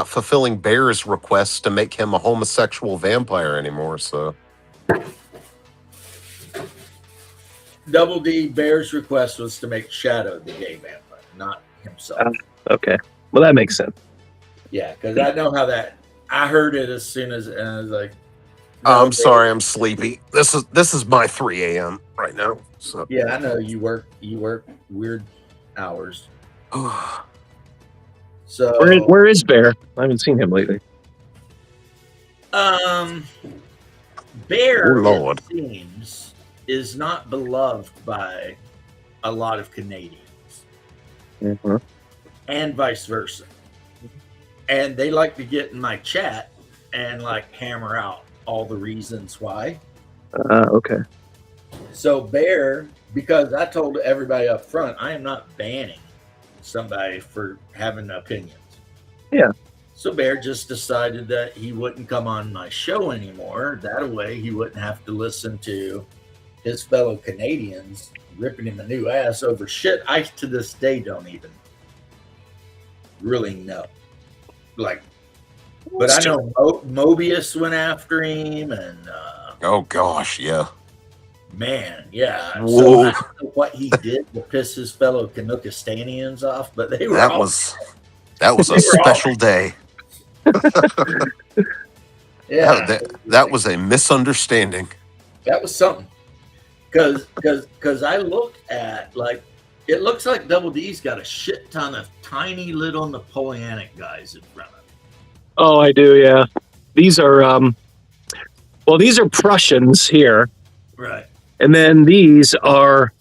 fulfilling Bear's request to make him a homosexual vampire anymore. So, Double D Bear's request was to make Shadow the gay vampire, not himself. Okay. Well, that makes sense. Yeah, because I know how that. I heard it as soon as, and I was like, I'm sorry, I'm sleepy. This is my 3 a.m. right now. So yeah, I know you work weird hours. So where is Bear? I haven't seen him lately. Bear, Oh, Lord. it seems, is not beloved by a lot of Canadians, and vice versa. And they like to get in my chat and like hammer out all the reasons why. Okay. So Bear, because I told everybody up front, I am not banning somebody for having opinions. Yeah. So Bear just decided that he wouldn't come on my show anymore. That way he wouldn't have to listen to his fellow Canadians ripping him a new ass over shit I to this day don't even really know. Like, but I know Mobius went after him, and oh gosh, yeah. Man, yeah. Whoa. So I don't know what he did to piss his fellow Canuckistanians off, but they were That was a special day. Yeah, that was a misunderstanding. that was something. Because I looked at, like, it looks like Double D's got a shit ton of tiny little Napoleonic guys in front of him. Oh, I do. Yeah. These are these are Prussians here. Right. And then these are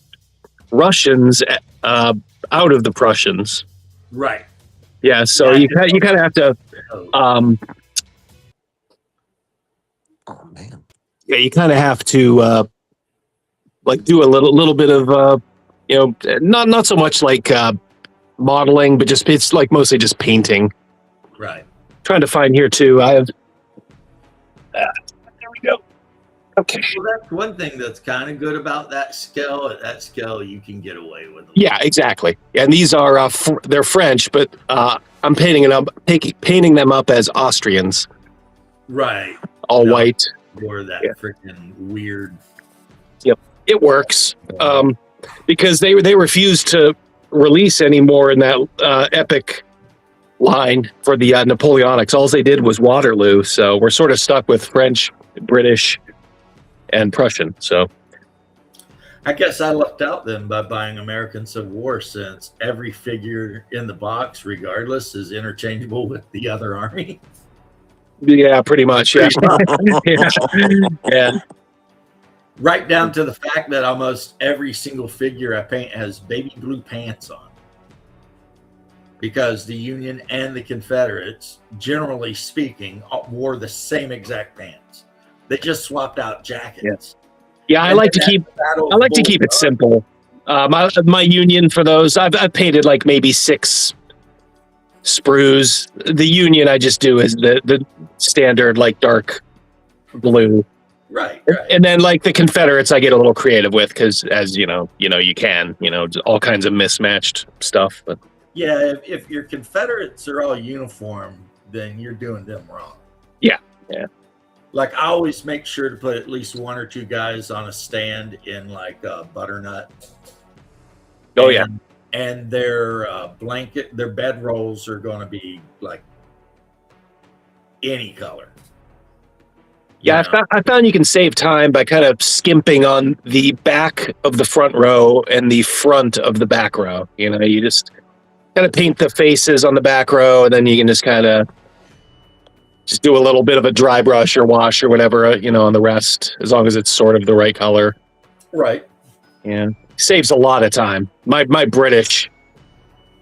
Russians out of the Prussians. Right. Yeah, so you kind of have to. Oh man. Yeah, you kind of have to like do a little bit of not so much like modeling, but just it's like mostly just painting. Right. Trying to find here too. I have. There we go. Okay. Well, that's one thing that's kind of good about that scale. At that scale, you can get away with it. Yeah, exactly. And these are they're French, but I'm painting them up as Austrians. Right. All white. Or that freaking weird. Yep, it works. Because they refused to release any more in that epic line for the Napoleonics. All they did was Waterloo, so we're sort of stuck with French, British, and Prussian. So I guess I lucked out then by buying American Civil War, since every figure in the box, regardless, is interchangeable with the other army. Yeah, pretty much. Yeah. Yeah. Right down to the fact that almost every single figure I paint has baby blue pants on. Because the Union and the Confederates, generally speaking, wore the same exact pants. They just swapped out jackets. Yeah, I like to keep it simple. My Union for those, I've painted like maybe 6 sprues. The Union I just do is the standard like dark blue. Right. And then like the Confederates I get a little creative with, because as you know you can, all kinds of mismatched stuff. But yeah, if your Confederates are all uniform, then you're doing them wrong. Yeah. Like I always make sure to put at least one or two guys on a stand in like butternut. Oh yeah. And their blanket, their bed rolls are going to be like any color. Yeah, I found you can save time by kind of skimping on the back of the front row and the front of the back row. You know, you just kind of paint the faces on the back row, and then you can just kind of just do a little bit of a dry brush or wash or whatever, you know, on the rest, as long as it's sort of the right color. Right. Yeah, saves a lot of time. My British,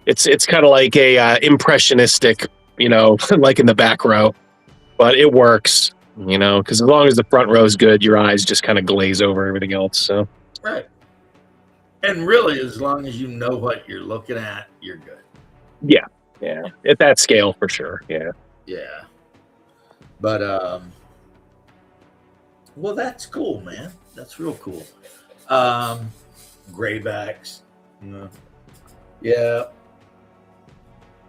it's kind of like a impressionistic, you know, like in the back row, but it works. You know, because as long as the front row is good, your eyes just kind of glaze over everything else. So right, and really, as long as you know what you're looking at, you're good. Yeah, at that scale for sure. Yeah. But well, that's cool, man. That's real cool. Graybacks, yeah.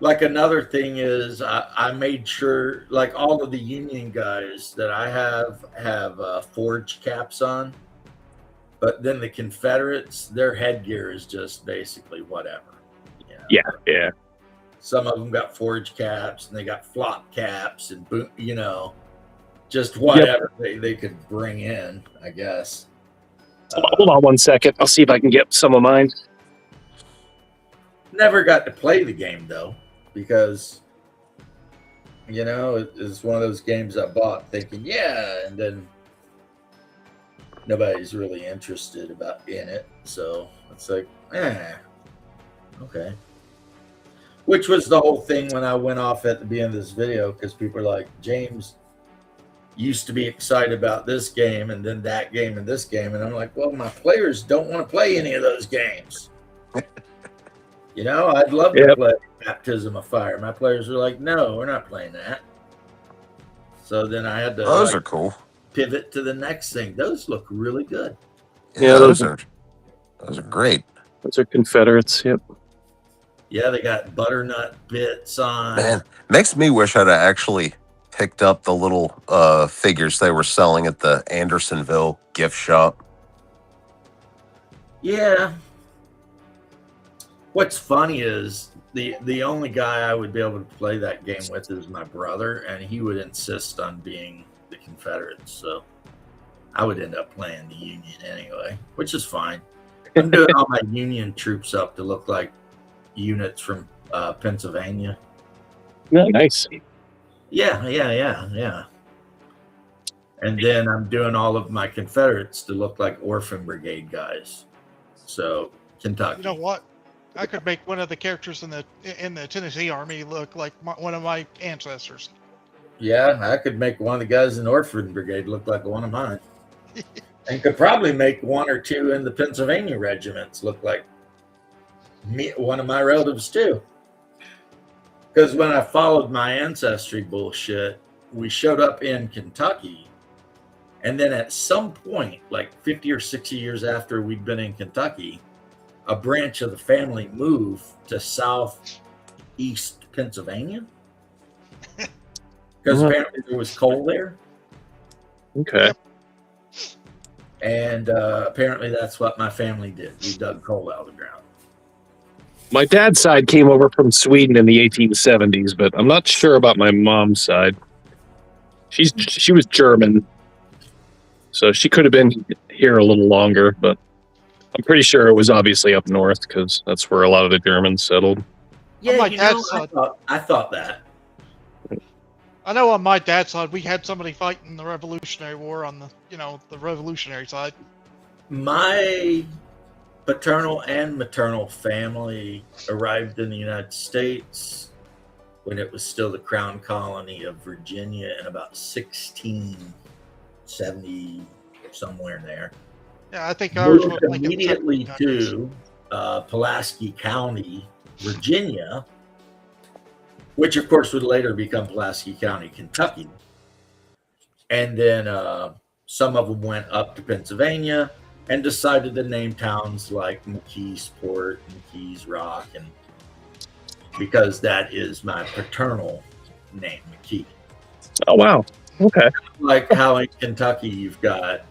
Like another thing is I made sure like all of the Union guys that I have forge caps on, but then the Confederates, their headgear is just basically whatever. You know? Yeah. Some of them got forge caps and they got flop caps and you know, just whatever they could bring in, I guess. Hold on 1 second. I'll see if I can get some of mine. Never got to play the game though, because you know it's one of those games I bought thinking and then nobody's really interested in it, so it's like okay. Which was the whole thing when I went off at the beginning of this video, because people are like, James used to be excited about this game and then that game and this game, and I'm like, well, my players don't want to play any of those games. You know, I'd love to play Baptism of Fire. My players were like, no, we're not playing that. So then I had to those are cool. Pivot to the next thing. Those look really good. Yeah, those are great. Those are Confederates. Yep. Yeah, they got butternut bits on. Man, makes me wish I'd actually picked up the little figures they were selling at the Andersonville gift shop. Yeah. What's funny is the only guy I would be able to play that game with is my brother, and he would insist on being the Confederates. So I would end up playing the Union anyway, which is fine. I'm doing all my Union troops up to look like units from Pennsylvania. Yeah, nice. Yeah. And then I'm doing all of my Confederates to look like Orphan Brigade guys. So Kentucky. You know what? I could make one of the characters in the Tennessee Army look like one of my ancestors. Yeah, I could make one of the guys in Orphan Brigade look like one of mine. And could probably make one or two in the Pennsylvania regiments look like one of my relatives too. Because when I followed my ancestry bullshit, we showed up in Kentucky, and then at some point, like 50 or 60 years after we'd been in Kentucky, a branch of the family moved to southeast Pennsylvania because apparently there was coal there. Okay. And apparently that's what my family did. We dug coal out of the ground. My dad's side came over from Sweden in the 1870s, but I'm not sure about my mom's side. She was German, so she could have been here a little longer, but I'm pretty sure it was obviously up north because that's where a lot of the Germans settled. Yeah, I thought that. I know on my dad's side, we had somebody fighting the Revolutionary War on the revolutionary side. My paternal and maternal family arrived in the United States when it was still the Crown Colony of Virginia in about 1670, somewhere in there. Yeah, I think ours moved was immediately to Pulaski County, Virginia, which of course would later become Pulaski County, Kentucky. And then some of them went up to Pennsylvania and decided to name towns like McKeesport, McKees Rock, and because that is my paternal name, McKee. Oh, wow. Okay. Like how in Kentucky you've got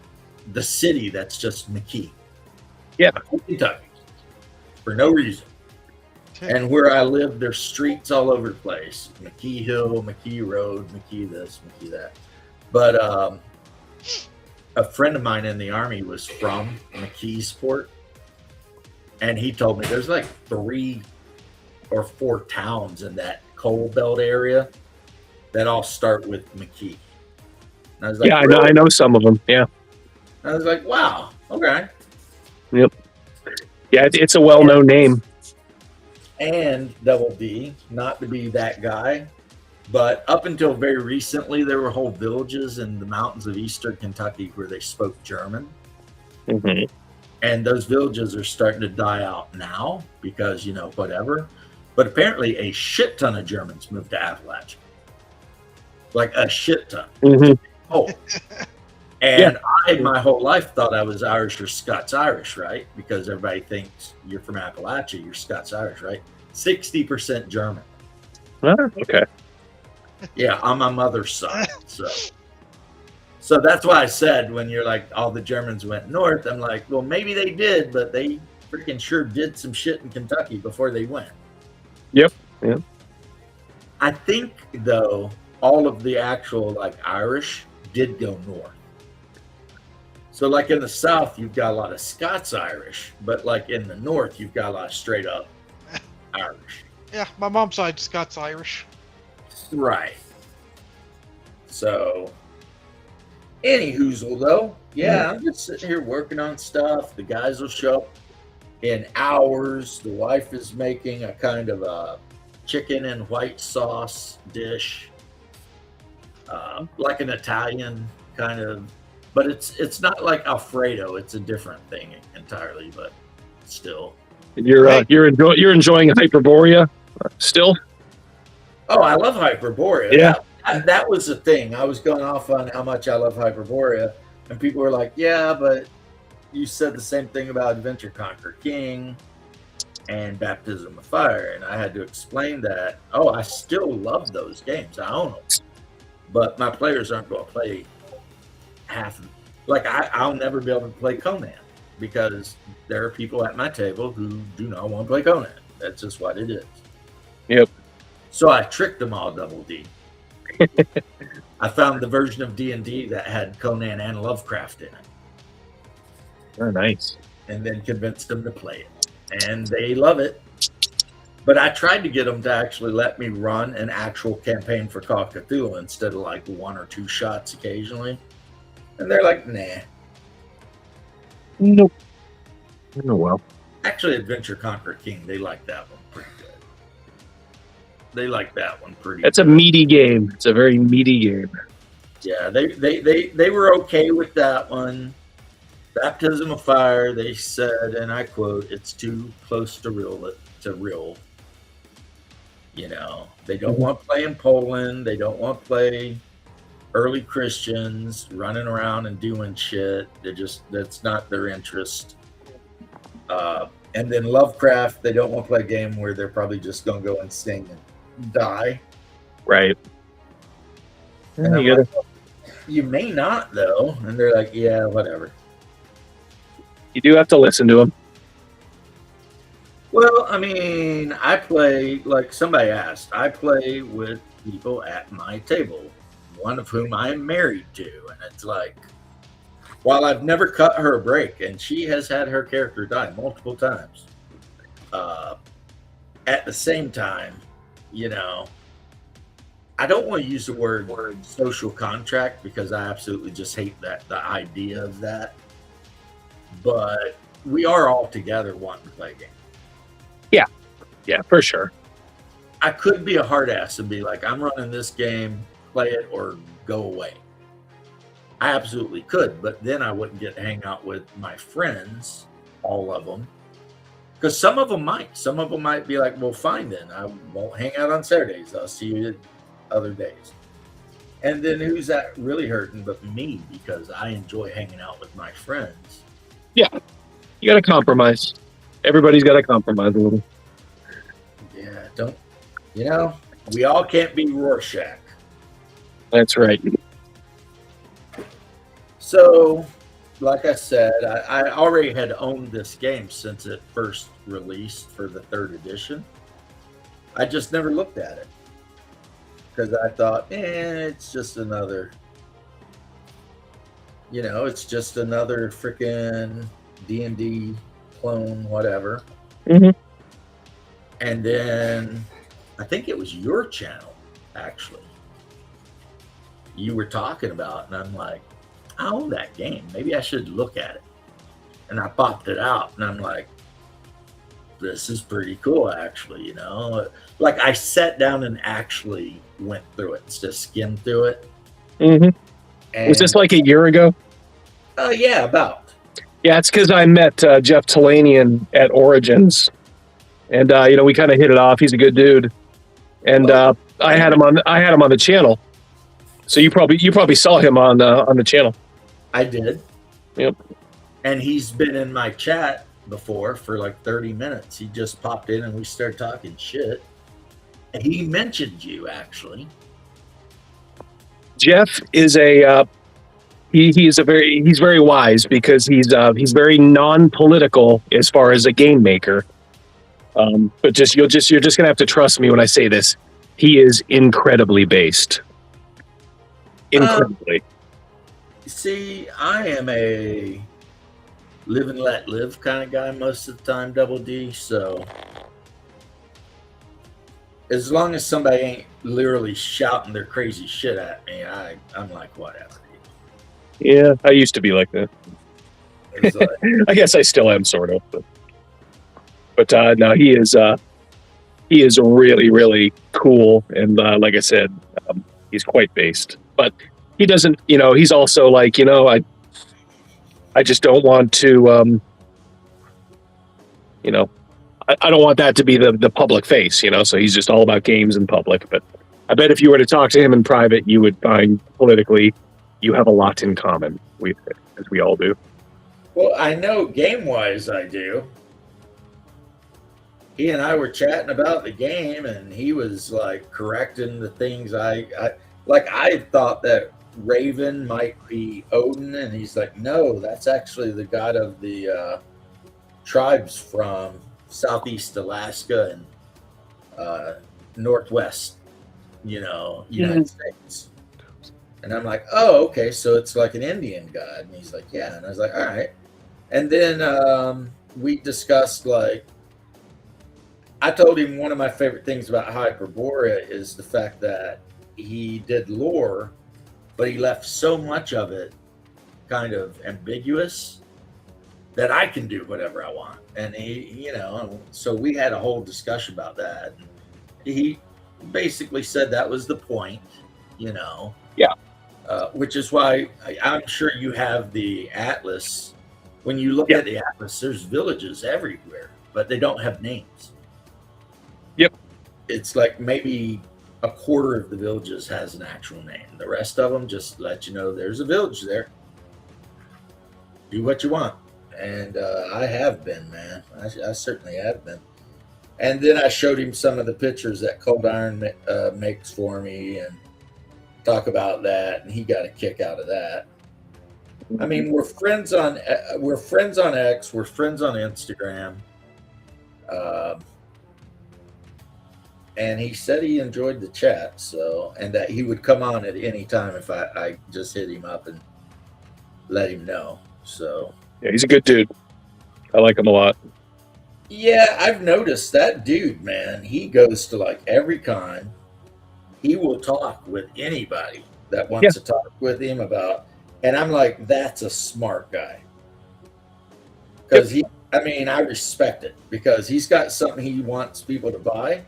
the city that's just McKee. Yeah. Kentucky. For no reason. And where I live, there's streets all over the place. McKee Hill, McKee Road, McKee this, McKee that. But a friend of mine in the Army was from McKeesport. And he told me there's like 3 or 4 towns in that coal belt area that all start with McKee. And I was like, yeah, really? I know some of them. Yeah. I was like, wow, okay. Yep. Yeah, it's a well-known name. And Double D, not to be that guy, but up until very recently, there were whole villages in the mountains of eastern Kentucky where they spoke German. Mm-hmm. And those villages are starting to die out now because, whatever. But apparently a shit ton of Germans moved to Appalachia. Like a shit ton. Mm-hmm. Oh. And I, my whole life, thought I was Irish or Scots-Irish, right? Because everybody thinks you're from Appalachia, you're Scots-Irish, right? 60% German. Okay. Yeah, on my mother's side. So that's why I said when you're like, all the Germans went north, I'm like, well, maybe they did, but they freaking sure did some shit in Kentucky before they went. Yep. I think, though, all of the actual, Irish did go north. So, like in the South, you've got a lot of Scots-Irish, but like in the North, you've got a lot of straight up Irish. Yeah, my mom's side's Scots-Irish. Right. So, any hoozle though, yeah, I'm just sitting here working on stuff. The guys will show up in hours. The wife is making a kind of a chicken and white sauce dish, like an Italian kind of. But it's not like Alfredo. It's a different thing entirely, but still. You're enjoying Hyperborea still? Oh, I love Hyperborea. Yeah. That was the thing. I was going off on how much I love Hyperborea, and people were like, yeah, but you said the same thing about Adventure Conquer King and Baptism of Fire, and I had to explain that, I still love those games. I own them. But my players aren't going to play half. I'll never be able to play Conan because there are people at my table who do not want to play Conan. That's just what it is. Yep. So I tricked them all, Double D. I found the version of D&D that had Conan and Lovecraft in it. Oh, nice. And then convinced them to play it. And they love it. But I tried to get them to actually let me run an actual campaign for Call of Cthulhu instead of 1 or 2 shots occasionally. And they're like, nah. Nope. Oh, well. Actually, Adventure Conquer King, they like that one pretty good. That's a meaty game. It's a very meaty game. Yeah, they were okay with that one. Baptism of Fire, they said, and I quote, it's too close to real. They don't want to play in Poland. They don't want to play early Christians running around and doing shit. That's not their interest. And then Lovecraft, they don't want to play a game where they're probably just going to go and sing and die. Right. And you may not, though. And they're like, yeah, whatever. You do have to listen to them. Well, I mean, I play, like somebody asked, I play with people at my table, one of whom I am married to. And it's like, while I've never cut her a break, and she has had her character die multiple times, at the same time, I don't want to use the word social contract because I absolutely just hate the idea of that. But we are all together wanting to play a game. Yeah, for sure. I could be a hard ass and be like, I'm running this game, play it or go away. I absolutely could, but then I wouldn't get to hang out with my friends, all of them. Because some of them might be like, well, fine then. I won't hang out on Saturdays. I'll see you other days. And then who's that really hurting but me because I enjoy hanging out with my friends. Yeah, you got to compromise. Everybody's got to compromise a little. Yeah, we all can't be Rorschach. That's right. So, like I said, I already had owned this game since it first released for the third edition. I just never looked at it because I thought, it's just another, it's just another freaking D&D clone, whatever. Mhm. And then I think it was your channel, actually. You were talking about, and I'm like, I own that game. Maybe I should look at it. And I popped it out, and I'm like, this is pretty cool, actually. Like I sat down and actually went through it, just skimmed through it. Mhm. And, Was this like a year ago? Yeah, about. Yeah, it's because I met Jeff Talanian at Origins, and we kind of hit it off. He's a good dude, and I had him on the channel. So you probably saw him on the channel. I did. Yep. And he's been in my chat before for like 30 minutes. He just popped in and we started talking shit. And he mentioned you, actually. Jeff is he's very wise because he's very non-political as far as a game maker. But you're just gonna have to trust me when I say this. He is incredibly based. Incredibly. See, I am a live and let live kind of guy most of the time, Double D. So as long as somebody ain't literally shouting their crazy shit at me, I'm like, whatever. Yeah, I used to be like that. Like, I guess I still am, sort of. But no, he is really, really cool, and like I said, he's quite based. But he doesn't, he's also like, I just don't want to, I don't want that to be the public face, so he's just all about games in public. But I bet if you were to talk to him in private, you would find politically you have a lot in common, as we all do. Well, I know game-wise I do. He and I were chatting about the game, and he was like correcting the things I thought that Raven might be Odin, and he's like, no, that's actually the god of the tribes from Southeast Alaska and Northwest, United States. And I'm like, oh, okay, so it's like an Indian god. And he's like, yeah. And I was like, all right. And then we discussed, like, I told him one of my favorite things about Hyperborea is the fact that he did lore, but he left so much of it kind of ambiguous that I can do whatever I want. And he, so we had a whole discussion about that. And he basically said that was the point, Yeah. Which is why I'm sure you have the atlas. When you look at the atlas, there's villages everywhere, but they don't have names. Yep. It's like maybe a quarter of the villages has an actual name. The rest of them just let you know there's a village there. Do what you want. And I have been, man. I certainly have been. And then I showed him some of the pictures that Cold Iron makes for me and talk about that, and he got a kick out of that. I mean, we're friends on X, we're friends on Instagram, and he said he enjoyed the chat, and that he would come on at any time if I just hit him up and let him know. So yeah, he's a good dude. I like him a lot. Yeah, I've noticed that dude, man. He goes to like every con. He will talk with anybody that wants to talk with him about, and I'm like, that's a smart guy. Because I respect it because he's got something he wants people to buy,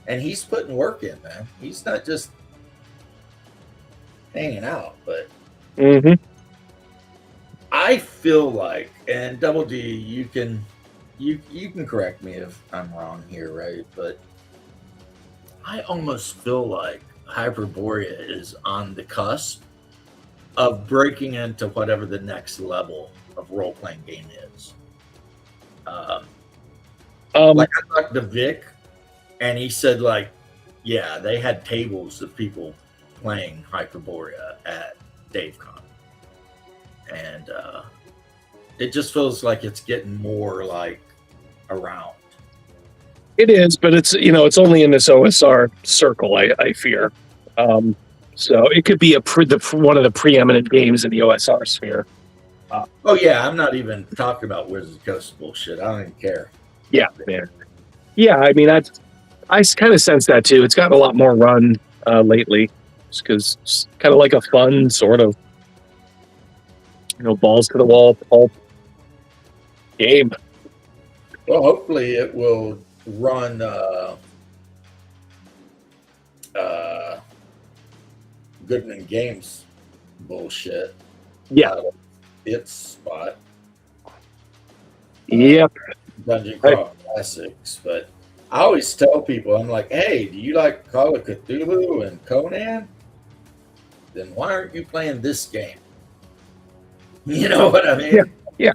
and he's putting work in, man. He's not just hanging out, but I feel like, and Double D, you can correct me if I'm wrong here, right? But I almost feel like Hyperborea is on the cusp of breaking into whatever the next level of role-playing game is. Like I talked to Vic, and he said, like, yeah, they had tables of people playing Hyperborea at DaveCon. and it just feels like it's getting more like around. It is, but it's it's only in this OSR circle. I fear. So it could be one of the preeminent games in the OSR sphere. Oh yeah, I'm not even talking about Wizards of the Coast bullshit. I don't even care. Yeah, man. Yeah, I mean, I kind of sense that too. It's gotten a lot more run lately, just because it's kind of like a fun sort of, balls to the wall pulp game. Well, hopefully it will run Goodman Games bullshit. Yeah. Its spot. Yep. Dungeon Crawl Classics. But I always tell people, I'm like, hey, do you like Call of Cthulhu and Conan? Then why aren't you playing this game? You know what I mean? Yeah.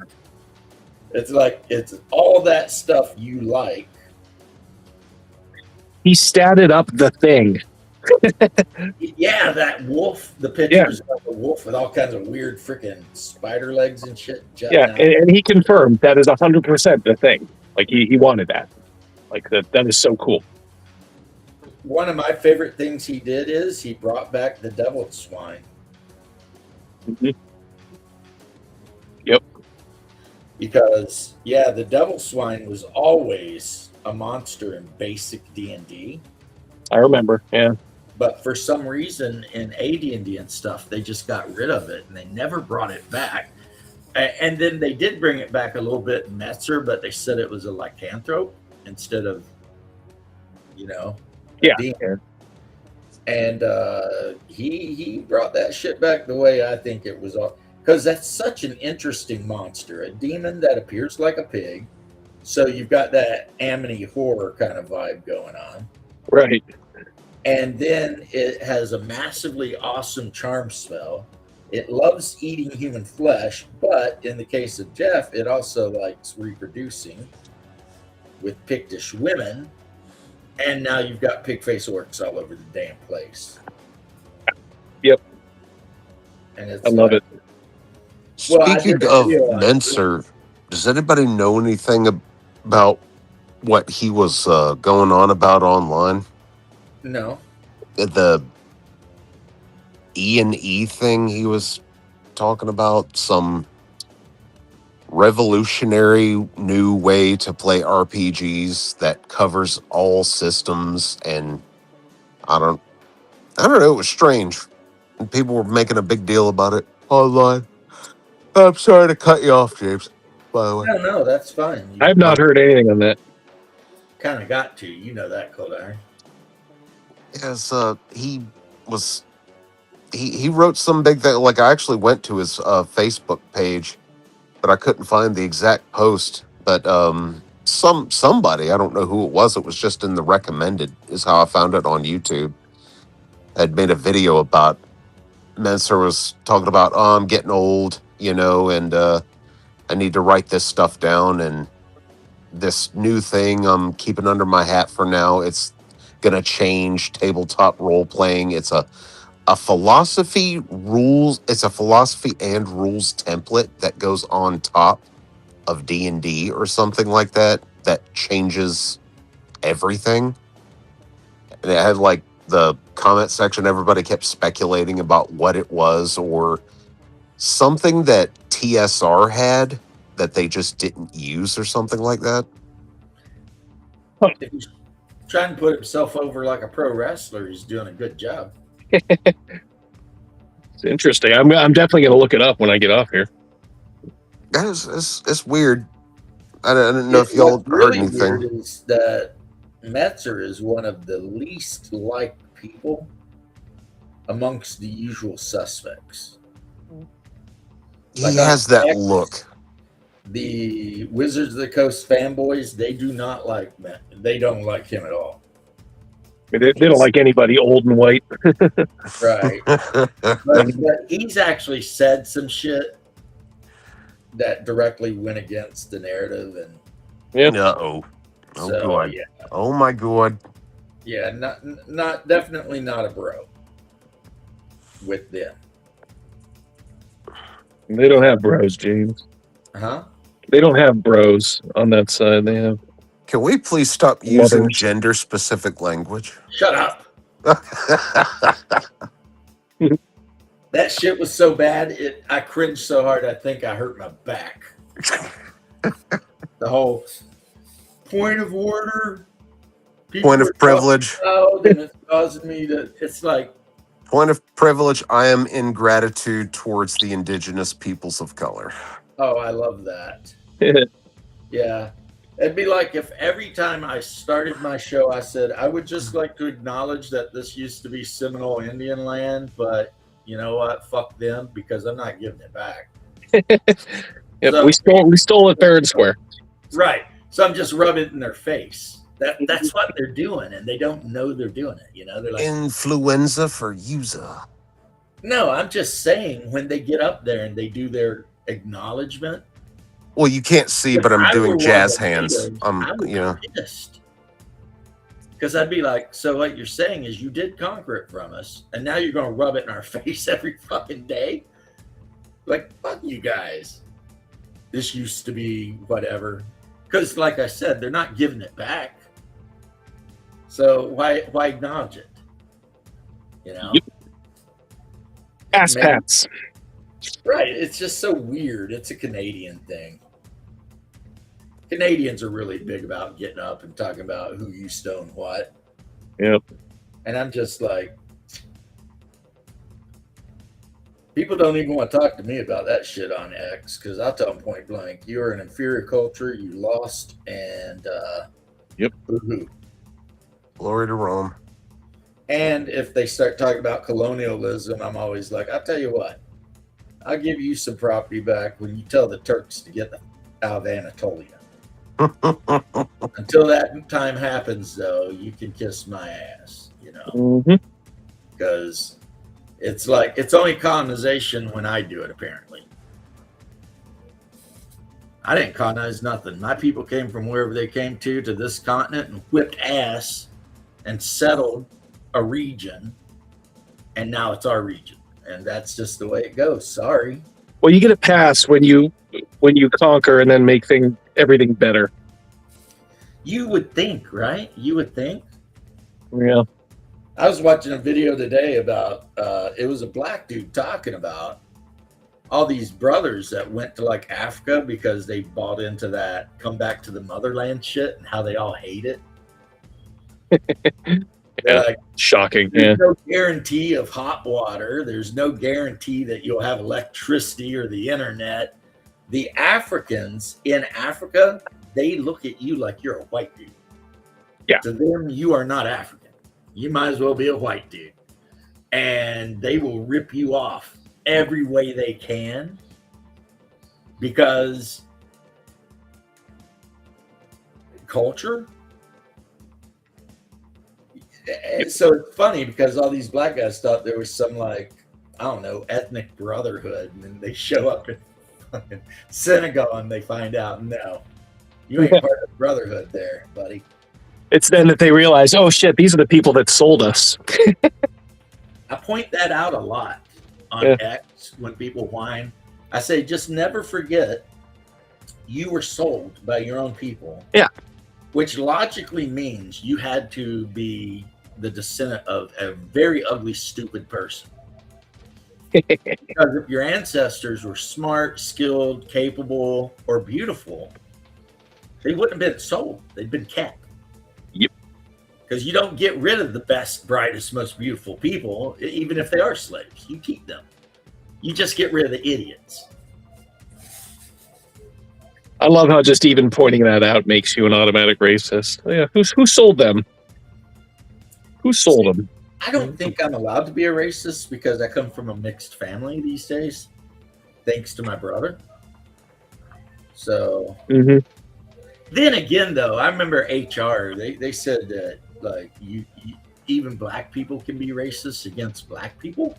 It's like, it's all that stuff you like. He statted up the thing. Yeah, that wolf, the pictures of the wolf with all kinds of weird freaking spider legs and shit. Yeah, and he confirmed that is 100% the thing. Like, he wanted that. Like, that is so cool. One of my favorite things he did is he brought back the devil swine. Mm-hmm. Yep. Because, yeah, the devil swine was always a monster in basic D&D. I remember, yeah. But for some reason in AD&D and stuff, they just got rid of it and they never brought it back. And then they did bring it back a little bit in Metzer, but they said it was a lycanthrope instead of, demon. And he brought that shit back the way I think it was, because that's such an interesting monster, a demon that appears like a pig. So you've got that Amity horror kind of vibe going on. Right. And then it has a massively awesome charm spell. It loves eating human flesh, but in the case of Jeff, it also likes reproducing with Pictish women. And now you've got pig face orcs all over the damn place. Yep. And it's I love it. Speaking of Menser, does anybody know anything about what he was going on about online? No. The E&E thing he was talking about, some revolutionary new way to play RPGs that covers all systems, and I don't know, it was strange. And people were making a big deal about it online. I'm sorry to cut you off, James, by the way. No, that's fine. I have not heard anything on that. Kind of got to. You know that, Cold Iron. Yes, he wrote some big thing. Like, I actually went to his Facebook page, but I couldn't find the exact post. But somebody, I don't know who it was just in the recommended, is how I found it on YouTube, had made a video about Menser was talking about, I'm getting old, and I need to write this stuff down, and this new thing I'm keeping under my hat for now, it's gonna change tabletop role playing. It's a philosophy and rules template that goes on top of D&D or something like that changes everything. And it had, like, the comment section, everybody kept speculating about what it was, or something that TSR had that they just didn't use or something like that. If he's trying to put himself over like a pro wrestler, he's doing a good job. It's interesting. I'm definitely going to look it up when I get off here. It's weird. I didn't know if y'all heard anything. Weird is that Metzer is one of the least liked people amongst the usual suspects. He has that look. The Wizards of the Coast fanboys, they do not like Matt. They don't like him at all. They don't like anybody old and white. Right. but he's actually said some shit that directly went against the narrative, and oh god. Yeah. Oh my god. Yeah, not definitely not a bro with them. They don't have bros, James. Huh? They don't have bros on that side. They have Can we please stop using mothers. gender-specific language? Shut up. That shit was so bad. I cringed so hard. I think I hurt my back. The whole point of order. Point of privilege. Oh, then it's causing me to. It's like Point of privilege. I am in gratitude towards the indigenous peoples of color. oh, I love that. Yeah. It'd be like if every time I started my show, I said, I would just like to acknowledge that this used to be Seminole Indian land, but you know what? Fuck them because I'm not giving it back. Yep, So- we stole it fair and square. Right. So I'm just rubbing it in their face. That's what they're doing, and they don't know they're doing it. You know, they're like, Influenza for user. no, I'm just saying when they get up there and they do their acknowledgement. Well, you can't see, but I'm doing jazz hands. I would be pissed. Because I'd be like, so what you're saying is you did conquer it from us, and now you're going to rub it in our face every fucking day? Like, fuck you guys. This used to be whatever. Because, like I said, they're not giving it back. So why acknowledge it? You know? Ass Maybe- pats. Right. It's just so weird. It's a Canadian thing. Canadians are really big about getting up and talking about who you stone what. Yep. And I'm just like, people don't even want to talk to me about that shit on X because I'll tell them point blank, you are an inferior culture, you lost, and Yep. boo-hoo. Glory to Rome. And if they start talking about colonialism, I'm always like, I'll tell you what, I'll give you some property back when you tell the Turks to get out of Anatolia. Until that time happens, though, you can kiss my ass, you know, Mm-hmm. because it's like it's only colonization when I do it. Apparently, I didn't colonize nothing. My people came from wherever they came to this continent and whipped ass and settled a region, and now it's our region, and that's just the way it goes. Sorry. Well, you get a pass when you conquer and then make everything better. You would think, right? You would think. Yeah. I was watching a video today about it was a black dude talking about all these brothers that went to like Africa because they bought into that come back to the motherland shit and how they all hate it. Yeah. Like, Shocking. there's Yeah. no guarantee of hot water. There's no guarantee that you'll have electricity or the internet. The Africans in Africa, they look at you like you're a white dude. Yeah. To them, you are not African. You might as well be a white dude. And they will rip you off every way they can because culture. So it's funny because all these black guys thought there was some like, I don't know, ethnic brotherhood, and then they show up in fucking Senegal and they find out, no, you ain't part of the brotherhood there, buddy. It's then that they realize, oh shit, these are the people that sold us. I point that out a lot on X when people whine. I say, just never forget you were sold by your own people. Yeah. Which logically means you had to be the descendant of a very ugly, stupid person. Because if your ancestors were smart, skilled, capable, or beautiful, they wouldn't have been sold. They'd been kept. Yep. Because you don't get rid of the best, brightest, most beautiful people, even if they are slaves. You keep them. You just get rid of the idiots. I love how just even pointing that out makes you an automatic racist. Oh, yeah, who sold them? Who sold them? I don't think I'm allowed to be a racist because I come from a mixed family these days, thanks to my brother. So then again, though, I remember HR. They said that like you even black people can be racist against black people.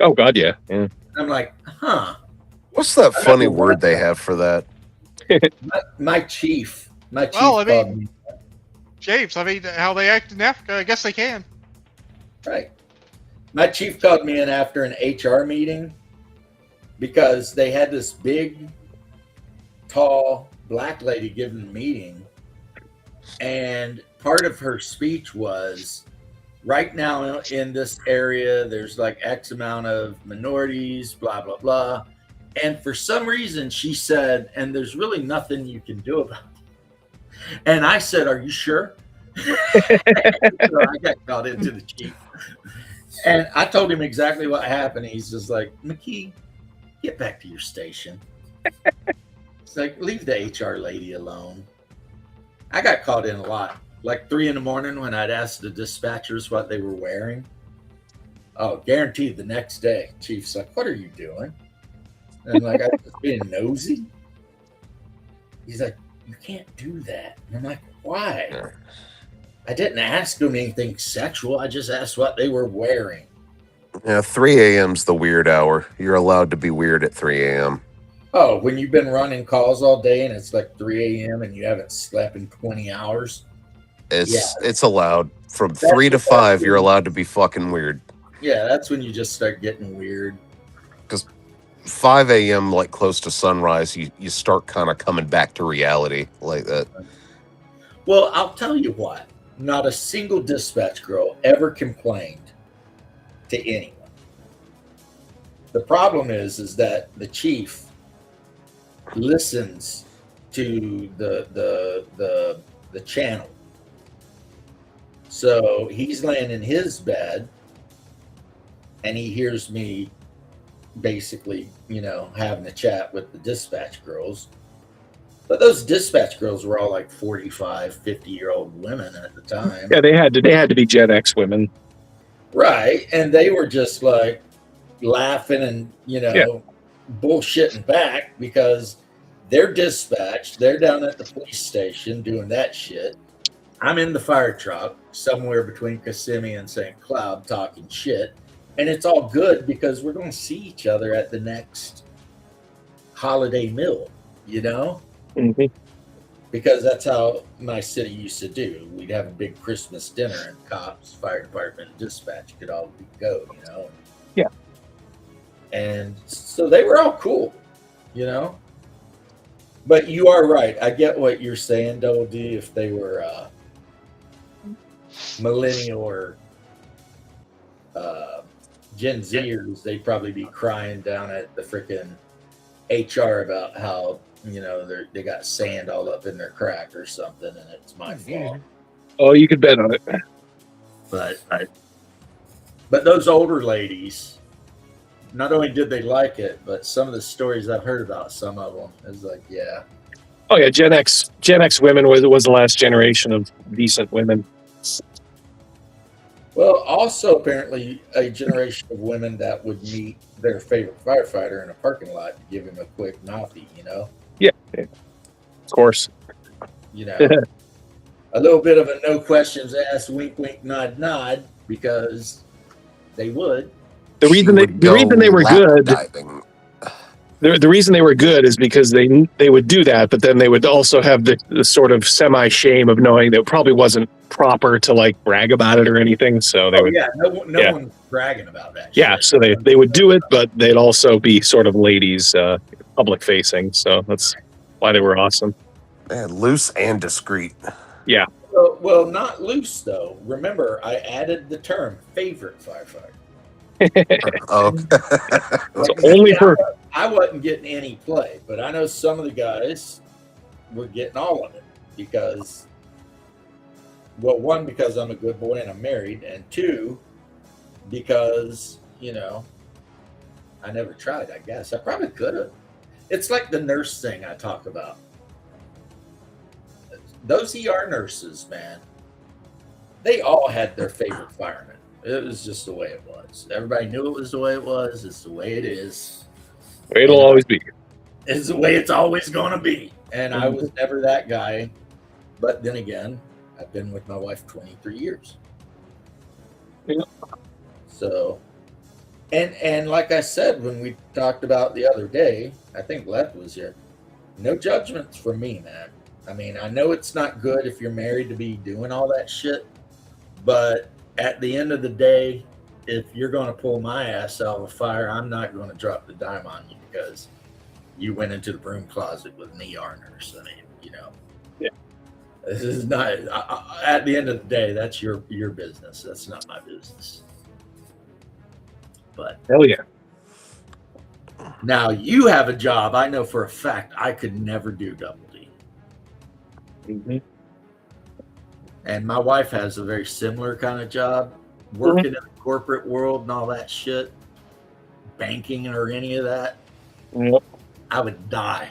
Oh God, yeah. I'm like, huh. What's that funny word they have for that? My chief. Well, I called mean- me. James, I mean, how they act in Africa, I guess they can. Right. My chief called me in after an HR meeting because they had this big, tall black lady giving a meeting, and part of her speech was, right now in this area, there's like X amount of minorities, blah, blah, blah. And for some reason, she said, and there's really nothing you can do about it. And I said, are you sure? So I got called into the chief. And I told him exactly what happened. He's just like, McKee, get back to your station. It's like, leave the HR lady alone. I got called in a lot. Like 3 a.m. when I'd ask the dispatchers what they were wearing. Oh, guaranteed the next day. Chief's like, what are you doing? And I'm like, I'm just being nosy. He's like, you can't do that. And I'm like, why? I didn't ask them anything sexual. I just asked what they were wearing. Yeah, 3 a.m.'s the weird hour. You're allowed to be weird at 3 a.m. Oh, when you've been running calls all day and it's like 3 a.m. and you haven't slept in 20 hours. It's allowed. From 3 to 5, you're allowed to be fucking weird. Yeah, that's when you just start getting weird. Because 5 a.m., like close to sunrise, you start kind of coming back to reality like that. Well, I'll tell you what. Not a single dispatch girl ever complained to anyone. The problem is that the chief listens to the channel. So he's laying in his bed and he hears me basically, having a chat with the dispatch girls. But those dispatch girls were all like 45, 50-year-old women at the time. Yeah, they had to be Gen X women. Right. And they were just like laughing and, bullshitting back because they're dispatched. They're down at the police station doing that shit. I'm in the fire truck somewhere between Kissimmee and St. Cloud talking shit. And it's all good because we're going to see each other at the next holiday meal, Mm-hmm. Because that's how my city used to do. We'd have a big Christmas dinner and cops, fire department, and dispatch could all go, Yeah. And so they were all cool, But you are right. I get what you're saying, Double D. If they were millennial or Gen Zers, they'd probably be crying down at the freaking HR about how they got sand all up in their crack or something, and it's my fault. Oh, you could bet on it. But those older ladies, not only did they like it, but some of the stories I've heard about some of them is like, yeah. Oh yeah, Gen X women was the last generation of decent women. Well, also apparently a generation of women that would meet their favorite firefighter in a parking lot to give him a quick mouthy, Yeah, of course. A little bit of a no questions asked, wink, wink, nod, nod, because they would. The reason they were good. Diving. The reason they were good is because they would do that, but then they would also have the sort of semi-shame of knowing that it probably wasn't proper to like brag about it or anything. So they would. Yeah, no one's bragging about that. Yeah, shit. so they would do it, but they'd also be sort of ladies, public facing. So that's why they were awesome. Man, loose and discreet. Yeah. Well, not loose though. Remember, I added the term favorite firefighter. Okay. So only for. I wasn't getting any play, but I know some of the guys were getting all of it because, well, one, because I'm a good boy and I'm married, and two, because, I never tried, I guess. I probably could have. It's like the nurse thing I talk about. Those ER nurses, man, they all had their favorite fireman. It was just the way it was. Everybody knew it was the way it was. It's the way it is. It'll always be. It's the way it's always going to be. And I was never that guy. But then again, I've been with my wife 23 years. Yeah. So, and like I said, when we talked about the other day, I think Leth was here. No judgments from me, man. I mean, I know it's not good if you're married to be doing all that shit. But at the end of the day, if you're going to pull my ass out of a fire, I'm not going to drop the dime on you because you went into the broom closet with knee harness. I mean, Yeah. This is not. At the end of the day, that's your business. That's not my business. But hell yeah. Now you have a job. I know for a fact I could never do double D. Mm-hmm. And my wife has a very similar kind of job, working in the corporate world and all that shit, banking or any of that. Yep. I would die.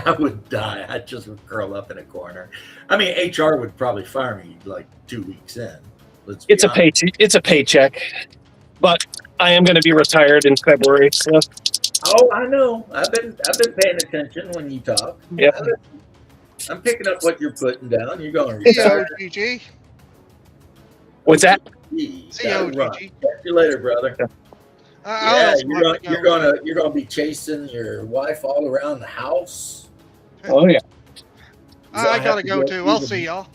I would die. I just would curl up in a corner. I mean, HR would probably fire me like 2 weeks in. It's a paycheck, but I am going to be retired in February. So. Oh, I know. I've been paying attention when you talk. Yep. I'm picking up what you're putting down. You're going to retire. COGG. What's that? COGG. Catch you later, brother. Yeah, you're gonna be chasing your wife all around the house. Oh yeah. I gotta go too. I'll see y'all.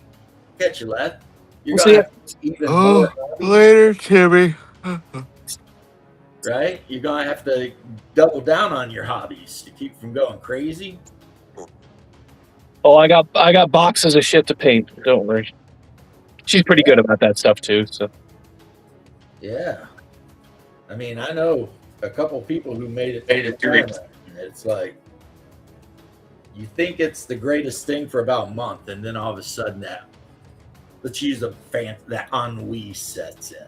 Catch you, lad. You're We'll gonna see have even more Later, Timmy. right? You're gonna have to double down on your hobbies to keep from going crazy. Oh, I got boxes of shit to paint. Don't worry. She's pretty good about that stuff too. So. Yeah. I mean, I know a couple people who made it through. It's like you think it's the greatest thing for about a month, and then all of a sudden that ennui sets in.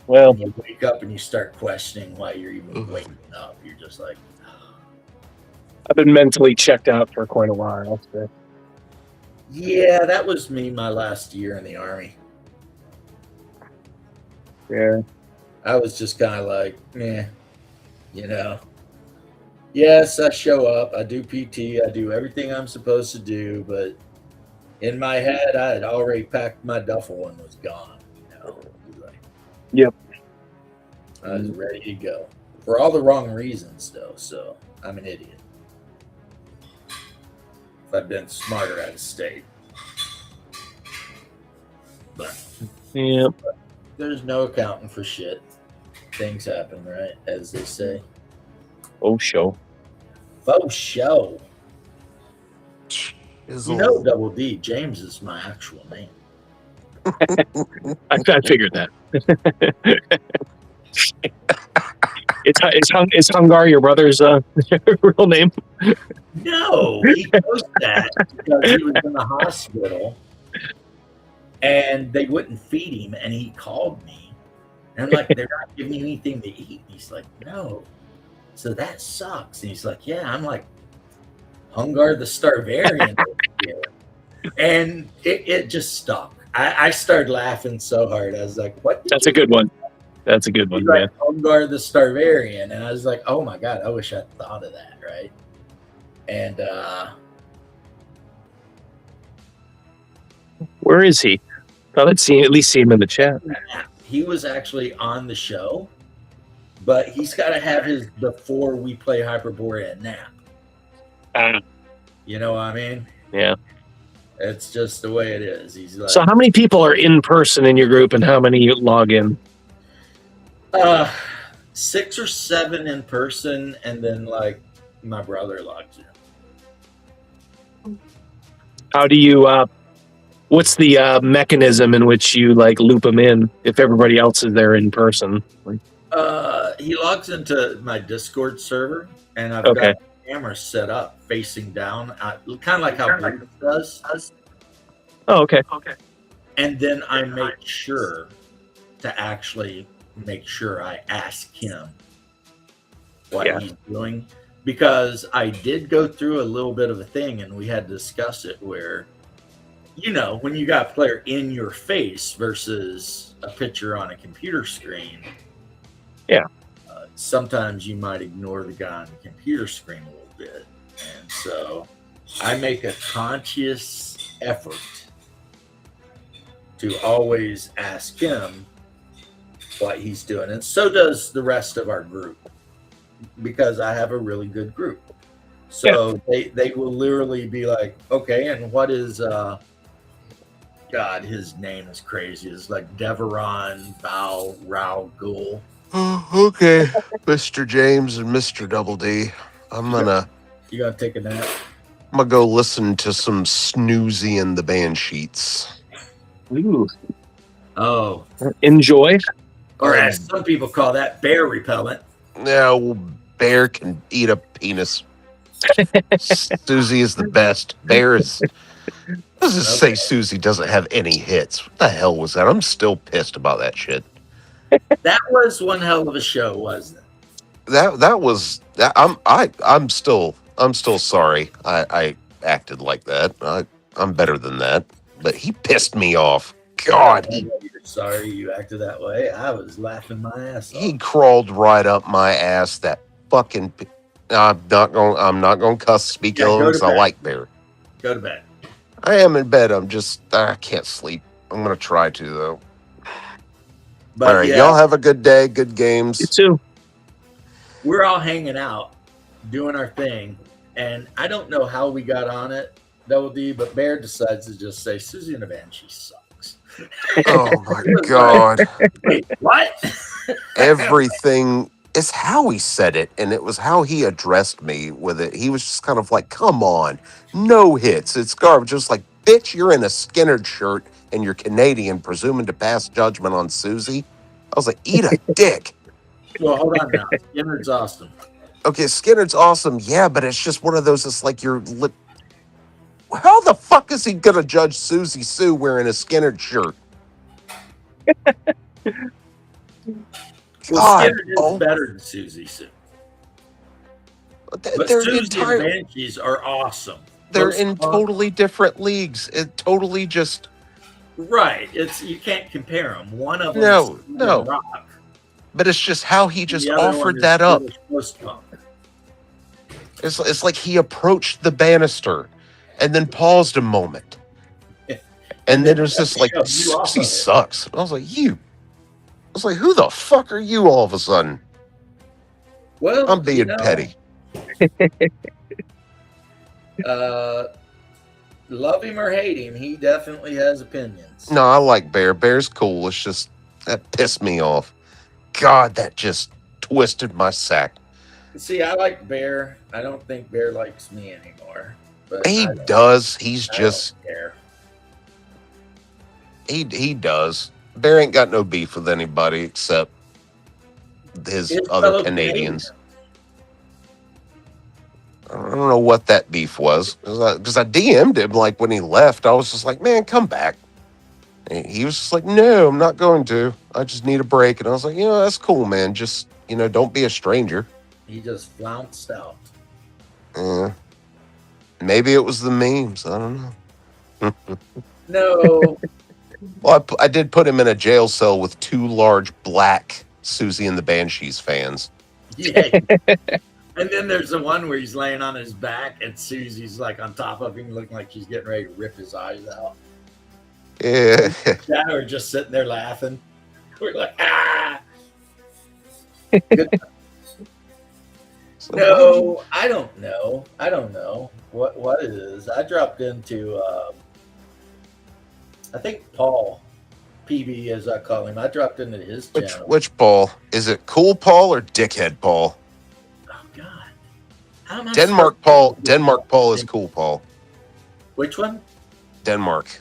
Well, And you wake up and you start questioning why you're even waking up. You're just like, I've been mentally checked out for quite a while. So. yeah, that was me my last year in the Army. Yeah. I was just kind of like, meh, Yes, I show up. I do PT. I do everything I'm supposed to do. But in my head, I had already packed my duffel and was gone. Yep. I was ready to go. For all the wrong reasons, though. So I'm an idiot. If I'd been smarter, I'd have stayed. But Yeah. there's no accounting for shit. Things happen, right? As they say. Oh, show. Faux show. Izzle. Double D. James is my actual name. I figured that. Is Hungar your brother's real name? No, he knows that because he was in the hospital and they wouldn't feed him, and he called me. And I'm like, they're not giving me anything to eat. And he's like, no. So that sucks. And he's like, yeah. I'm like, Hungar the Starvarian. And it just stuck. I started laughing so hard. I was like, what? That's a good one. That's a good one, man. Like, Hungar the Starvarian. And I was like, oh my God, I wish I'd thought of that, right? And where is he? Thought I'd at least see him in the chat. he was actually on the show, but he's got to have his before we play Hyperborea nap. You know what I mean? Yeah. It's just the way it is. He's like, So how many people are in person in your group and how many log in? 6 or 7 in person, and then like my brother logs in. How do you what's the mechanism in which you like loop them in if everybody else is there in person? He logs into my Discord server, and I've got the camera set up facing down, kind of like how Bruce does. Oh, okay. And then I make sure to actually make sure I ask him what he's doing, because I did go through a little bit of a thing, and we had to discuss it where, when you got a player in your face versus a picture on a computer screen, sometimes you might ignore the guy on the computer screen a little bit. And so I make a conscious effort to always ask him what he's doing. And so does the rest of our group, because I have a really good group. So they will literally be like, okay, and what is God, his name is crazy. It's like Deveron Val Rao Ghul. Oh, okay, Mr. James and Mr. Double D. I'm gonna take a nap. I'm gonna go listen to some Snoozy and the Band Sheets. Ooh. Oh, Enjoy. or as some people call that, bear repellent. No, Bear can eat a penis. Susie is the best. Bear is. Let's just say Susie doesn't have any hits. What the hell was that? I'm still pissed about that shit. That was one hell of a show, wasn't it? That was. I'm still sorry. I acted like that. I'm better than that. But he pissed me off. God, You're sorry you acted that way. I was laughing my ass off. He crawled right up my ass. That fucking. I'm not going to cuss. Speak ill because I like Bear. Go to bed. I am in bed. I can't sleep. I'm gonna try to though. But all right, y'all have a good day. Good games. You too. We're all hanging out, doing our thing, and I don't know how we got on it, Double D, but Bear decides to just say Susie and the Band, she sucks. Oh my God! Wait, what? Everything. It's how he said it, and it was how he addressed me with it. He was just kind of like, "Come on, no hits. It's garbage." Just like, bitch, you're in a Skinner shirt and you're Canadian, presuming to pass judgment on Susie. I was like, eat a dick. Well, hold on now. Skinner's awesome. Okay, Skinner's awesome, yeah, but it's just one of those. It's like how the fuck is he gonna judge Susie Sue wearing a Skinner shirt? Well, Skinner is better than Susie Sue. But Susie and the Banshees are awesome. They're in totally different leagues. It totally just right. You can't compare them. One of them no. rock. But it's just how he just offered that up. It's like he approached the banister and then paused a moment. And then there's this like, Susie sucks. And I was like, you. I was like, who the fuck are you all of a sudden? Well, I'm being petty. Love him or hate him, he definitely has opinions. No, I like Bear. Bear's cool. It's just, that pissed me off. God, that just twisted my sack. See, I like Bear. I don't think Bear likes me anymore. But he does. He's I just... don't care. He does. Bear ain't got no beef with anybody except his other Canadians. I don't know what that beef was. Because I DM'd him like when he left. I was just like, man, come back. And he was just like, no, I'm not going to. I just need a break. And I was like, that's cool, man. Just, don't be a stranger. He just flounced out. Yeah. Maybe it was the memes. I don't know. No. Well, I did put him in a jail cell with 2 large black Susie and the Banshees fans. Yeah. And then there's the one where he's laying on his back and Susie's like on top of him, looking like she's getting ready to rip his eyes out. Yeah. Yeah, we're just sitting there laughing. We're like, ah. No, I don't know. What it is. I dropped into I think Paul, PB as I call him. I dropped into his channel. Which Paul? Is it Cool Paul or Dickhead Paul? Oh God. Denmark Paul. Denmark Paul is Cool Paul. Which one? Denmark.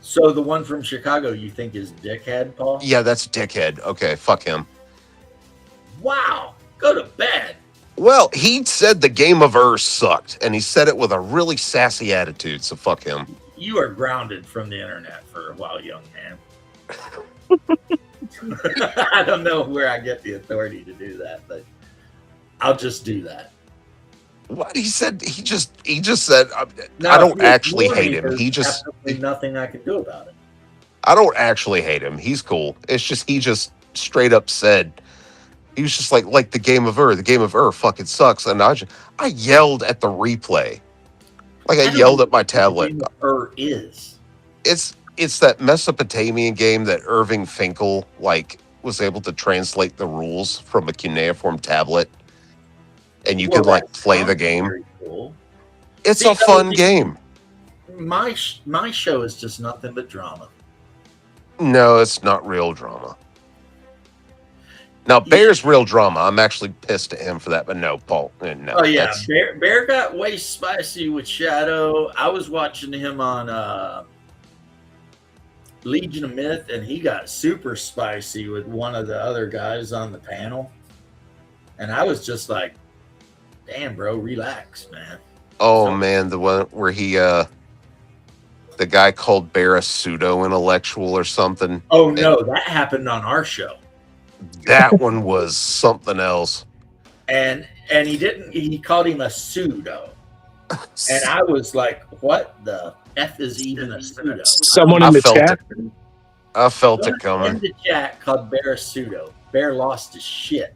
So the one from Chicago you think is Dickhead Paul? Yeah, that's Dickhead. Okay, fuck him. Wow. Go to bed. Well, he said the game of Earth sucked, and he said it with a really sassy attitude, so fuck him. You are grounded from the internet for a while, young man. I don't know where I get the authority to do that, but I'll just do that. What he said, he just said, I don't actually hate him. He just nothing I can do about it. I don't actually hate him. He's cool. It's just he just straight up said. He was just like the game of Earth. The game of Earth fucking sucks. And I yelled at the replay. Like I yelled at my tablet. The game of Earth is. It's that Mesopotamian game that Irving Finkel was able to translate the rules from a cuneiform tablet. And you could play the game. Cool. It's a fun game. my show is just nothing but drama. No, it's not real drama. Now, Bear's real drama. I'm actually pissed at him for that, but no, Paul. No. Oh yeah, Bear got way spicy with Shadow. I was watching him on Legion of Myth, and he got super spicy with one of the other guys on the panel. And I was just like, damn, bro, relax, man. Oh, man, the one where he, the guy called Bear a pseudo-intellectual or something. Oh, no, that happened on our show. That one was something else. And he called him a pseudo. And I was like, what the F is even a pseudo? Someone in the chat? I felt it coming. In the chat called Bear a pseudo. Bear lost his shit.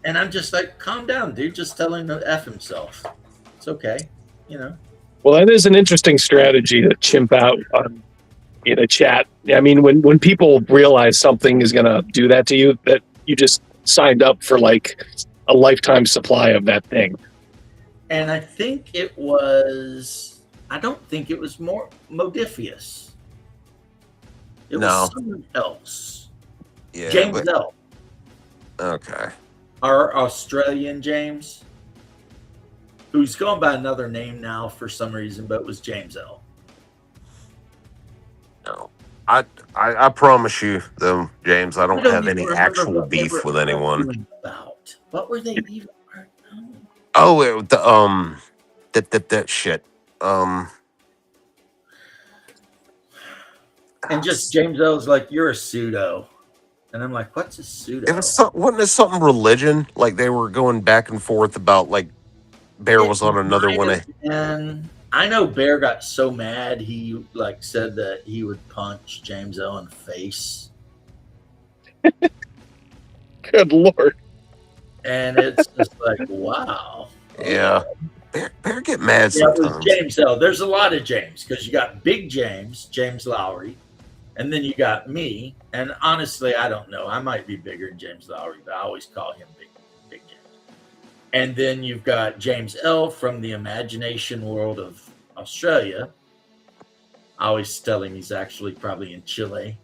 And I'm just like, calm down, dude. Just tell him to F himself. It's okay, you know. Well, that is an interesting strategy to chimp out in a chat. I mean, when people realize something is going to do that to you, that you just signed up for like a lifetime supply of that thing. And I think it was, I don't think it was more Modifius. It was someone else. Yeah, James L. Okay. Our Australian James, who's going by another name now for some reason, but it was James L. No. I promise you, though, James, I don't have any actual beef with anyone. What were they even? Oh, that shit. And just James L's like, you're a pseudo. And I'm like, what's a pseudo? Wasn't it something religion? Like they were going back and forth about like Bear was on another one. And I know Bear got so mad he like said that he would punch James L in the face. Good Lord. And it's just like, wow. Yeah. Bear get mad sometimes. It was James L. There's a lot of James because you got Big James, James Lowry, and then you got me. And honestly, I don't know. I might be bigger than James Lowry, but I always call him Big James. And then you've got James L. from the imagination world of Australia. I always tell him he's actually probably in Chile,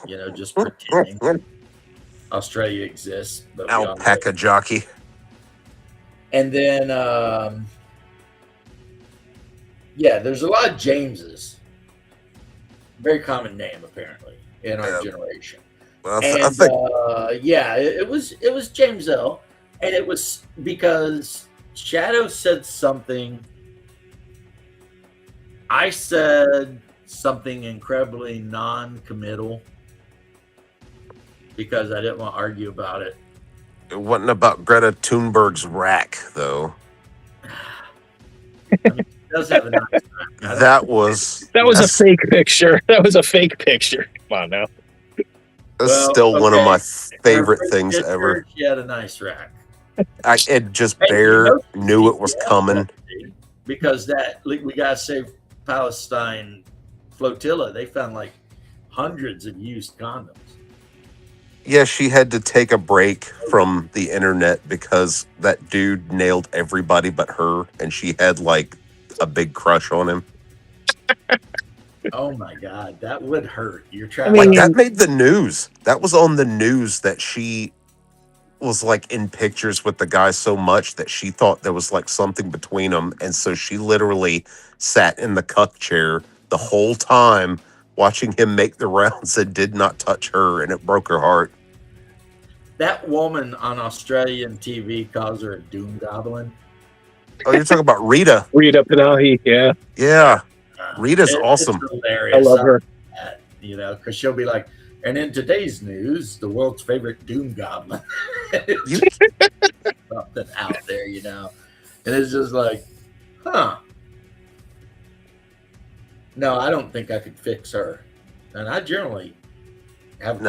you know, just pretending Australia exists. But alpaca jockey. And then, yeah, there's a lot of Jameses. Very common name, apparently, in our generation. Well, I think, yeah, it was James L. And it was because Shadow said something. I said something incredibly non-committal because I didn't want to argue about it. It wasn't about Greta Thunberg's rack, though. I mean, it does have a nice rack. That was a fake picture. That was a fake picture. Come on now. That's still one of my favorite things ever. She had a nice rack. Bear knew it was coming. Because that we gotta save Palestine flotilla. They found like hundreds of used condoms. Yeah, she had to take a break from the internet because that dude nailed everybody but her, and she had like a big crush on him. Oh my God, that would hurt. You're trying that made the news. That was on the news that she was like in pictures with the guy so much that she thought there was like something between them, and so she literally sat in the cuck chair the whole time watching him make the rounds and did not touch her, and it broke her heart. That woman on Australian TV calls her a doom goblin. Oh, you're talking about Rita. Rita Panahi, yeah. Yeah. Rita's awesome. It's hilarious. I love her. You know, because she'll be like, and in today's news, the world's favorite doom goblin. Something out there, you know. And it's just like, huh. No, I don't think I could fix her. And I generally have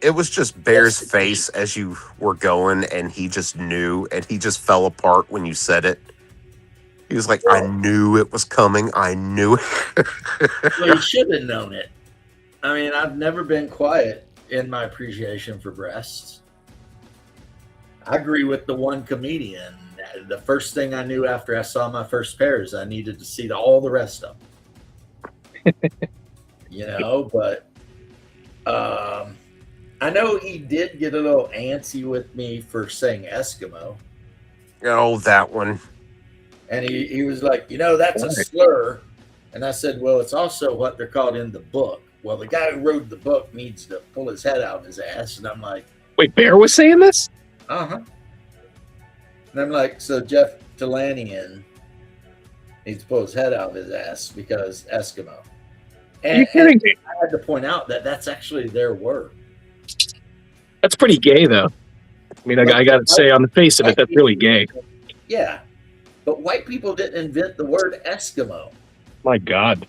it was just Bear's face as you were going, and he just knew, and he just fell apart when you said it. He was like, I knew it was coming. I knew it. Well, you should have known it. I mean, I've never been quiet in my appreciation for breasts. I agree with the one comedian that the first thing I knew after I saw my first pair is I needed to see all the rest of them. But I know he did get a little antsy with me for saying Eskimo. Oh, that one. And he was like, that's a slur. And I said, well, it's also what they're called in the book. Well, the guy who wrote the book needs to pull his head out of his ass. And I'm like, wait, Bear was saying this? Uh-huh. And I'm like, so Jeff Talanian needs to pull his head out of his ass because Eskimo. And I had to point out that that's actually their word. That's pretty gay, though. I mean, I got to say, on the face of it, that's really gay. Yeah. But white people didn't invent the word Eskimo. My God.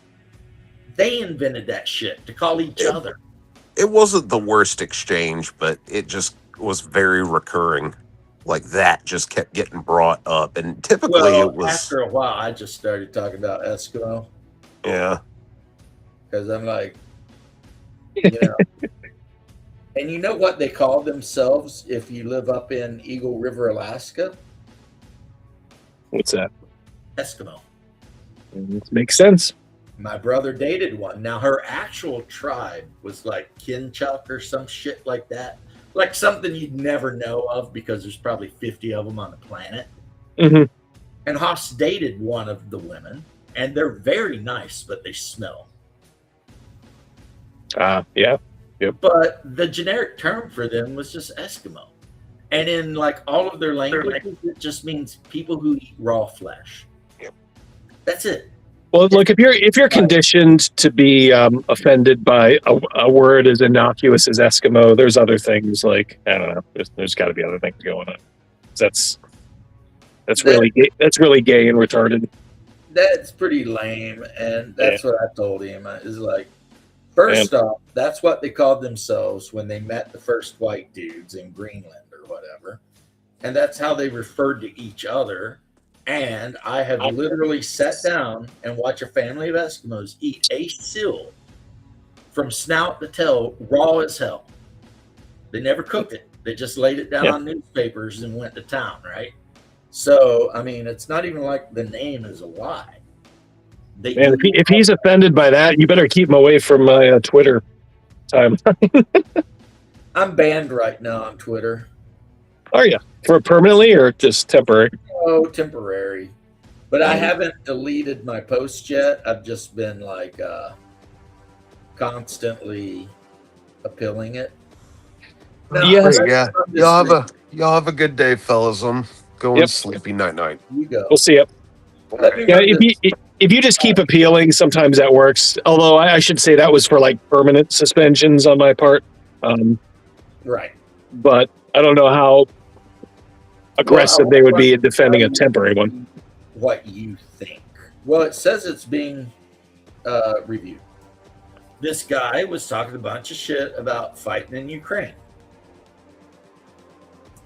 They invented that shit to call each other. It wasn't the worst exchange, but it just was very recurring. Like that just kept getting brought up. And typically it was... after a while, I just started talking about Eskimo. Yeah. Because I'm like, And you know what they call themselves if you live up in Eagle River, Alaska? What's that? Eskimo. It makes sense. My brother dated one. Now, her actual tribe was like Kinchuk or some shit like that. Like something you'd never know of because there's probably 50 of them on the planet. Mm-hmm. And Haas dated one of the women, and they're very nice, but they smell. Yeah. Yep. But the generic term for them was just Eskimo. And in like all of their languages, it just means people who eat raw flesh. Yep. That's it. Well, look, if you're conditioned to be offended by a word as innocuous as Eskimo, there's other things like, I don't know. There's got to be other things going on. That's really gay. That's really gay and retarded. That's pretty lame, and that's what I told him. Is like, first off, that's what they called themselves when they met the first white dudes in Greenland or whatever, and that's how they referred to each other. And I have literally sat down and watched a family of Eskimos eat a seal from snout to tail, raw as hell. They never cooked it. They just laid it down on newspapers and went to town, right? So, I mean, it's not even like the name is a lie. Man, if he's offended by that, you better keep him away from my Twitter timeline. I'm banned right now on Twitter. Are you? For permanently or just temporary? Oh, temporary. But I haven't deleted my posts yet. I've just been like constantly appealing it. No, yeah. Y'all have a good day, fellas. I'm going sleepy. Night. You go. We'll see you. Yeah, if you just keep appealing, sometimes that works. Although I should say that was for like permanent suspensions on my part. Right. But I don't know how aggressive they would be in defending a temporary one. What you think? Well, it says it's being reviewed. This guy was talking a bunch of shit about fighting in Ukraine.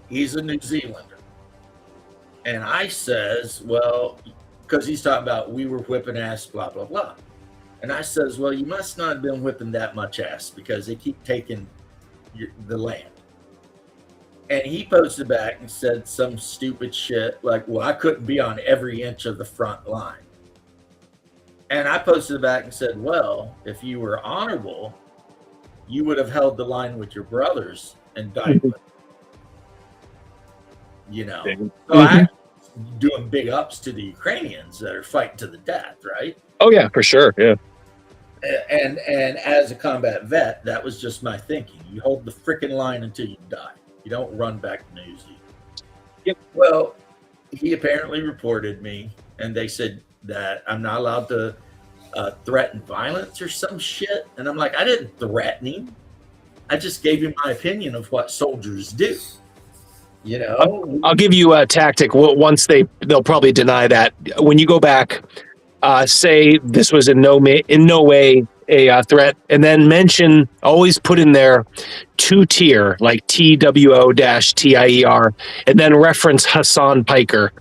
He's a New Zealander. And I says, well, because he's talking about we were whipping ass, blah, blah, blah. And I says, well, you must not have been whipping that much ass because they keep taking the land. And he posted back and said some stupid shit like, well, I couldn't be on every inch of the front line. And I posted back and said, well, if you were honorable, you would have held the line with your brothers and died with them. So I'm doing big ups to the Ukrainians that are fighting to the death, right? Oh, yeah, for sure. Yeah. And as a combat vet, that was just my thinking. You hold the freaking line until you die. You don't run back to New Zealand. Yep. Well, he apparently reported me, and they said that I'm not allowed to threaten violence or some shit. And I'm like, I didn't threaten him. I just gave him my opinion of what soldiers do. I'll give you a tactic. Once they'll probably deny that. When you go back, say this was in no way a threat, and then always put in there 2-tier, like TWO-TIER, and then reference Hassan Piker.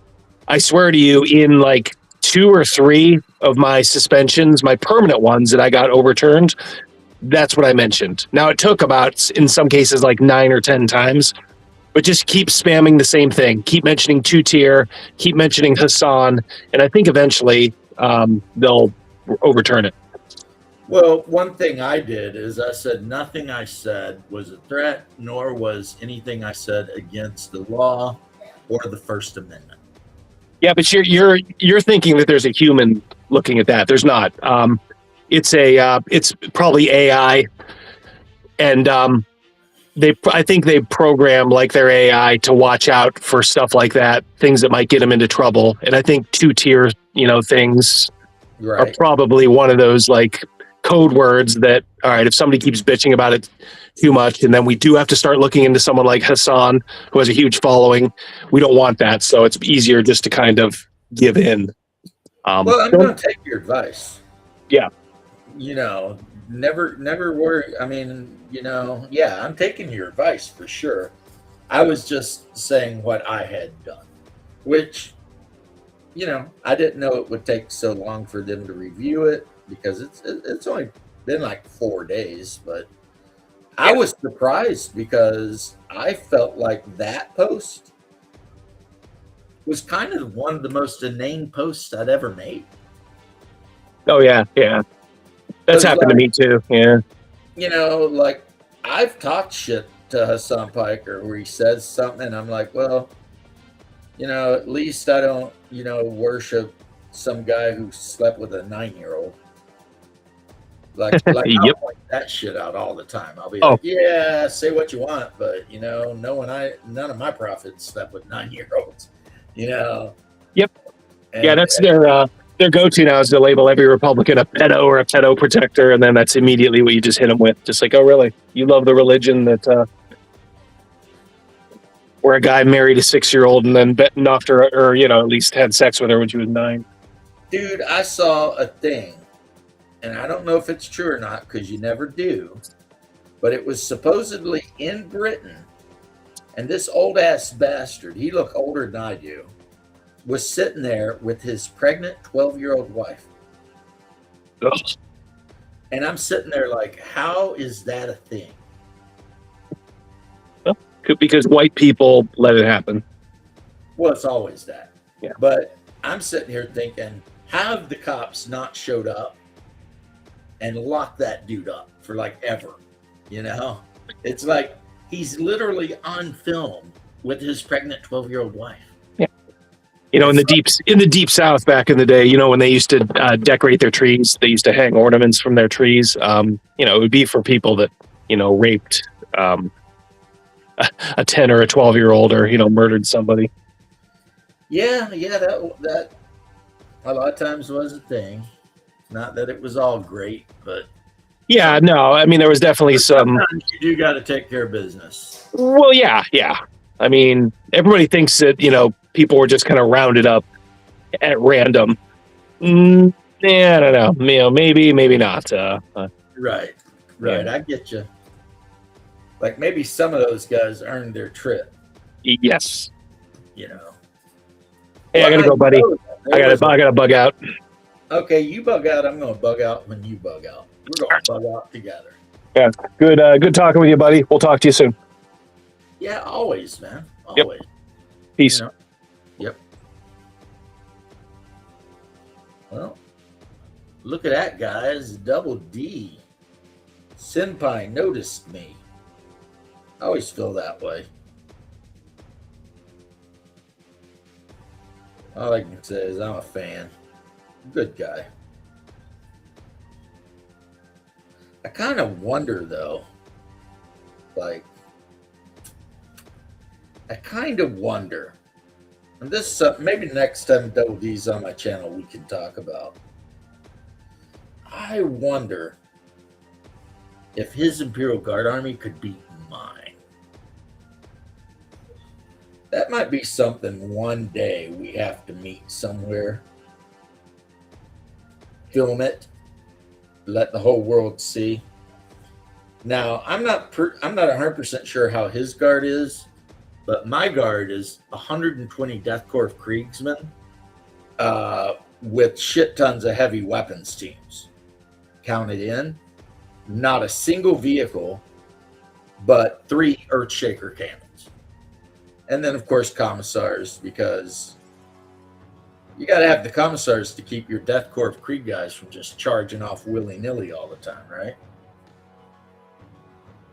I swear to you, in like 2 or 3 of my suspensions, my permanent ones that I got overturned, that's what I mentioned. Now it took about, in some cases, like 9 or 10 times. but just keep spamming the same thing. Keep mentioning 2-tier, keep mentioning Hassan, and I think eventually they'll overturn it. Well, one thing I did is I said nothing I said was a threat, nor was anything I said against the law or the First Amendment. Yeah, but you're thinking that there's a human looking at that. There's not. It's probably AI, and I think they program like their AI to watch out for stuff like that, things that might get them into trouble. And I think 2-tier, things are probably one of those like code words that, all right, if somebody keeps bitching about it too much, and then we do have to start looking into someone like Hassan, who has a huge following, we don't want that. So it's easier just to kind of give in. Well, I'm going to take your advice. Yeah. Never worry. I mean, yeah, I'm taking your advice for sure. I was just saying what I had done, which, I didn't know it would take so long for them to review it because it's only been like 4 days, but I was surprised because I felt like that post was kind of one of the most inane posts I'd ever made. Oh, yeah. That's happened to me too. Yeah. Like I've talked shit to Hassan Piker where he says something and I'm like, well, at least I don't, worship some guy who slept with a 9-year-old. Like Yep. I'll point that shit out all the time. I'll be like, yeah, say what you want, but none of my prophets slept with 9-year-olds. Yep. And that's their go-to now is to label every Republican a pedo or a pedo protector, and then that's immediately what you just hit them with. Just like, oh, really? You love the religion that where a guy married a 6-year-old and then knocked her, or at least had sex with her when she was 9. Dude, I saw a thing, and I don't know if it's true or not because you never do, but it was supposedly in Britain, and this old-ass bastard, he looked older than I do, was sitting there with his pregnant 12-year-old wife. Ugh. And I'm sitting there like, how is that a thing? Well, because white people let it happen. Well, it's always that. Yeah. But I'm sitting here thinking, how have the cops not showed up and locked that dude up for like ever? It's like he's literally on film with his pregnant 12-year-old wife. In the deep South back in the day, when they used to decorate their trees, they used to hang ornaments from their trees. It would be for people that, raped a 10 or a 12-year-old or, murdered somebody. Yeah, that a lot of times was a thing. Not that it was all great, but yeah, no, I mean there was definitely some. You do got to take care of business. Well, yeah. I mean, everybody thinks that people were just kind of rounded up at random. Yeah, I don't know. Maybe not. Right. Yeah. I get you. Like maybe some of those guys earned their trip. Yes. Hey, I gotta go, buddy. I gotta bug out. Okay, you bug out. I'm gonna bug out when you bug out. We're gonna bug out together. Yeah. Good talking with you, buddy. We'll talk to you soon. Yeah, always, man. Always. Yep. Peace. Yep. Well, look at that, guys. Double D. Senpai noticed me. I always feel that way. All I can say is I'm a fan. Good guy. I kind of wonder, though, and this maybe next time Double D's on my channel we can talk about. I wonder if his Imperial Guard army could beat mine. That might be something one day we have to meet somewhere. Film it. Let the whole world see. Now, I'm not 100% sure how his guard is, but my guard is 120 Death Corps Kriegsmen with shit tons of heavy weapons teams counted in. Not a single vehicle, but 3 Earthshaker cannons. And then, of course, commissars, because you got to have the commissars to keep your Death Corps of Krieg guys from just charging off willy-nilly all the time, right?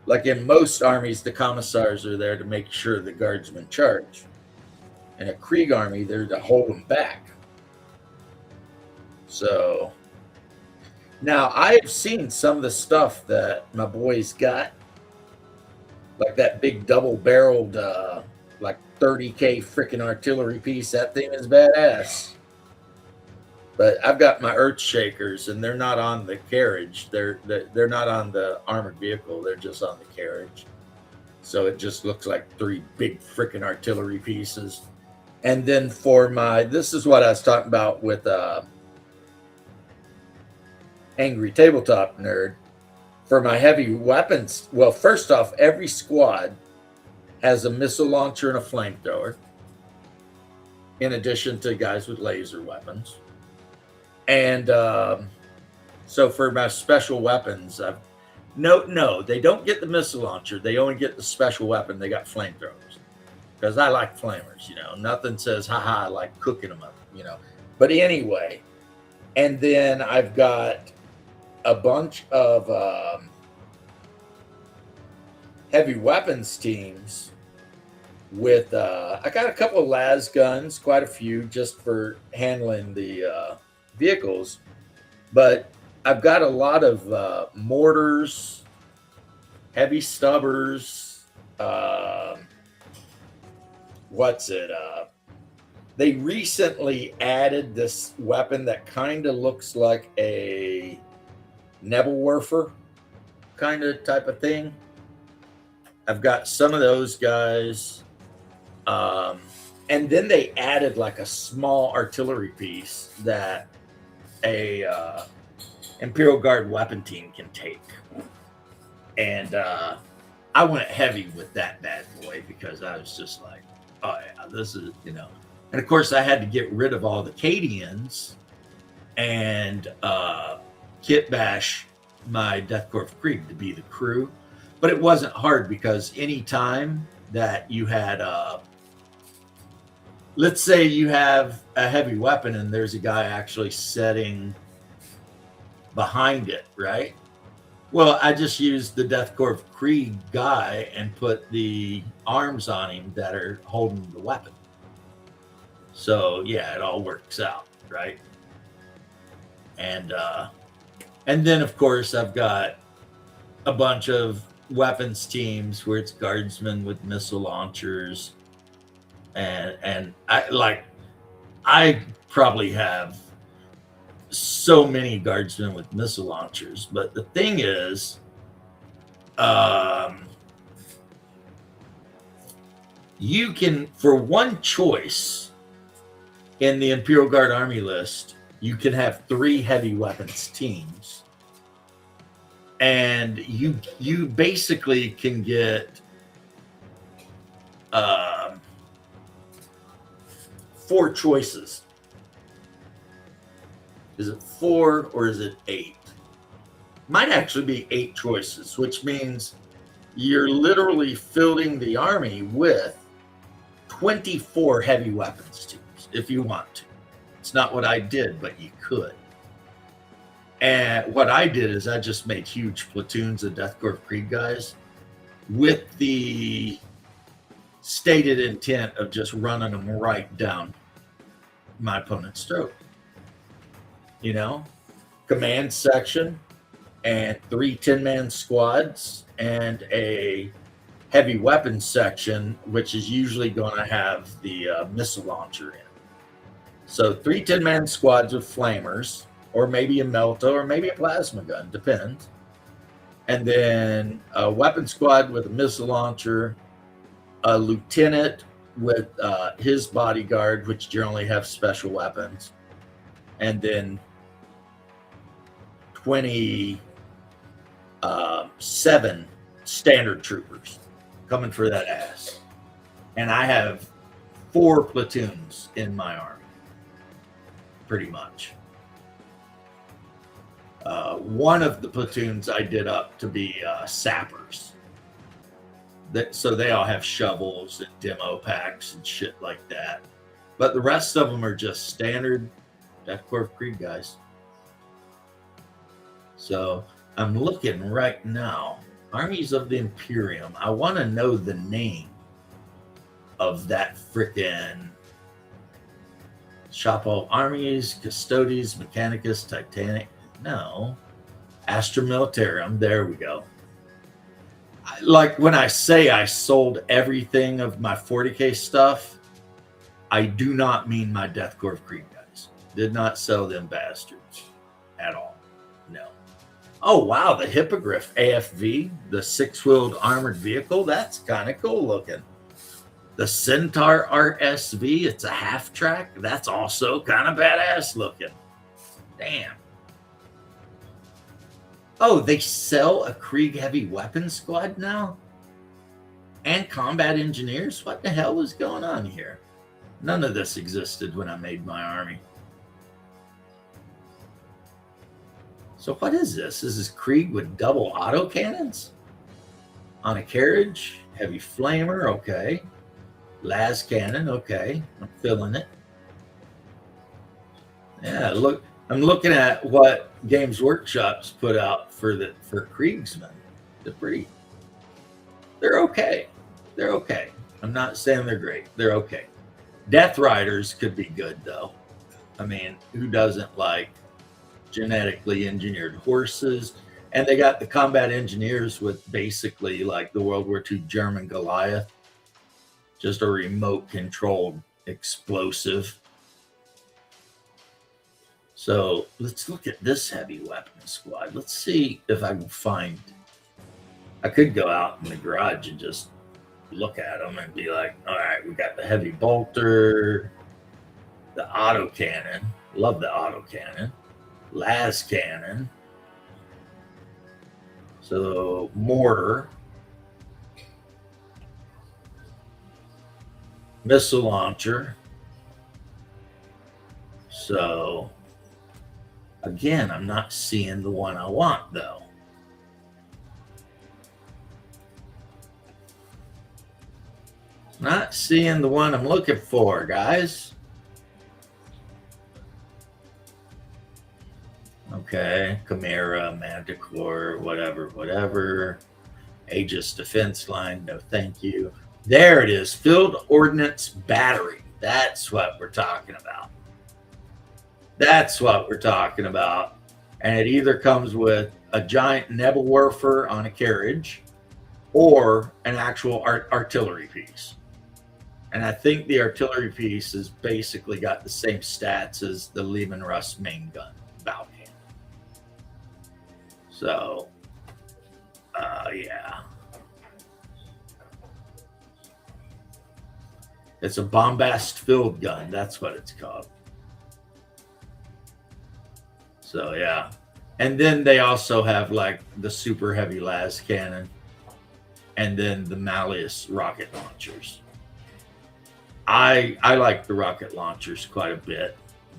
Like in most armies, the commissars are there to make sure the guardsmen charge. In a Krieg army, they're to hold them back. So now I've seen some of the stuff that my boys got, like that big double-barreled, like 30K freaking artillery piece. That thing is badass. But I've got my earth shakers, and they're not on the carriage. They're not on the armored vehicle. They're just on the carriage. So it just looks like 3 big freaking artillery pieces. And then for my, this is what I was talking about with Angry Tabletop Nerd. For my heavy weapons, well, first off, every squad has a missile launcher and a flamethrower, in addition to guys with laser weapons. And so for my special weapons, no, they don't get the missile launcher. They only get the special weapon. They got flamethrowers, because I like flamers. Nothing says haha, I like cooking them up. But anyway, and then I've got a bunch of heavy weapons teams with I got a couple of las guns, quite a few, just for handling the vehicles, but I've got a lot of mortars, heavy stubbers, they recently added this weapon that kind of looks like a Nebelwerfer kind of type of thing. I've got some of those guys. And then they added like a small artillery piece that a Imperial Guard weapon team can take. And I went heavy with that bad boy, because I was just like, oh yeah, this is, And of course I had to get rid of all the Cadians and kit bash my Death Corps of Krieg to be the crew. But it wasn't hard, because any time that you had, let's say you have a heavy weapon and there's a guy actually sitting behind it, right? Well, I just used the Death Corps of Krieg guy and put the arms on him that are holding the weapon. So yeah, it all works out, right? And then of course I've got a bunch of weapons teams where it's guardsmen with missile launchers, and I probably have so many guardsmen with missile launchers. But the thing is, you can, for one choice in the Imperial Guard Army list, you can have 3 heavy weapons teams. And you basically can get 4 choices. Is it 4 or is it 8? Might actually be 8 choices, which means you're literally filling the army with 24 heavy weapons teams if you want to. It's not what I did, but you could. And what I did is I just made huge platoons of Death Corps of Krieg guys with the stated intent of just running them right down my opponent's throat. Command section and 3 10-man squads and a heavy weapons section, which is usually going to have the missile launcher in. So 3 10-man squads with flamers, or maybe a Melta, or maybe a plasma gun, depends. And then a weapon squad with a missile launcher, a lieutenant with his bodyguard, which generally have special weapons, and then 27 standard troopers coming for that ass. And I have 4 platoons in my army, pretty much. One of the platoons I did up to be sappers. So they all have shovels and demo packs and shit like that. But the rest of them are just standard Death Korps Krieg guys. So I'm looking right now. Armies of the Imperium. I want to know the name of that frickin' Shop of Armies, Custodes, Mechanicus, Titanic. No. Astra Militarum. There we go. Like when I say I sold everything of my 40K stuff, I do not mean my Death Korps Krieg guys. Did not sell them bastards at all. No. Oh, wow. The Hippogriff AFV, the 6-wheeled armored vehicle. That's kind of cool looking. The Centaur RSV, it's a half track. That's also kind of badass looking. Damn. Oh, they sell a Krieg heavy weapons squad now? And combat engineers? What the hell is going on here? None of this existed when I made my army. So what is this? This is Krieg with double autocannons? On a carriage? Heavy flamer, okay. Las cannon, okay. I'm feeling it. Yeah, look. I'm looking at what Games Workshop's put out for Kriegsmen. They're okay. They're okay. I'm not saying they're great. They're okay. Death Riders could be good though. I mean, who doesn't like genetically engineered horses? And they got the combat engineers with basically like the World War II German Goliath, just a remote controlled explosive. So let's look at this heavy weapon squad. Let's see if I can find. I could go out in the garage and just look at them and be like, all right, we got the heavy bolter, the autocannon. Love the autocannon. Las cannon. So mortar. Missile launcher. So again, I'm not seeing the one I want, though. Not seeing the one I'm looking for, guys. Okay, Chimera, Manticore, whatever. Aegis Defense Line, no thank you. There it is, Field Ordnance Battery. That's what we're talking about. That's what we're talking about. And it either comes with a giant Nebelwerfer on a carriage or an actual artillery piece. And I think the artillery piece has basically got the same stats as the Lehman Russ main gun bow cannon. So, yeah. It's a bombast field gun. That's what it's called. So, yeah. And then they also have like the super heavy las cannon and then the Malleus rocket launchers. I like the rocket launchers quite a bit.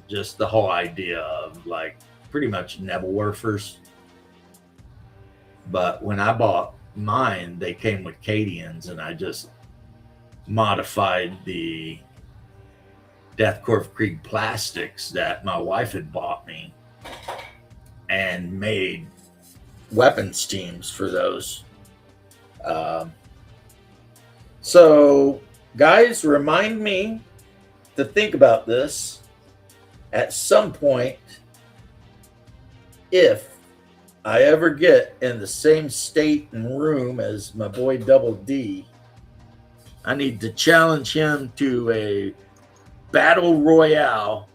Just the whole idea of like pretty much Nebelwerfers. But when I bought mine, they came with Cadians, and I just modified the Death Korps Krieg plastics that my wife had bought me and made weapons teams for those. So, guys, remind me to think about this at some point. If I ever get in the same state and room as my boy Double D, I need to challenge him to a battle royale,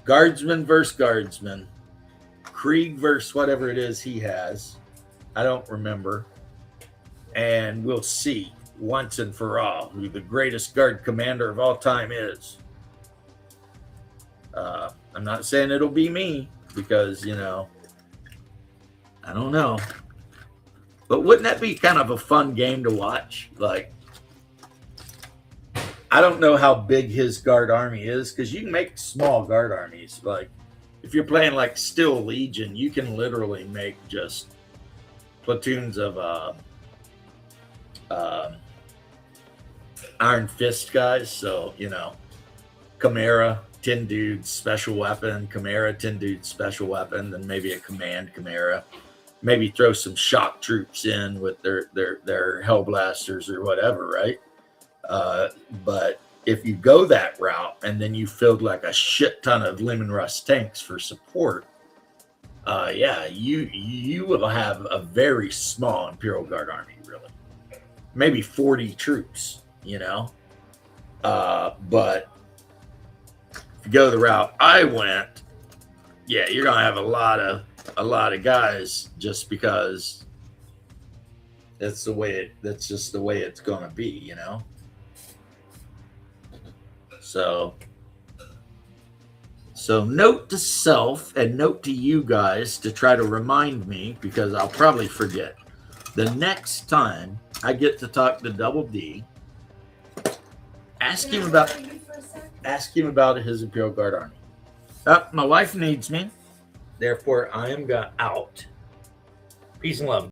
guardsman versus guardsman, Krieg versus whatever it is he has. I don't remember. And we'll see once and for all who the greatest guard commander of all time is. I'm not saying it'll be me because, you know, I don't know. But wouldn't that be kind of a fun game to watch? Like, I don't know how big his guard army is because you can make small guard armies. Like, if you're playing like Steel Legion, you can literally make just platoons of Iron Fist guys. So, Chimera, 10 dudes, special weapon, Chimera, 10 dudes, special weapon, then maybe a command Chimera. Maybe throw some shock troops in with their Hellblasters or whatever, right? But if you go that route and then you filled like a shit ton of Lemon Rust tanks for support, you will have a very small Imperial Guard army, really. Maybe 40 troops, But if you go the route I went, you're gonna have a lot of guys just because that's just the way it's gonna be, So note to self and note to you guys to try to remind me, because I'll probably forget. The next time I get to talk to Double D, ask him about his Imperial Guard army. My wife needs me. Therefore, I am out. Peace and love.